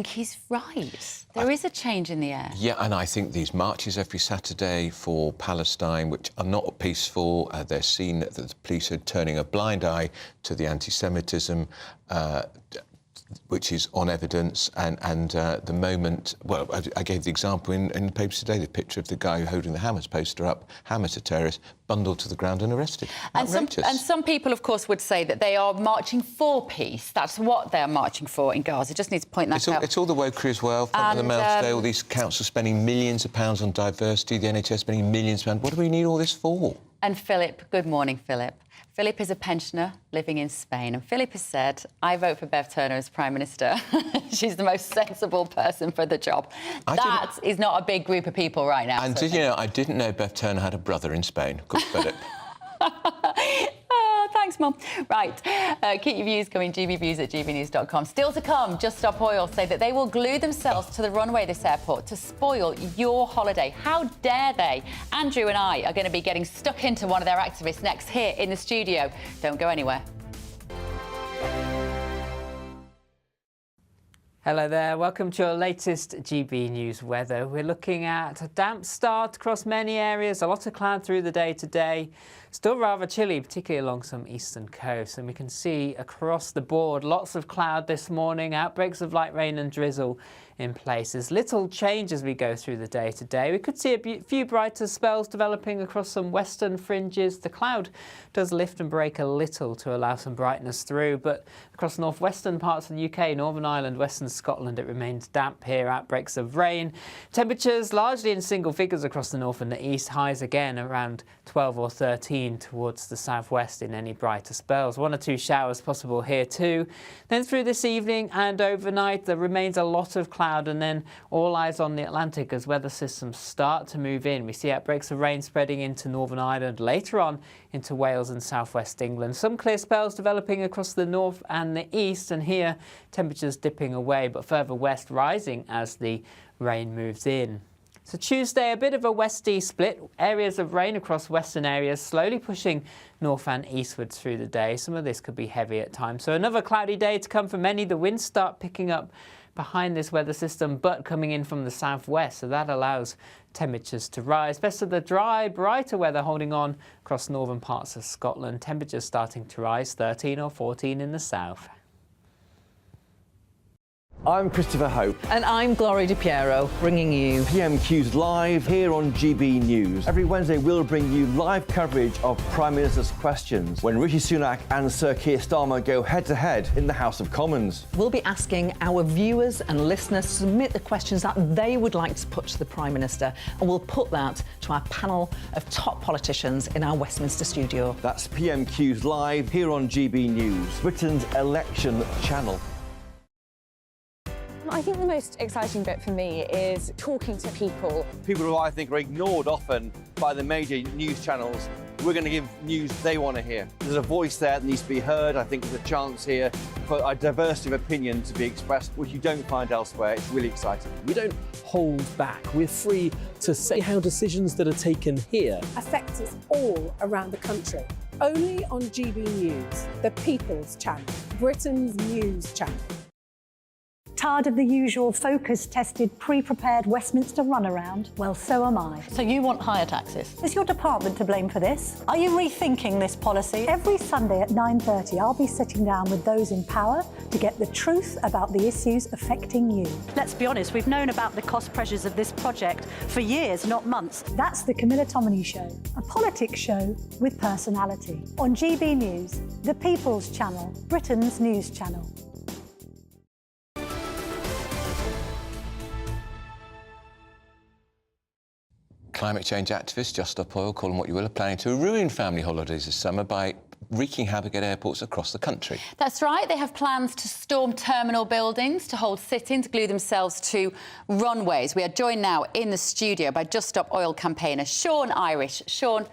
he's right. There is a change in the air. Yeah, and I think these marches every Saturday for Palestine, which are not peaceful, they're seen that the police are turning a blind eye to the anti-Semitism, which is on evidence, and the moment... Well, I gave the example in the papers today, the picture of the guy holding the Hamas poster up, Hamas, a terrorist, bundled to the ground and arrested. And some people, of course, would say that they are marching for peace. That's what they're marching for in Gaza. Just need to point that out. It's all the wokery as well. Front of the Mail today, all these councils spending millions of pounds on diversity, the NHS spending millions of pounds. What do we need all this for? And Philip, good morning, Philip. Philip is a pensioner living in Spain, and Philip has said, I vote for Bev Turner as Prime Minister. She's the most sensible person for the job. That is not a big group of people right now. And I didn't know Bev Turner had a brother in Spain called Philip. Oh, thanks, Mum. Right, keep your views coming, GBViews at gbnews.com. Still to come, Just Stop Oil say that they will glue themselves to the runway this airport to spoil your holiday. How dare they? Andrew and I are going to be getting stuck into one of their activists next here in the studio. Don't go anywhere. Hello there, welcome to your latest GB News weather. We're looking at a damp start across many areas, a lot of cloud through the day today. Still rather chilly, particularly along some eastern coasts, and we can see across the board lots of cloud this morning, outbreaks of light rain and drizzle in places. Little change as we go through the day today. We could see a few brighter spells developing across some western fringes. The cloud does lift and break a little to allow some brightness through, but across northwestern parts of the UK, Northern Ireland, western Scotland, it remains damp here, outbreaks of rain. Temperatures largely in single figures across the north and the east, highs again around 12 or 13 towards the southwest in any brighter spells. 1 or 2 showers possible here too. Then through this evening and overnight, there remains a lot of cloud, and then all eyes on the Atlantic as weather systems start to move in. We see outbreaks of rain spreading into Northern Ireland, later on into Wales and southwest England. Some clear spells developing across the north and the east, and here temperatures dipping away, but further west rising as the rain moves in. So Tuesday, a bit of a west-east split. Areas of rain across western areas, slowly pushing north and eastwards through the day. Some of this could be heavy at times. So another cloudy day to come for many. The winds start picking up behind this weather system, but coming in from the southwest, so that allows temperatures to rise. Best of the dry, brighter weather holding on across northern parts of Scotland. Temperatures starting to rise, 13 or 14 in the south. I'm Christopher Hope. And I'm Gloria Di Piero, bringing you PMQ's Live here on GB News. Every Wednesday we'll bring you live coverage of Prime Minister's questions when Rishi Sunak and Sir Keir Starmer go head-to-head in the House of Commons. We'll be asking our viewers and listeners to submit the questions that they would like to put to the Prime Minister, and we'll put that to our panel of top politicians in our Westminster studio. That's PMQ's Live here on GB News, Britain's election channel. I think the most exciting bit for me is talking to people. People who I think are ignored often by the major news channels. We're going to give news they want to hear. There's a voice there that needs to be heard. I think there's a chance here for a diversity of opinion to be expressed, which you don't find elsewhere. It's really exciting. We don't hold back. We're free to say how decisions that are taken here affect us all around the country. Only on GB News, the People's Channel, Britain's news channel. Tired of the usual focus-tested, pre-prepared Westminster runaround? Well, so am I. So you want higher taxes? Is your department to blame for this? Are you rethinking this policy? Every Sunday at 9:30, I'll be sitting down with those in power to get the truth about the issues affecting you. Let's be honest, we've known about the cost pressures of this project for years, not months. That's the Camilla Tominey Show, a politics show with personality. On GB News, the People's Channel, Britain's news channel. Climate change activists, Just Stop Oil, call them what you will, are planning to ruin family holidays this summer by wreaking havoc at airports across the country. That's right. They have plans to storm terminal buildings, to hold sit-ins, glue themselves to runways. We are joined now in the studio by Just Stop Oil campaigner Sean Irish. Sean,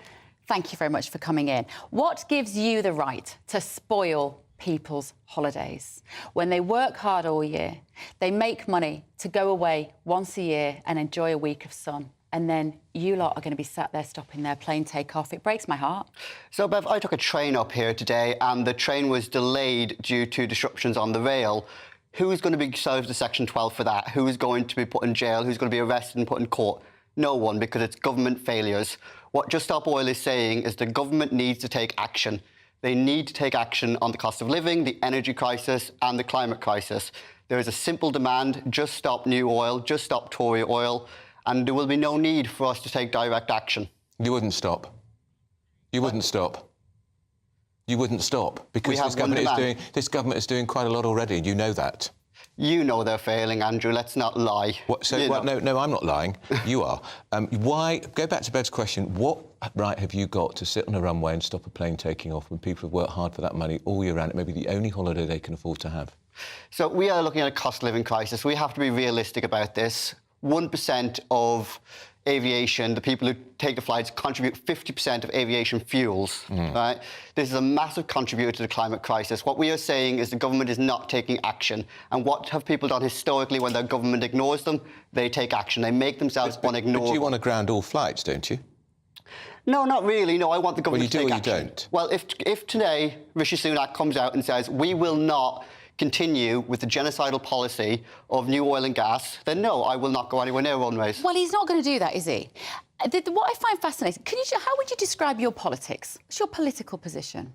thank you very much for coming in. What gives you the right to spoil people's holidays? When they work hard all year, they make money to go away once a year and enjoy a week of sun, and then you lot are going to be sat there stopping their plane takeoff. It breaks my heart. So, Bev, I took a train up here today and the train was delayed due to disruptions on the rail. Who is going to be served to Section 12 for that? Who is going to be put in jail? Who's going to be arrested and put in court? No one, because it's government failures. What Just Stop Oil is saying is the government needs to take action. They need to take action on the cost of living, the energy crisis and the climate crisis. There is a simple demand: just stop new oil, just stop Tory oil, and there will be no need for us to take direct action. You wouldn't stop. You wouldn't stop. You wouldn't stop, because this government is doing quite a lot already. You know that. You know they're failing, Andrew. Let's not lie. No, I'm not lying. You are. Why? Go back to Bev's question. What right have you got to sit on a runway and stop a plane taking off when people have worked hard for that money all year round? It may be the only holiday they can afford to have. So we are looking at a cost of living crisis. We have to be realistic about this. 1% of aviation, the people who take the flights, contribute 50% of aviation fuels, right? This is a massive contributor to the climate crisis. What we are saying is the government is not taking action. And what have people done historically when their government ignores them? They take action. They make themselves unignorable. But you want to ground all flights, don't you? No, not really. No, I want the government to take action. Well, you do or you don't? Well, if today Rishi Sunak comes out and says, we will not continue with the genocidal policy of new oil and gas, then no, I will not go anywhere near runways. Well, he's not going to do that, is he? What I find fascinating, how would you describe your politics? What's your political position?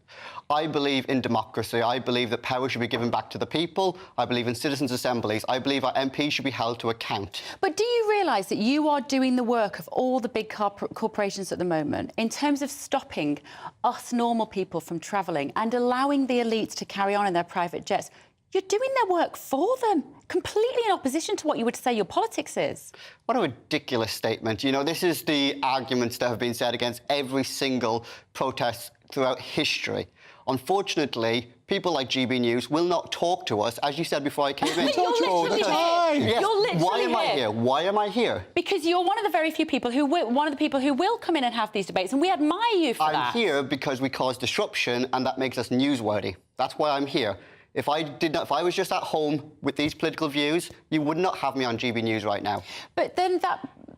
I believe in democracy. I believe that power should be given back to the people. I believe in citizens' assemblies. I believe our MPs should be held to account. But do you realise that you are doing the work of all the big corporations at the moment in terms of stopping us normal people from travelling and allowing the elites to carry on in their private jets? You're doing their work for them, completely in opposition to what you would say your politics is. What a ridiculous statement. You know, this is the arguments that have been said against every single protest throughout history. Unfortunately, people like GBNews will not talk to us, as you said before I came in. You're literally here. Yes. You're literally Why am I here? Why am I here? Because you're one of the very few people who will come in and have these debates, and we admire you for that. I'm here because we cause disruption, and that makes us newsworthy. That's why I'm here. If I was just at home with these political views, you would not have me on GBNews right now. But then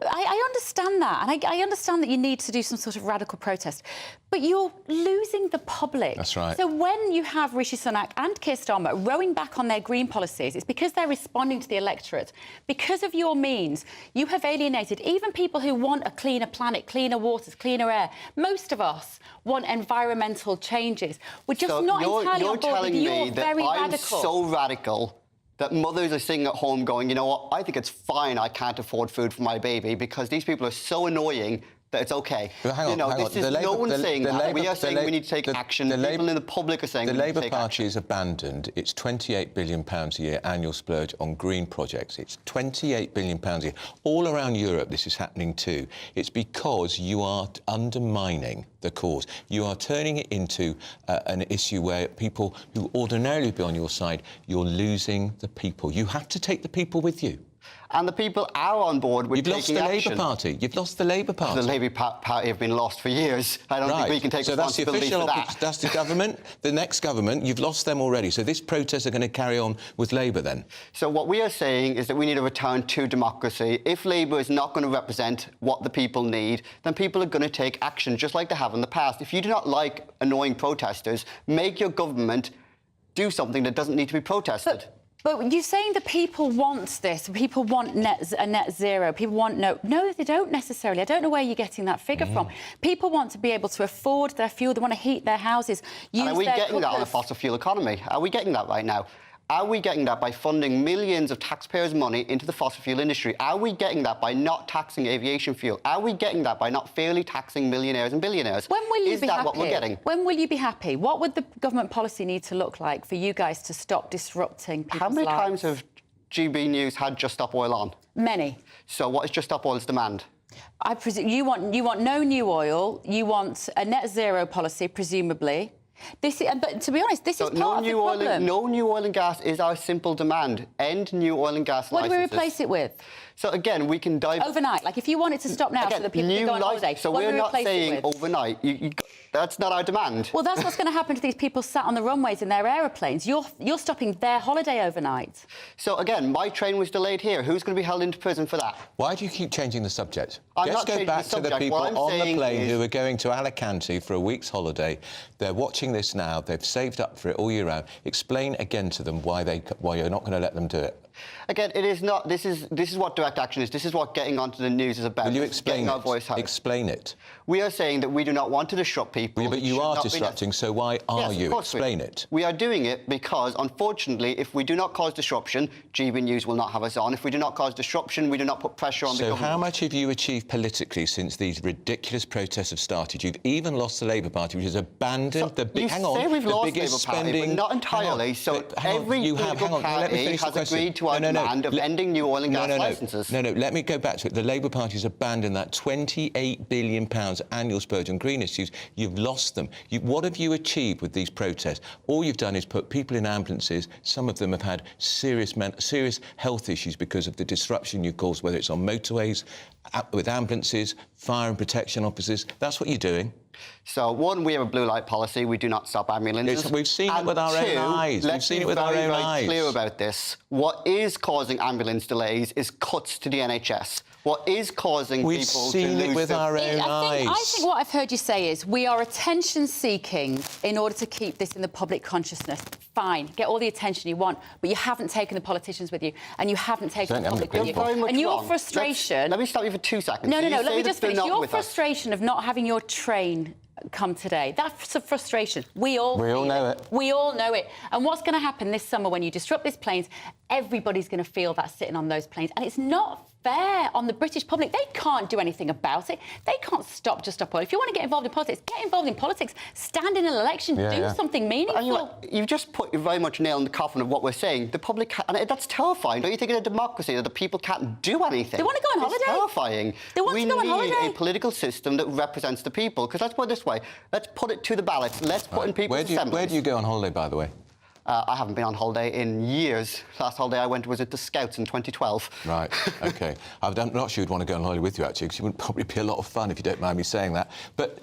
I understand that, and I understand that you need to do some sort of radical protest, but you're losing the public. That's right. So when you have Rishi Sunak and Keir Starmer rowing back on their green policies, it's because they're responding to the electorate. Because of your means, you have alienated even people who want a cleaner planet, cleaner waters, cleaner air. Most of us want environmental changes. We're just not entirely on board with your very radical. I'm so radical that mothers are sitting at home going, you know what, I think it's fine I can't afford food for my baby because these people are so annoying that it's OK. But hang on, this is no one saying that. We are saying we need to take action. People in the public are saying we need to take action. The Labour Party has abandoned its £28 billion a year annual splurge on green projects. It's £28 billion a year. All around Europe, this is happening too. It's because you are undermining the cause. You are turning it into an issue where people who ordinarily would be on your side, you're losing the people. You have to take the people with you. And the people are on board with taking action. You've lost the Labour Party. You've lost the Labour Party. The Labour Party have been lost for years. I don't think we can take responsibility for that. That's the government. The next government, you've lost them already. So this protest are going to carry on with Labour then? So what we are saying is that we need a return to democracy. If Labour is not going to represent what the people need, then people are going to take action, just like they have in the past. If you do not like annoying protesters, make your government do something that doesn't need to be protested. But you're saying the people want this. People want a net zero. People want no, they don't necessarily. I don't know where you're getting that figure from. People want to be able to afford their fuel. They want to heat their houses. And are we getting that on a fossil fuel economy? Are we getting that right now? Are we getting that by funding millions of taxpayers' money into the fossil fuel industry? Are we getting that by not taxing aviation fuel? Are we getting that by not fairly taxing millionaires and billionaires? When will you Is be that happy? what we're getting? When will you be happy? What would the government policy need to look like for you guys to stop disrupting people's lives? How many times have GBNews had Just Stop Oil on? Many. So what is Just Stop Oil's demand? I presume you want no new oil. You want a net zero policy, presumably. But to be honest, this is part of the problem. No new oil and gas is our simple demand. End new oil and gas licenses. What do we replace it with? So again, we can dive overnight. Like if you want it to stop now, so the people can go on holiday. So we're not saying overnight. That's not our demand. Well, that's what's going to happen to these people sat on the runways in their aeroplanes. You're stopping their holiday overnight. So again, my train was delayed here. Who's going to be held into prison for that? Why do you keep changing the subject? Let's go back to the people on the plane who are going to Alicante for a week's holiday. They're watching this now. They've saved up for it all year round. Explain again to them why you're not going to let them do it. Again, it is not. This is what direct action is. This is what getting onto the news is about. Will you explain our voice out. Explain it. We are saying that we do not want to disrupt people. Yeah, but you are disrupting, so why are you? Explain it. We are doing it because, unfortunately, if we do not cause disruption, GBNews will not have us on. If we do not cause disruption, we do not put pressure on the government. So how much have you achieved politically since these ridiculous protests have started? You've even lost the Labour Party, which has abandoned the biggest spending... Not entirely. So every political party has agreed to to our demand of ending new oil and gas licences. No, let me go back to it. The Labour Party's abandoned that £28 billion annual spurge on green issues. You've lost them. What have you achieved with these protests? All you've done is put people in ambulances. Some of them have had serious health issues because of the disruption you've caused, whether it's on motorways, with ambulances, fire and protection officers. That's what you're doing. So, one, we have a blue light policy. We do not stop ambulances. We've seen it with our own eyes. We've seen it with our own eyes. Let's be very clear about this. What is causing ambulance delays is cuts to the NHS. What is causing people to lose... We've seen it with our own eyes. I think what I've heard you say is we are attention-seeking in order to keep this in the public consciousness. Fine, get all the attention you want, but you haven't taken the politicians with you, and you haven't taken the public with you. And your frustration... Let me stop you for 2 seconds. No, let me just finish. Your frustration of not having your train come today, that's a frustration. We all know it. We all know it. And what's going to happen this summer when you disrupt these planes, everybody's going to feel that sitting on those planes. And it's not fair on the British public. They can't do anything about it. They can't stop oil. If you want to get involved in politics, get involved in politics. Stand in an election. Do something meaningful. Anyway, you've just put very much nail in the coffin of what we're saying. The public... And that's terrifying. Don't you think in a democracy that the people can't do anything? They want to go on holiday. It's terrifying. They want to go on holiday. We need a political system that represents the people. Because let's put it this way. Let's put it to the ballots. Let's put in people's assemblies. Where do you go on holiday, by the way? I haven't been on holiday in years. Last holiday I went was at the Scouts in 2012. Right, OK. I'm not sure you'd want to go on holiday with you, actually, because it would probably be a lot of fun, if you don't mind me saying that. But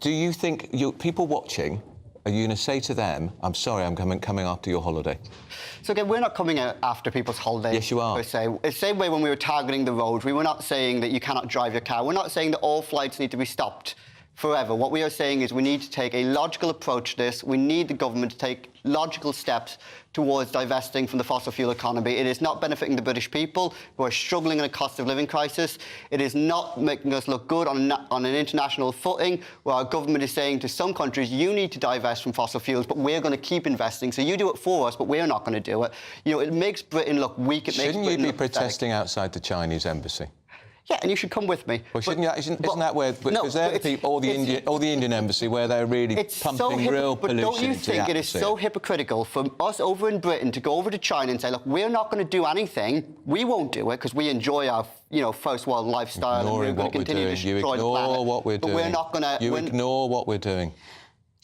do you think people watching, are you going to say to them, I'm sorry, I'm coming after your holiday? So, again, we're not coming after people's holidays. Yes, you are. Per se. The same way when we were targeting the roads, we were not saying that you cannot drive your car. We're not saying that all flights need to be stopped forever. What we are saying is we need to take a logical approach to this. We need the government to take logical steps towards divesting from the fossil fuel economy. It is not benefiting the British people who are struggling in a cost of living crisis. It is not making us look good on an international footing where our government is saying to some countries, you need to divest from fossil fuels, but we're going to keep investing. So you do it for us, but we're not going to do it. You know, it makes Britain look weak. Shouldn't you be protesting outside the Chinese embassy? Yeah, and you should come with me. Well, isn't that where... Because they're the people, or the Indian embassy, where they're really pumping real pollution into the atmosphere. But don't you think it is so hypocritical for us over in Britain to go over to China and say, look, we're not going to do anything. We won't do it because we enjoy our, first world lifestyle. And we're going to continue to destroy the planet. But we're not going to... You ignore what we're doing.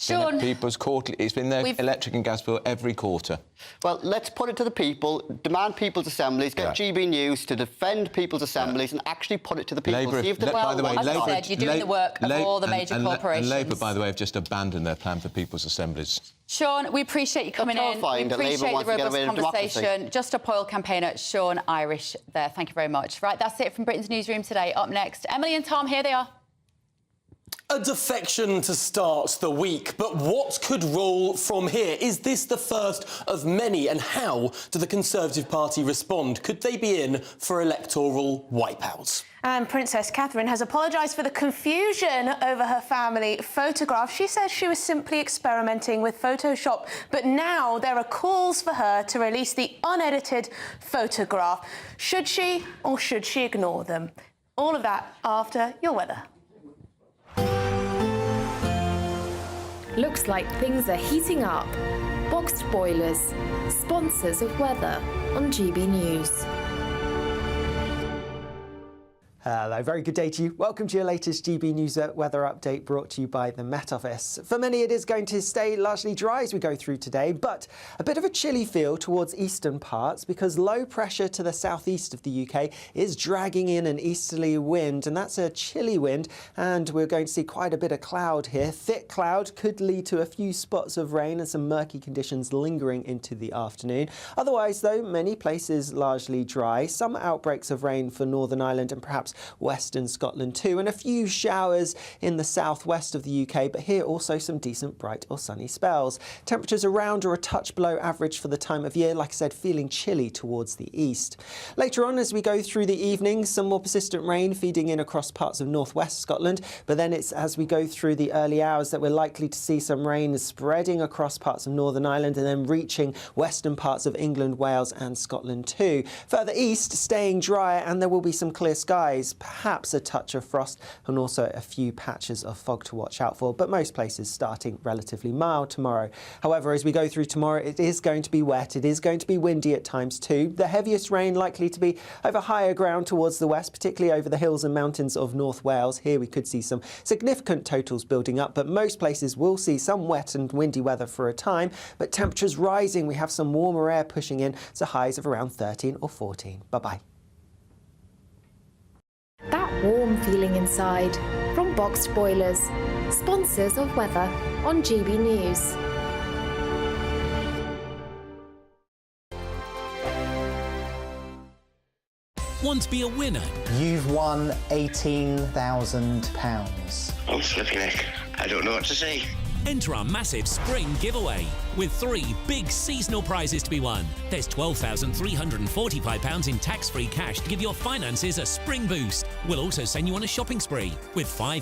Sean, it's been their electric and gas bill every quarter. Well, let's put it to the people, demand people's assemblies, get GB News to defend people's assemblies and actually put it to the people. Labour, as I said, you're doing the work of all the major corporations. And Labour, by the way, have just abandoned their plan for people's assemblies. Sean, we appreciate you coming in. We appreciate the robust conversation. Just Stop Oil campaigner Sean Irish there. Thank you very much. Right, that's it from Britain's Newsroom today. Up next, Emily and Tom, here they are. A defection to start the week, but what could roll from here? Is this the first of many, and how do the Conservative Party respond? Could they be in for electoral wipeout? And Princess Catherine has apologised for the confusion over her family photograph. She says she was simply experimenting with Photoshop, but now there are calls for her to release the unedited photograph. Should she, or should she ignore them? All of that after your weather. Looks like things are heating up. Boxed boilers, sponsors of weather on GB News. Hello, very good day to you. Welcome to your latest GB News weather update brought to you by the Met Office. For many, it is going to stay largely dry as we go through today, but a bit of a chilly feel towards eastern parts because low pressure to the southeast of the UK is dragging in an easterly wind, and that's a chilly wind, and we're going to see quite a bit of cloud here. Thick cloud could lead to a few spots of rain and some murky conditions lingering into the afternoon. Otherwise, though, many places largely dry. Some outbreaks of rain for Northern Ireland and perhaps western Scotland too, and a few showers in the southwest of the UK, but here also some decent bright or sunny spells. Temperatures around or a touch below average for the time of year, like I said, feeling chilly towards the east. Later on, as we go through the evening, some more persistent rain feeding in across parts of northwest Scotland, but then it's as we go through the early hours that we're likely to see some rain spreading across parts of Northern Ireland and then reaching western parts of England, Wales and Scotland too. Further east, staying dry, and there will be some clear skies. skies, perhaps a touch of frost and also a few patches of fog to watch out for, but most places starting relatively mild tomorrow. However, as we go through tomorrow, it is going to be wet, it is going to be windy at times too. The heaviest rain likely to be over higher ground towards the west, particularly over the hills and mountains of North Wales. Here we could see some significant totals building up, but most places will see some wet and windy weather for a time, but temperatures rising. We have some warmer air pushing in to highs of around 13 or 14. Bye-bye. That warm feeling inside from Boxed Boilers, sponsors of weather on GB News. Want to be a winner? You've won £18,000. I'm flipping heck. I don't know what to say. Enter our massive spring giveaway with 3 big seasonal prizes to be won. There's £12,345 in tax-free cash to give your finances a spring boost. We'll also send you on a shopping spree with £500